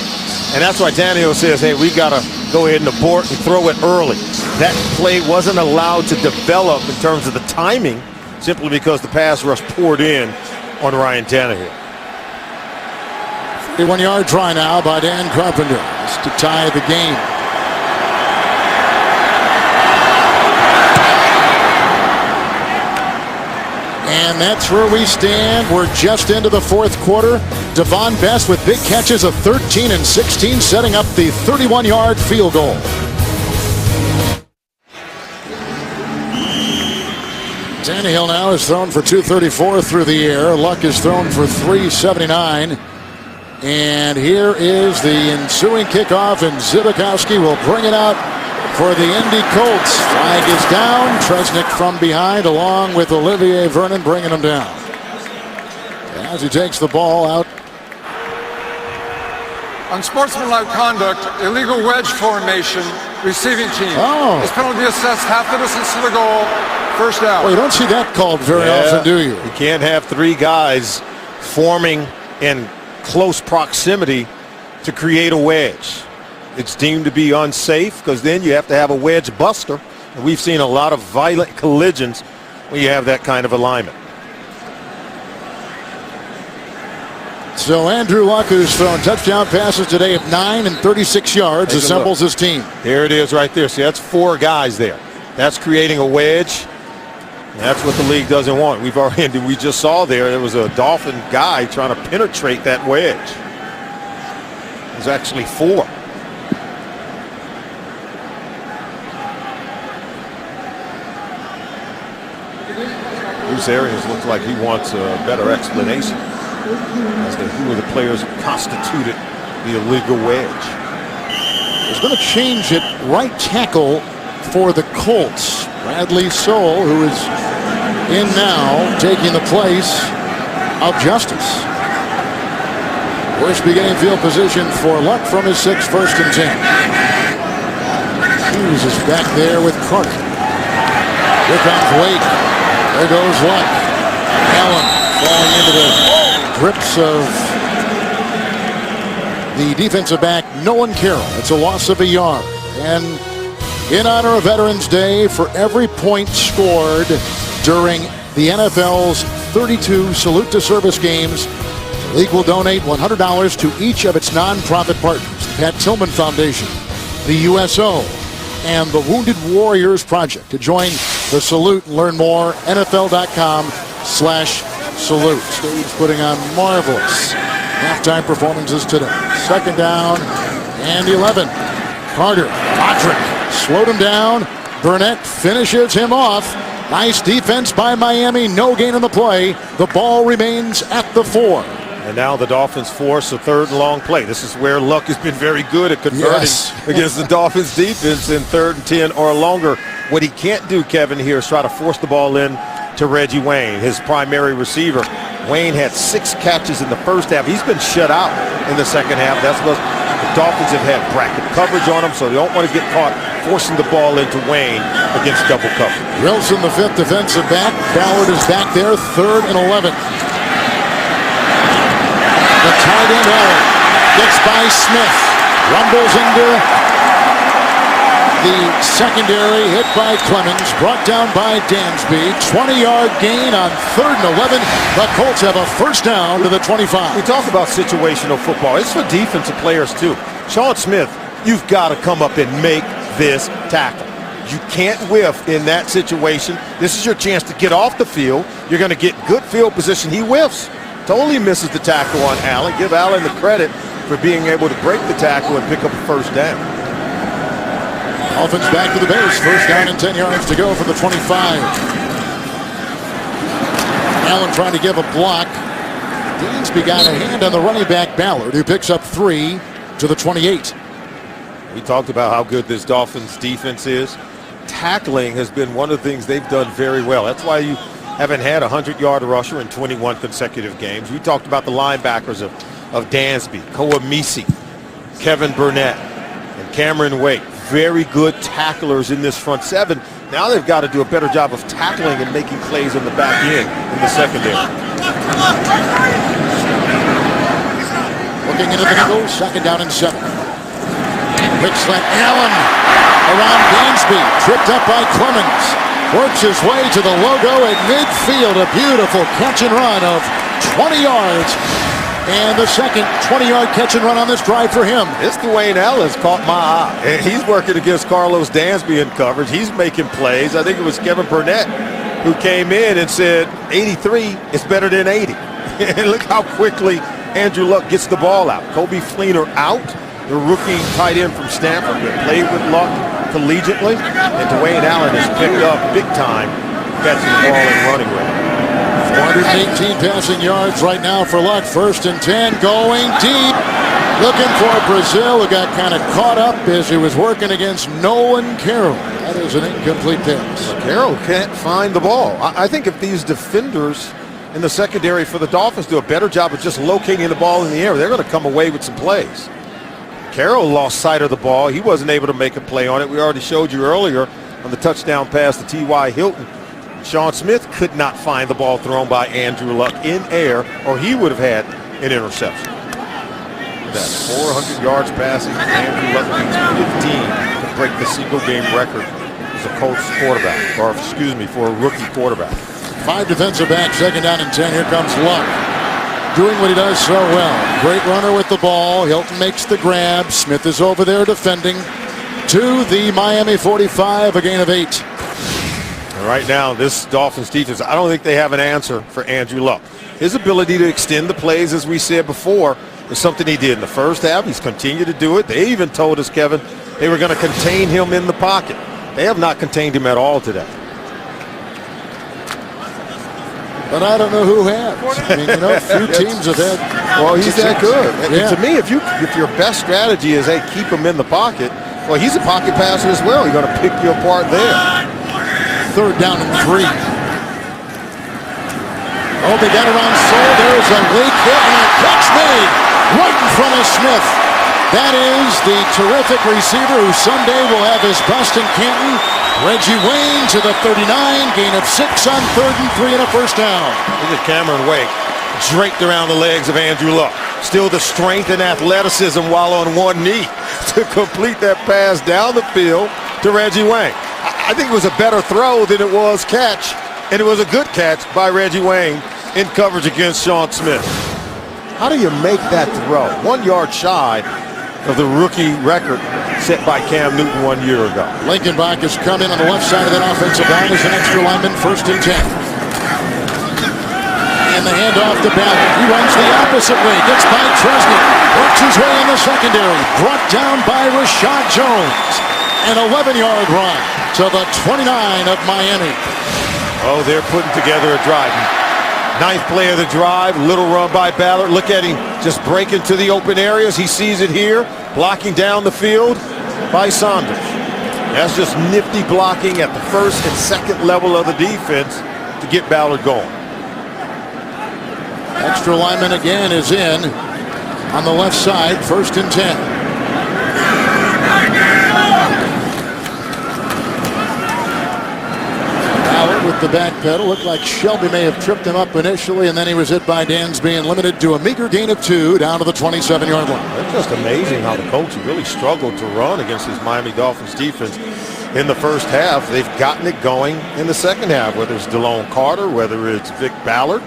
And that's why Tannehill says, hey, we got to go ahead and abort and throw it early. That play wasn't allowed to develop in terms of the timing simply because the pass rush poured in on Ryan Tannehill. 31-yard try now by Dan Carpenter. Just to tie the game. And that's where we stand. We're just into the 4th quarter. Devon Bess with big catches of 13 and 16, setting up the 31-yard field goal. Tannehill now has thrown for 234 through the air. Luck has thrown for 379. And here is the ensuing kickoff, and Zibikowski will bring it out for the Indy Colts. Flag is down. Tresnick from behind along with Olivier Vernon bringing him down. As he takes the ball out. Unsportsmanlike conduct, illegal wedge formation, receiving team. Oh. This penalty assessed half the distance to the goal. First down. Well, you don't see that called very often, do you? You can't have three guys forming in close proximity to create a wedge. It's deemed to be unsafe because then you have to have a wedge buster. And we've seen a lot of violent collisions when you have that kind of alignment. So Andrew Luck, who's thrown touchdown passes today of 9 and 36 yards, assembles his team. There it is right there. See, that's four guys there. That's creating a wedge. That's what the league doesn't want. We just saw there was a Dolphin guy trying to penetrate that wedge. There's actually four. Bruce Arians looks like he wants a better explanation as to who are the players who constituted the illegal wedge. He's going to change it right tackle for the Colts. Bradley Soul, who is in now, taking the place of Justice. Worst beginning field position for Luck from his 6, 1st and 10. Hughes is back there with Carter. Here comes Wake. There goes Luck. Allen falling into the grips of the defensive back, Nolan Carroll. It's a loss of a yard. And in honor of Veterans Day, for every point scored during the NFL's 32 Salute to Service games, the league will donate $100 to each of its nonprofit partners, the Pat Tillman Foundation, the USO, and the Wounded Warriors Project. To join the Salute and learn more, NFL.com/salute. Stage putting on marvelous halftime performances today. 2nd down and 11. Carter, Patrick slowed him down. Burnett finishes him off. Nice defense by Miami. No gain on the play. The ball remains at the 4. And now the Dolphins force a 3rd and long play. This is where Luck has been very good at converting against the Dolphins defense in 3rd and 10 or longer. What he can't do, Kevin, here is try to force the ball in to Reggie Wayne, his primary receiver. Wayne had 6 catches in the first half. He's been shut out in the second half. That's what the Dolphins have had bracket coverage on him, so they don't want to get caught forcing the ball into Wayne against double coverage. Wilson, the 5th defensive back. Ballard is back there, 3rd and 11. The tight end Allen gets by Smith. Rumbles into the secondary, hit by Clemens, brought down by Dansby. 20-yard gain on 3rd and 11. The Colts have a 1st down to the 25. We talk about situational football. It's for defensive players too. Sean Smith, you've got to come up and make this tackle. You can't whiff in that situation. This is your chance to get off the field. You're going to get good field position. He whiffs. Totally misses the tackle on Allen. Give Allen the credit for being able to break the tackle and pick up a 1st down. Dolphins back to the base. 1st down and 10 yards to go for the 25. Allen trying to give a block. Dansby got a hand on the running back Ballard, who picks up 3 to the 28. We talked about how good this Dolphins defense is. Tackling has been one of the things they've done very well. That's why you haven't had a 100-yard rusher in 21 consecutive games. We talked about the linebackers of Dansby, Koamisi, Kevin Burnett, and Cameron Wake. Very good tacklers in this front 7. Now they've got to do a better job of tackling and making plays on the back end in the secondary. Looking into the nickel, 2nd down and 7. Quick slant, Allen around Dansby, tripped up by Clemens. Works his way to the logo at midfield. A beautiful catch and run of 20 yards. And the second 20-yard catch and run on this drive for him. This Dwayne Ellis caught my eye. He's working against Carlos Dansby in coverage. He's making plays. I think it was Kevin Burnett who came in and said 83 is better than 80. And look how quickly Andrew Luck gets the ball out. Kobe Fleener out, the rookie tight end from Stanford that played with Luck collegiately. And Dwayne Allen is picked up big time catching the ball and running with it. 418 passing yards right now for Luck. 1st and 10, going deep. Looking for Brazil, who got kind of caught up as he was working against Nolan Carroll. That is an incomplete pass. Carroll can't find the ball. I think if these defenders in the secondary for the Dolphins do a better job of just locating the ball in the air, they're going to come away with some plays. Carroll lost sight of the ball. He wasn't able to make a play on it. We already showed you earlier on the touchdown pass to T.Y. Hilton. Sean Smith could not find the ball thrown by Andrew Luck in air, or he would have had an interception. That 400 yards passing, Andrew Luck needs 15 to break the single game record as a Colts quarterback, or excuse me, for a rookie quarterback. 5 defensive backs, 2nd down and 10. Here comes Luck, doing what he does so well. Great runner with the ball. Hilton makes the grab. Smith is over there defending to the Miami 45, a gain of 8. And right now, this Dolphins defense, I don't think they have an answer for Andrew Luck. His ability to extend the plays, as we said before, is something he did in the first half. He's continued to do it. They even told us, Kevin, they were going to contain him in the pocket. They have not contained him at all today. But I don't know who has. I mean, few teams have had. Well, he's that good. Yeah. To me, if your best strategy is, hey, keep him in the pocket, well, he's a pocket passer as well. He's going to pick you apart there. 3rd down and 3. Oh, they got it on Soul. There's a weak hit and a catch made right in front of Smith. That is the terrific receiver who someday will have his bust in Canton. Reggie Wayne to the 39, gain of 6 on 3rd and 3 and a 1st down. Look at Cameron Wake draped around the legs of Andrew Luck. Still the strength and athleticism while on one knee to complete that pass down the field to Reggie Wayne. I think it was a better throw than it was catch, and it was a good catch by Reggie Wayne in coverage against Sean Smith. How do you make that throw? 1 yard shy of the rookie record set by Cam Newton 1 year ago. Linkenbach has come in on the left side of that offensive line as an extra lineman, 1st and 10. And the handoff to Ballard. He runs the opposite way, gets by Tresnick, works his way in the secondary, brought down by Rashad Jones. An 11-yard run to the 29 of Miami. Oh, they're putting together a drive. 9th play of the drive, little run by Ballard. Look at him just break into the open areas. He sees it here, blocking down the field by Saunders. That's just nifty blocking at the 1st and 2nd level of the defense to get Ballard going. Extra lineman again is in on the left side, 1st and 10. With the back pedal, looked like Shelby may have tripped him up initially, and then he was hit by Dansby and limited to a meager gain of 2 down to the 27-yard line. It's just amazing how the Colts really struggled to run against this Miami Dolphins defense in the first half. They've gotten it going in the second half, whether it's DeLone Carter, whether it's Vic Ballard.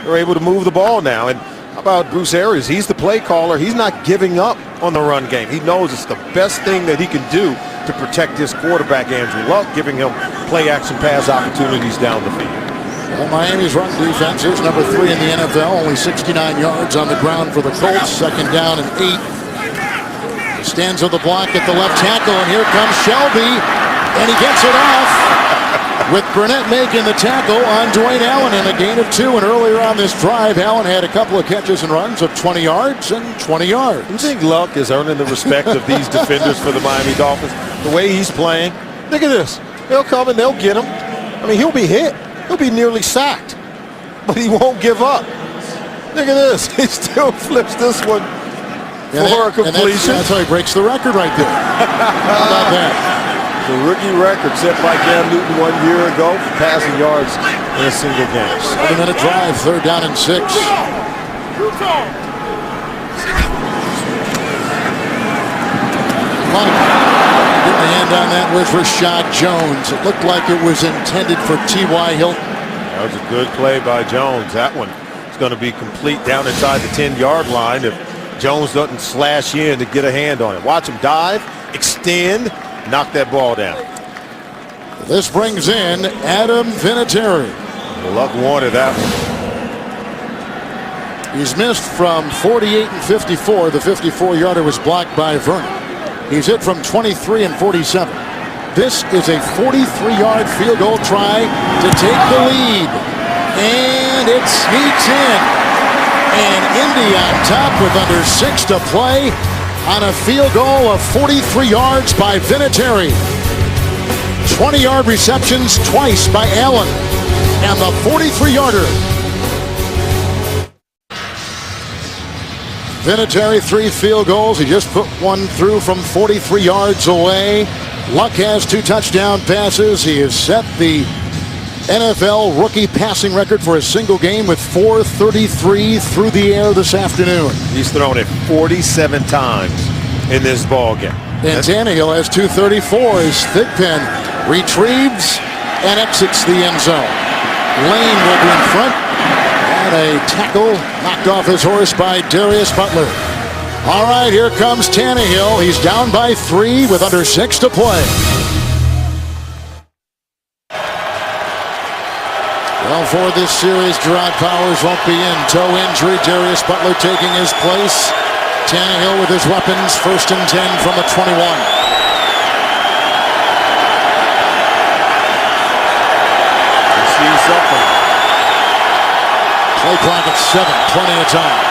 They're able to move the ball now. And how about Bruce Arians? He's the play caller. He's not giving up on the run game. He knows it's the best thing that he can do to protect his quarterback, Andrew Luck, giving him play-action pass opportunities down the field. Well, Miami's run defense is number 3 in the NFL, only 69 yards on the ground for the Colts, 2nd down and 8. Stands on the block at the left tackle, and here comes Shelby, and he gets it off with Burnett making the tackle on Dwayne Allen and a gain of 2. And earlier on this drive, Allen had a couple of catches and runs of 20 yards and 20 yards. You think Luck is earning the respect of these defenders for the Miami Dolphins? The way he's playing, look at this. They'll come and they'll get him. I mean, he'll be hit. He'll be nearly sacked, but he won't give up. Look at this. He still flips this one for a completion. That's how he breaks the record right there. How about that? The rookie record set by Cam Newton 1 year ago for passing yards in a single game. 7-minute drive, 3rd down and 6. Getting the hand on that was Rashad Jones. It looked like it was intended for T.Y. Hilton. That was a good play by Jones. That one is going to be complete down inside the 10-yard line if Jones doesn't slash in to get a hand on it. Watch him dive, extend, knock that ball down. This brings in Adam Vinatieri. Luck wanted that one. He's missed from 48 and 54. The 54-yarder was blocked by Vernon. He's hit from 23 and 47. This is a 43-yard field goal try to take the lead. And it sneaks in. And Indy on top with under 6 to play on a field goal of 43 yards by Vinatieri. 20-yard receptions twice by Allen. And the 43-yarder. Vinatieri 3 field goals. He just put one through from 43 yards away. Luck has 2 touchdown passes. He has set the NFL rookie passing record for a single game with 433 through the air this afternoon. He's thrown it 47 times in this ball game. And Tannehill has 234 as Thigpen retrieves and exits the end zone. Lane will be in front. And a tackle knocked off his horse by Darius Butler. All right, here comes Tannehill. He's down by 3 with under 6 to play. Well, for this series, Gerard Powers won't be in. Toe injury, Darius Butler taking his place. Tannehill with his weapons, 1st and 10 from the 21. See something. Play clock at 7, plenty of time.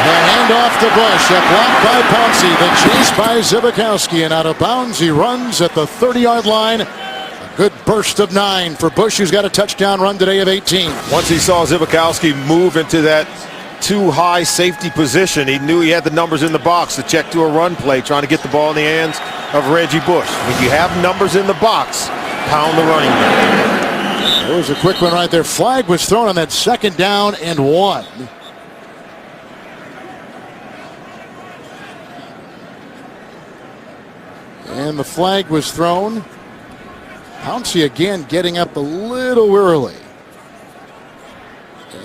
The handoff to Bush, a block by Pouncey, the chase by Zbikowski, and out of bounds he runs at the 30-yard line. A good burst of 9 for Bush, who's got a touchdown run today of 18. Once he saw Zbikowski move into that too high safety position, he knew he had the numbers in the box to check to a run play, trying to get the ball in the hands of Reggie Bush. When you have numbers in the box, pound the running back. There was a quick one right there. Flag was thrown on that 2nd down and 1. And the flag was thrown. Pouncey again getting up a little early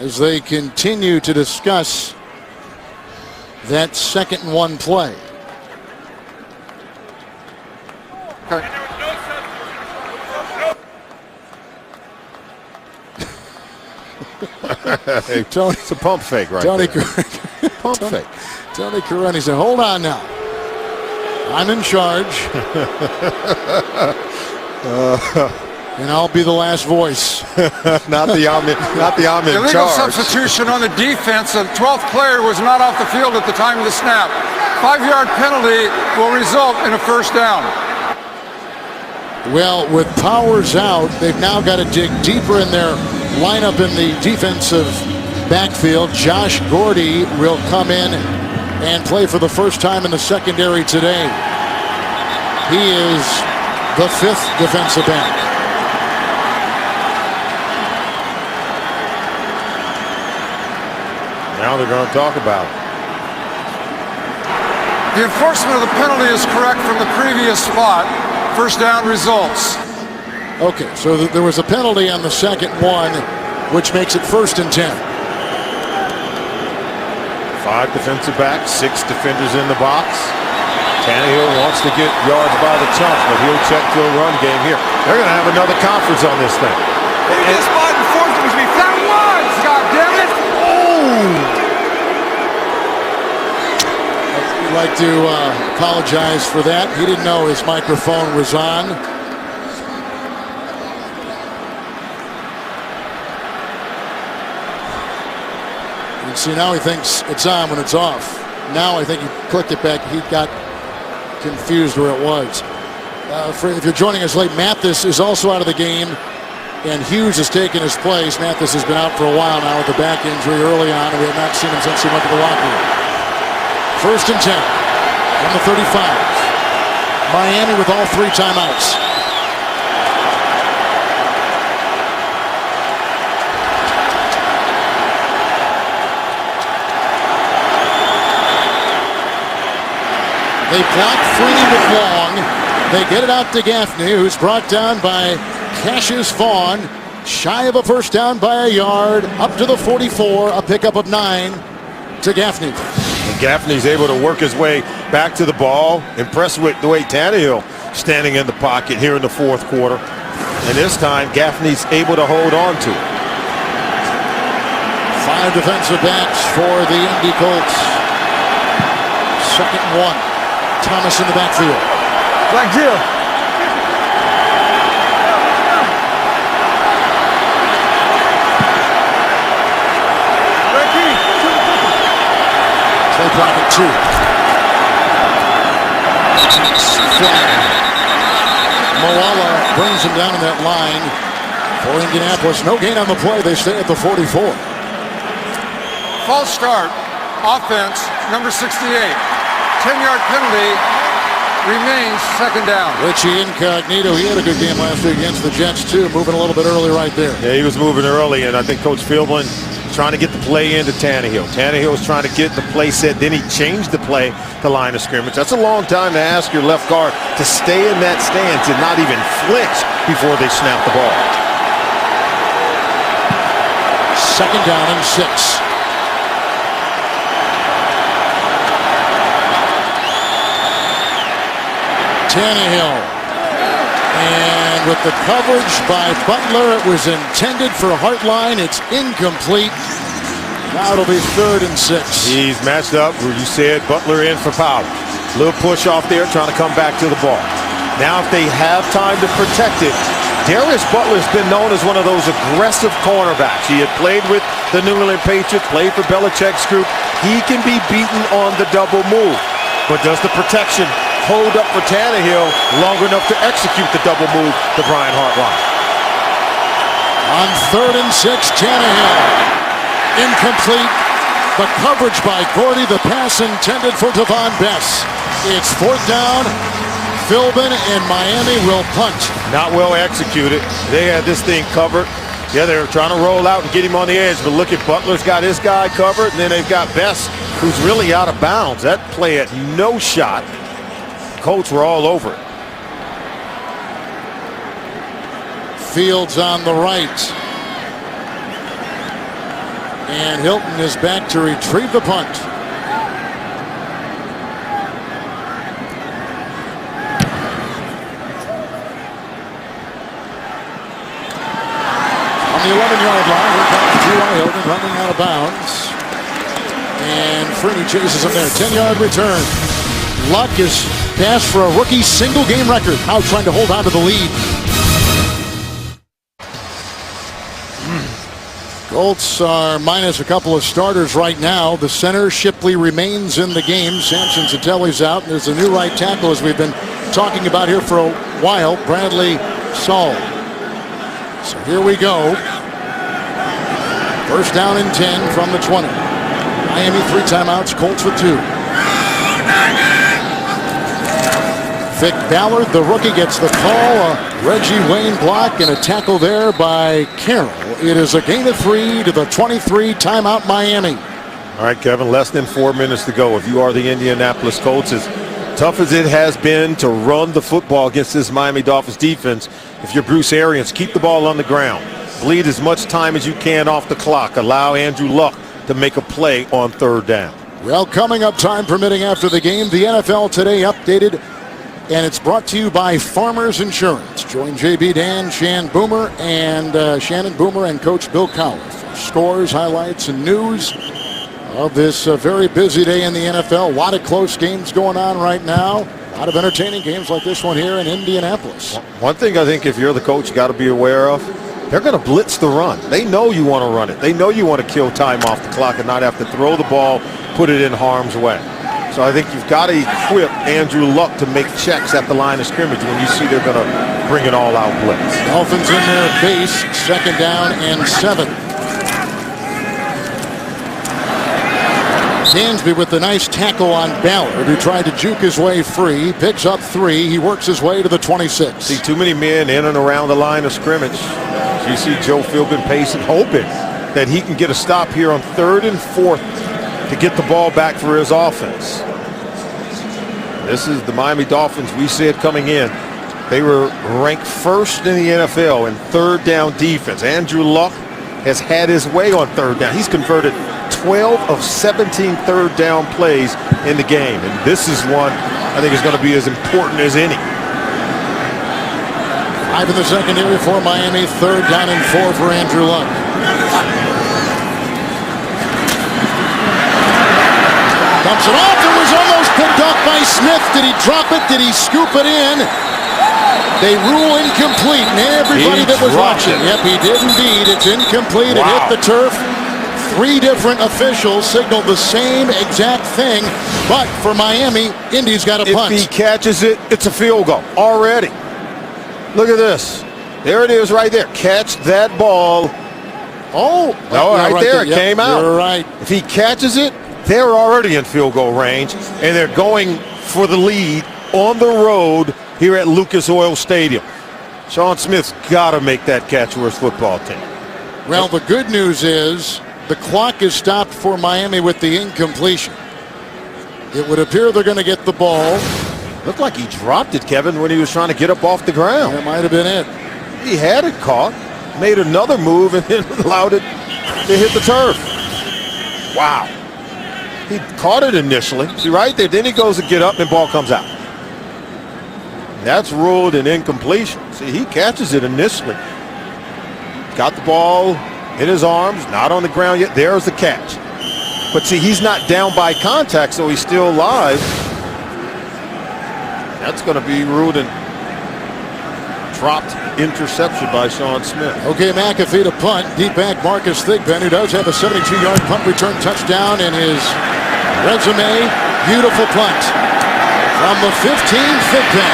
as they continue to discuss that 2nd and 1 play. Okay. Hey, Tony, it's a pump fake right Tony there. Pump Tony, fake. Tony Correni said, hold on now. I'm in charge. And I'll be the last voice. not the I'm in Illegal charge. substitution on the defense. The 12th player was not off the field at the time of the snap. 5-yard penalty will result in a 1st down. Well, with Powers out, they've now got to dig deeper in their lineup in the defensive backfield. Josh Gordy will come in and play for the first time in the secondary today. He is the 5th defensive back. Now they're going to talk about it. The enforcement of the penalty is correct from the previous spot. 1st down results. Okay, so there was a penalty on the 2nd one, which makes it 1st and 10. 5 defensive backs, 6 defenders in the box. Tannehill wants to get yards by the chunk, but he'll check to a run game here. They're going to have another conference on this thing. This button forced me to be that was! God damn it! I'd like to apologize for that. He didn't know his microphone was on. You see, now he thinks it's on when it's off. Now I think he clicked it back. He got confused where it was. If you're joining us late, Mathis is also out of the game, and Hughes has taken his place. Mathis has been out for a while now with a back injury early on, and we have not seen him since he went to the locker room. 1st and 10 on the 35. Miami with all 3 timeouts. They block free with Long. They get it out to Gaffney, who's brought down by Cassius Vaughn. Shy of a 1st down by a yard. Up to the 44. A pickup of 9 to Gaffney. And Gaffney's able to work his way back to the ball. Impressed with the way Tannehill standing in the pocket here in the 4th quarter. And this time, Gaffney's able to hold on to it. 5 defensive backs for the Indy Colts. 2nd and 1. Thomas in the backfield. Black Jill. Play clock at 2. Moala brings him down in that line for Indianapolis. No gain on the play. They stay at the 44. False start. Offense, number 68. 10-yard penalty. Remains second down. Richie Incognito, he had a good game last week against the Jets too, moving a little bit early right there. Yeah, he was moving early, and I think Coach Philbin trying to get the play into Tannehill. Tannehill was trying to get the play set, then he changed the play to line of scrimmage. That's a long time to ask your left guard to stay in that stance and not even flinch before they snap the ball. Second down and 6. Tannehill, and with the coverage by Butler, it was intended for Hartline. It's incomplete. Now it'll be 3rd and 6. He's matched up where you said Butler in for power. Little push off there, trying to come back to the ball. Now if they have time to protect it, Darius Butler's been known as one of those aggressive cornerbacks. He had played with the New England Patriots, played for Belichick's group. He can be beaten on the double move. But does the protection hold up for Tannehill long enough to execute the double move to Brian Hartline? On 3rd and 6, Tannehill. Incomplete. The coverage by Gordy. The pass intended for Devon Bess. It's 4th down. Philbin and Miami will punt. Not well executed. They had this thing covered. Yeah, they were trying to roll out and get him on the edge, but look at Butler's got his guy covered, and then they've got Bess, who's really out of bounds. That play had no shot. Colts were all over it. Fields on the right. And Hilton is back to retrieve the punt. On the 11-yard line, here comes T.Y. Hilton running out of bounds. And Freeney chases him there. 10-yard return. Luck is passed for a rookie single game record. Now trying to hold on to the lead. Colts are minus a couple of starters right now. The center, Shipley, remains in the game. Samson Satelli's out. And there's a new right tackle, as we've been talking about here for a while, Bradley Saul. So here we go. First down and 10 from the 20. Miami 3 timeouts, Colts with 2. Vic Ballard, the rookie, gets the call. Reggie Wayne block and a tackle there by Carroll. It is a gain of 3 to the 23, timeout Miami. All right, Kevin, less than 4 minutes to go. If you are the Indianapolis Colts, as tough as it has been to run the football against this Miami Dolphins defense, if you're Bruce Arians, keep the ball on the ground. Bleed as much time as you can off the clock. Allow Andrew Luck to make a play on 3rd down. Well, coming up, time permitting after the game, the NFL Today updated, and it's brought to you by Farmers Insurance. Join JB, Dan, Shannon Boomer, and Coach Bill Cowler for scores, highlights, and news of this very busy day in the NFL. A lot of close games going on right now. A lot of entertaining games like this one here in Indianapolis. One thing I think if you're the coach, you got to be aware of, they're going to blitz the run. They know you want to run it. They know you want to kill time off the clock and not have to throw the ball, put it in harm's way. So I think you've got to equip Andrew Luck to make checks at the line of scrimmage when you see they're going to bring an all-out blitz. Dolphins in their base, 2nd down and 7. Dansby with the nice tackle on Ballard, who tried to juke his way free. Picks up 3. He works his way to the 26. See too many men in and around the line of scrimmage. So you see Joe Philbin pacing, hoping that he can get a stop here on 3rd and 4th to get the ball back for his offense. This is the Miami Dolphins. We said coming in, they were ranked 1st in the NFL in 3rd down defense. Andrew Luck has had his way on 3rd down. He's converted 12 of 17 3rd down plays in the game. And this is one I think is going to be as important as any. 5 in the secondary for Miami. 3rd down and 4 for Andrew Luck. Dumps it off. It was almost Picked off by Smith. Did he drop it? Did he scoop it in? They rule incomplete, and everybody that was watching. Yep, he did indeed. It's incomplete. It hit the turf. 3 different officials signaled the same exact thing, but for Miami, Indy's got a punt. If he catches it, it's a field goal already. Look at this. There it is right there. Catch that ball. Oh, no, right there. It came out. You're right. If he catches it, they're already in field goal range, and they're going for the lead on the road here at Lucas Oil Stadium. Sean Smith's got to make that catch for his football team. Well, the good news is the clock is stopped for Miami with the incompletion. It would appear they're going to get the ball. Looked like he dropped it, Kevin, when he was trying to get up off the ground. That might have been it. He had it caught, made another move, and then allowed it to hit the turf. Wow. He caught it initially. See right there. Then he goes to get up and ball comes out. That's ruled an incompletion. See, he catches it initially. Got the ball in his arms, not on the ground yet. There's the catch. But see, he's not down by contact, so he's still alive. That's going to be ruled an dropped interception by Sean Smith. Okay, McAfee to punt. Deep back Marcus Thigpen, who does have a 72-yard punt return touchdown in his resume. Beautiful punt. From the 15, Thigpen.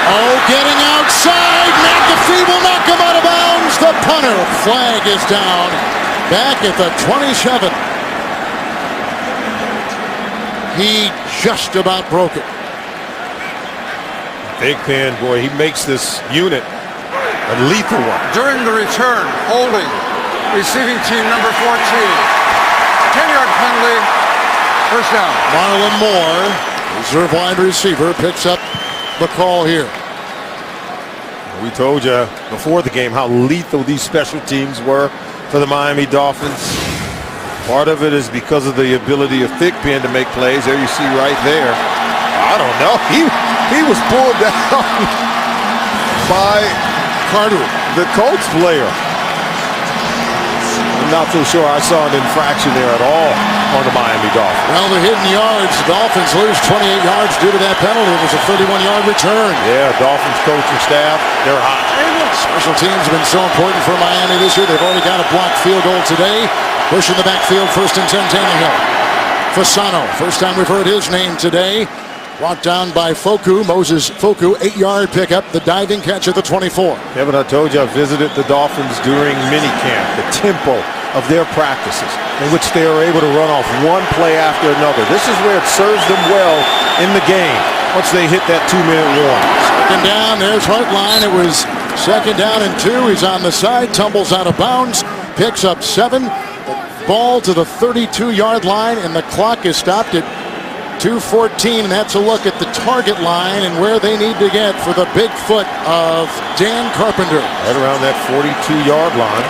Oh, getting outside. McAfee will knock him out of bounds. The punter flag is down. Back at the 27. He just about broke it. Thigpen, boy, he makes this unit a lethal one. During the return, holding, receiving team number 14. 10-yard penalty, first down. Marlon Moore, reserve wide receiver, picks up the call here. We told you before the game how lethal these special teams were for the Miami Dolphins. Part of it is because of the ability of Thigpen to make plays. There you see right there. I don't know. He was pulled down by Carter, the Colts player. I'm not so sure I saw an infraction there at all on the Miami Dolphins. Well, the hidden yards, the Dolphins lose 28 yards due to that penalty. It was a 31-yard return. Yeah, Dolphins coaching staff, they're hot. Special teams have been so important for Miami this year. They've already got a blocked field goal today. Push in the backfield, 1st and 10, Tannehill. Fasano, first time we've heard his name today. Brought down by Foku, Moses Foku, 8-yard pickup, the diving catch at the 24. Kevin, I told you I visited the Dolphins during minicamp. The tempo of their practices in which they are able to run off one play after another. This is where it serves them well in the game once they hit that 2-minute warning. Second down, there's Hartline. It was 2nd down and 2. He's on the side, tumbles out of bounds, picks up 7. Ball to the 32-yard line, and the clock is stopped at 2:14, and that's a look at the target line and where they need to get for the big foot of Dan Carpenter. Right around that 42-yard line.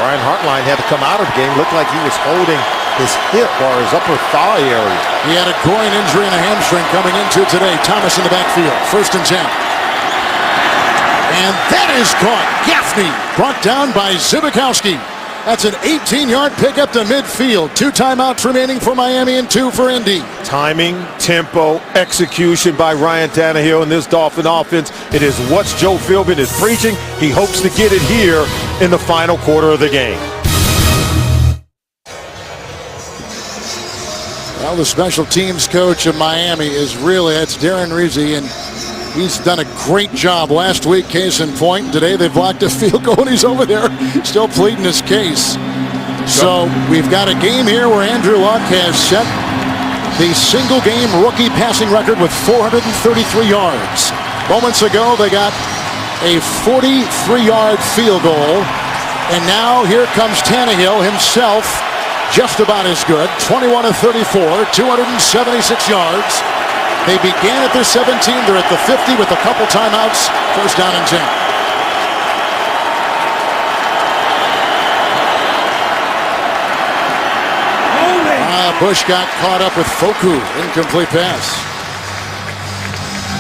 Brian Hartline had to come out of the game. Looked like he was holding his hip or his upper thigh area. He had a groin injury and a hamstring coming into today. Thomas in the backfield, 1st and 10. And that is caught. Gaffney brought down by Zibikowski. That's an 18-yard pickup to midfield. 2 timeouts remaining for Miami and 2 for Indy. Timing, tempo, execution by Ryan Tannehill and this Dolphin offense. It is what Joe Philbin is preaching. He hopes to get it here in the final quarter of the game. Well, the special teams coach of Miami is that's Darren Rizzi, and he's done a great job last week, case in point. Today they blocked a field goal, and he's over there still pleading his case. So we've got a game here where Andrew Luck has set the single-game rookie passing record with 433 yards. Moments ago, they got a 43-yard field goal, and now here comes Tannehill himself, just about as good, 21 of 34, 276 yards. They began at their 17. They're at the 50 with a couple timeouts. 1st down and 10. Bush got caught up with Foku. Incomplete pass.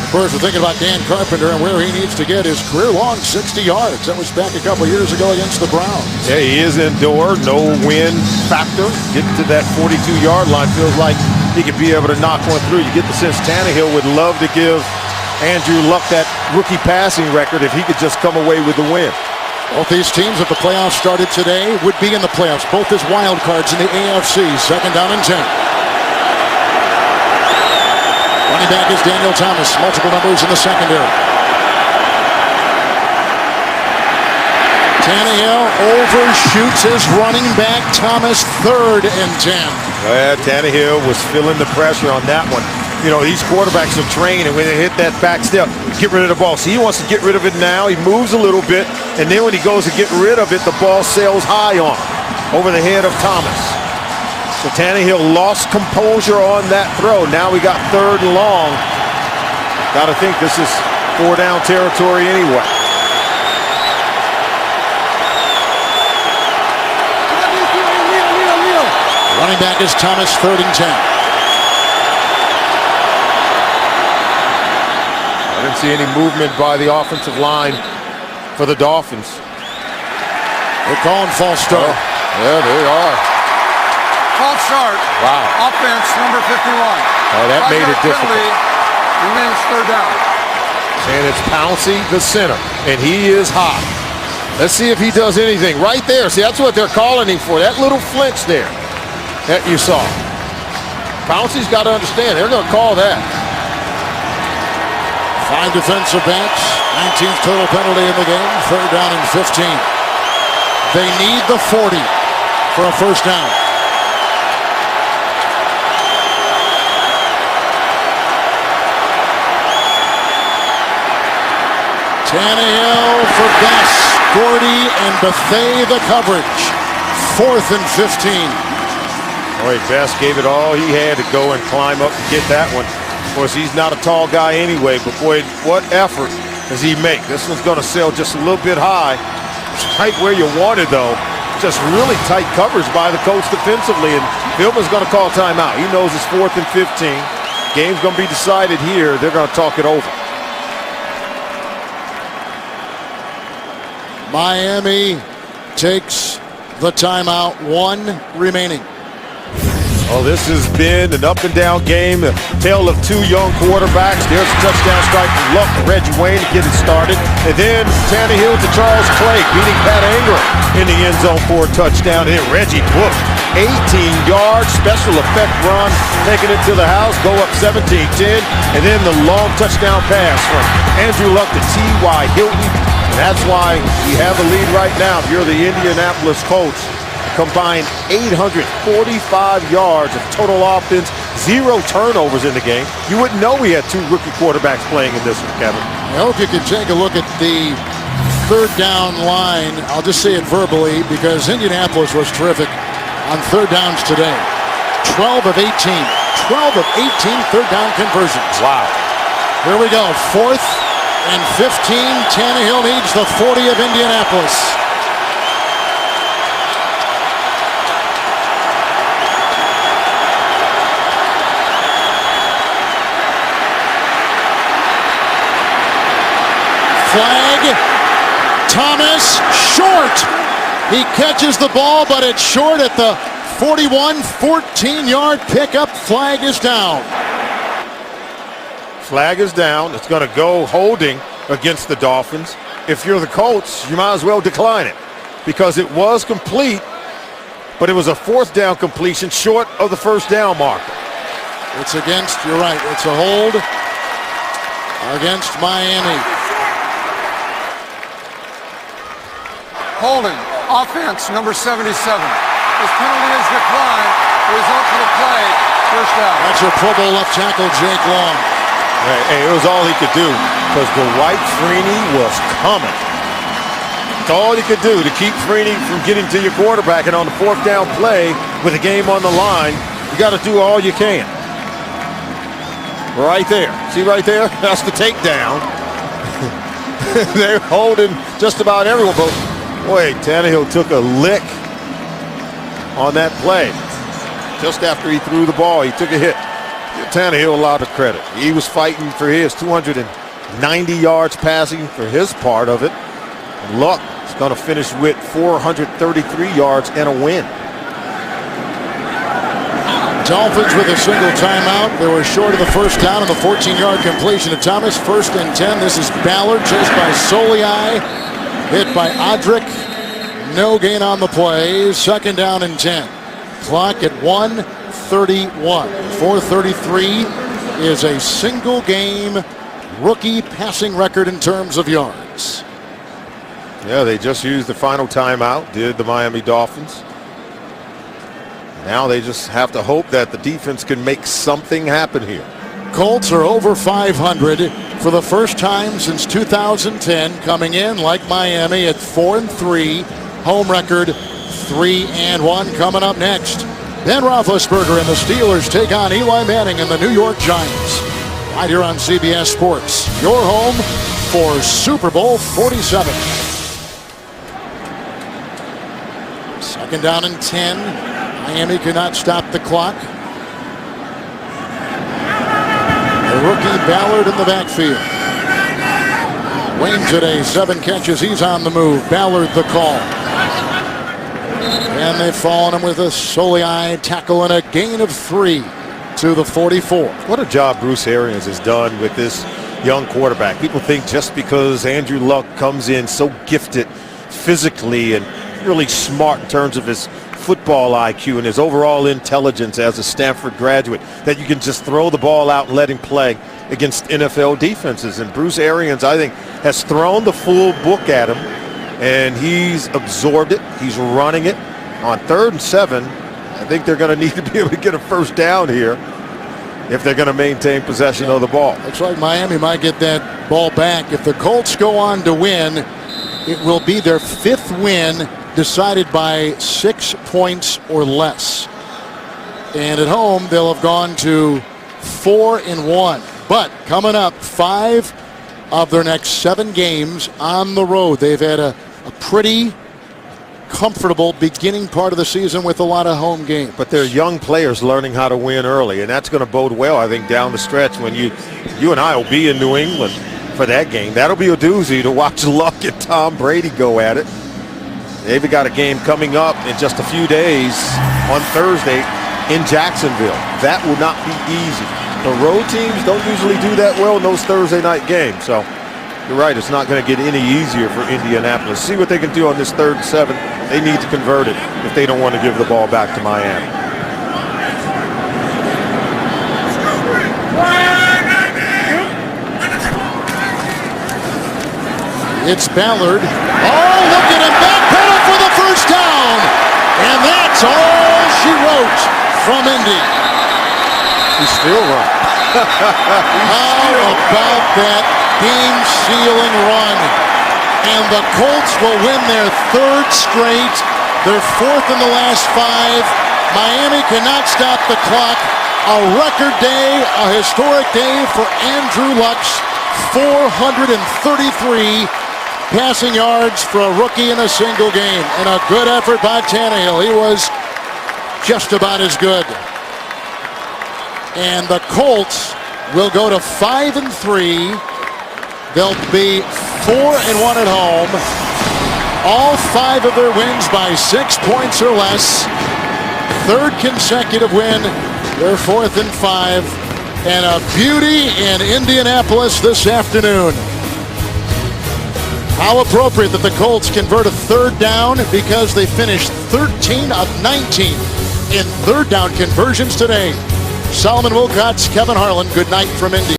Of course, we're thinking about Dan Carpenter and where he needs to get his career-long 60 yards. That was back a couple years ago against the Browns. Yeah, he is indoor, no wind factor. Getting to that 42-yard line feels like he could be able to knock one through. You get the sense Tannehill would love to give Andrew Luck that rookie passing record if he could just come away with the win. Both these teams, if the playoffs started today, would be in the playoffs. Both as wild cards in the AFC. 2nd down and 10. Running back is Daniel Thomas. Multiple numbers in the secondary. Tannehill overshoots his running back Thomas. 3rd and 10. Yeah, Tannehill was feeling the pressure on that one. You know, these quarterbacks are trained, and when they hit that back step, get rid of the ball. So he wants to get rid of it now. He moves a little bit, and then when he goes to get rid of it, the ball sails high on him, over the head of Thomas. So Tannehill lost composure on that throw. Now we got 3rd and long. Got to think this is 4-down territory anyway. Running back is Thomas. 3rd and 10. I didn't see any movement by the offensive line for the Dolphins. They're calling false start. Yeah, they are. False start. Wow. Offense number 51. Oh, that made it difficult. Remains 3rd down. And it's Pouncey, the center, and he is hot. Let's see if he does anything. Right there. See, that's what they're calling him for. That little flinch there that you saw. Pouncey's got to understand. They're going to call that. 5 defensive backs. 19th total penalty in the game. 3rd down and 15. They need the 40 for a 1st down. Tannehill for Bess, Gordy, and Bethea the coverage. 4th and 15. Boy, Bess gave it all he had to go and climb up and get that one. Of course, he's not a tall guy anyway, but boy, what effort does he make? This one's going to sail just a little bit high. It's right where you want it, though. Just really tight coverage by the Colts defensively, and Philbin's going to call timeout. He knows it's 4th and 15. Game's going to be decided here. They're going to talk it over. Miami takes the timeout. 1 remaining. Oh, this has been an up-and-down game, a tale of 2 young quarterbacks. There's a touchdown strike from Luck to Reggie Wayne to get it started. And then Tannehill to Charles Clay, beating Pat Ingram in the end zone for a touchdown. And then Reggie booked 18-yard special effect run, taking it to the house, go up 17-10. And then the long touchdown pass from Andrew Luck to T.Y. Hilton. And that's why we have the lead right now. If you're the Indianapolis Colts, combined 845 yards of total offense, 0 turnovers in the game. You wouldn't know we had 2 rookie quarterbacks playing in this one, Kevin. I hope you can take a look at the 3rd down line. I'll just say it verbally because Indianapolis was terrific on 3rd downs today. 12 of 18. 12 of 18 3rd down conversions. Wow. Here we go. 4th and 15. Tannehill needs the 40 of Indianapolis. Flag. Thomas short. He catches the ball, but it's short at the 41, 14-yard pickup. Flag is down. Flag is down. It's going to go holding against the Dolphins. If you're the Colts, you might as well decline it because it was complete, but it was a 4th down completion short of the 1st down marker. It's against, you're right, it's a hold against Miami. Holding. Offense number 77. This penalty is declined. The result for the play, 1st down. That's your Pro Bowl left tackle, Jake Long. Hey, it was all he could do because Dwight Freeney was coming. It's all he could do to keep Freeney from getting to your quarterback. And on the 4th down play with the game on the line, you got to do all you can. Right there. See right there? That's the takedown. They're holding just about everyone. But boy, Tannehill took a lick on that play. Just after he threw the ball, he took a hit. Tannehill a lot of credit. He was fighting for his 290 yards passing for his part of it. And Luck is going to finish with 433 yards and a win. Dolphins with a single timeout. They were short of the first down on the 14-yard completion to Thomas. 1st and 10. This is Ballard chased by Soliai. Hit by Odrick. No gain on the play. 2nd down and 10. Clock at 1:31. 4:33 is a single game rookie passing record in terms of yards. Yeah, they just used the final timeout, did the Miami Dolphins. Now they just have to hope that the defense can make something happen here. Colts are over 500 for the first time since 2010, coming in like Miami at 4-3. Home record 3-1. Coming up next, Ben Roethlisberger and the Steelers take on Eli Manning and the New York Giants. Right here on CBS Sports, your home for Super Bowl 47. 2nd down and 10. Miami cannot stop the clock. The rookie Ballard in the backfield. Wayne today, 7 catches. He's on the move. Ballard the call. And they've fallen him with a Soliai tackle and a gain of 3 to the 44. What a job Bruce Arians has done with this young quarterback. People think just because Andrew Luck comes in so gifted physically and really smart in terms of his football IQ and his overall intelligence as a Stanford graduate, that you can just throw the ball out and let him play against NFL defenses. And Bruce Arians, I think, has thrown the full book at him, and he's absorbed it. He's running it. On 3rd and 7, I think they're going to need to be able to get a first down here if they're going to maintain possession of the ball. Looks like Miami might get that ball back. If the Colts go on to win, it will be their 5th win decided by 6 points or less. And at home, they'll have gone to 4-1. But coming up, 5 of their next 7 games on the road. They've had a pretty comfortable beginning part of the season with a lot of home games. But they're young players learning how to win early, and that's going to bode well, I think, down the stretch when you and I will be in New England for that game. That'll be a doozy to watch Luck and Tom Brady go at it. They've got a game coming up in just a few days on Thursday in Jacksonville. That will not be easy. The road teams don't usually do that well in those Thursday night games. So you're right, it's not going to get any easier for Indianapolis. See what they can do on this 3rd and 7. They need to convert it if they don't want to give the ball back to Miami. It's Ballard. Oh, look at him, backpedal for the first down. And that's all she wrote from Indy. He's still running. How about that game-sealing run? And the Colts will win their 3rd straight, their 4th in the last 5. Miami cannot stop the clock. A record day, a historic day for Andrew Luck's 433 passing yards for a rookie in a single game. And a good effort by Tannehill. He was just about as good. And the Colts will go to 5-3. They'll be 4-1 at home. All 5 of their wins by 6 points or less. 3rd consecutive win. They're 4th and 5. And a beauty in Indianapolis this afternoon. How appropriate that the Colts convert a 3rd down, because they finished 13 of 19 in 3rd down conversions today. Solomon Wilcots, Kevin Harlan, good night from Indy.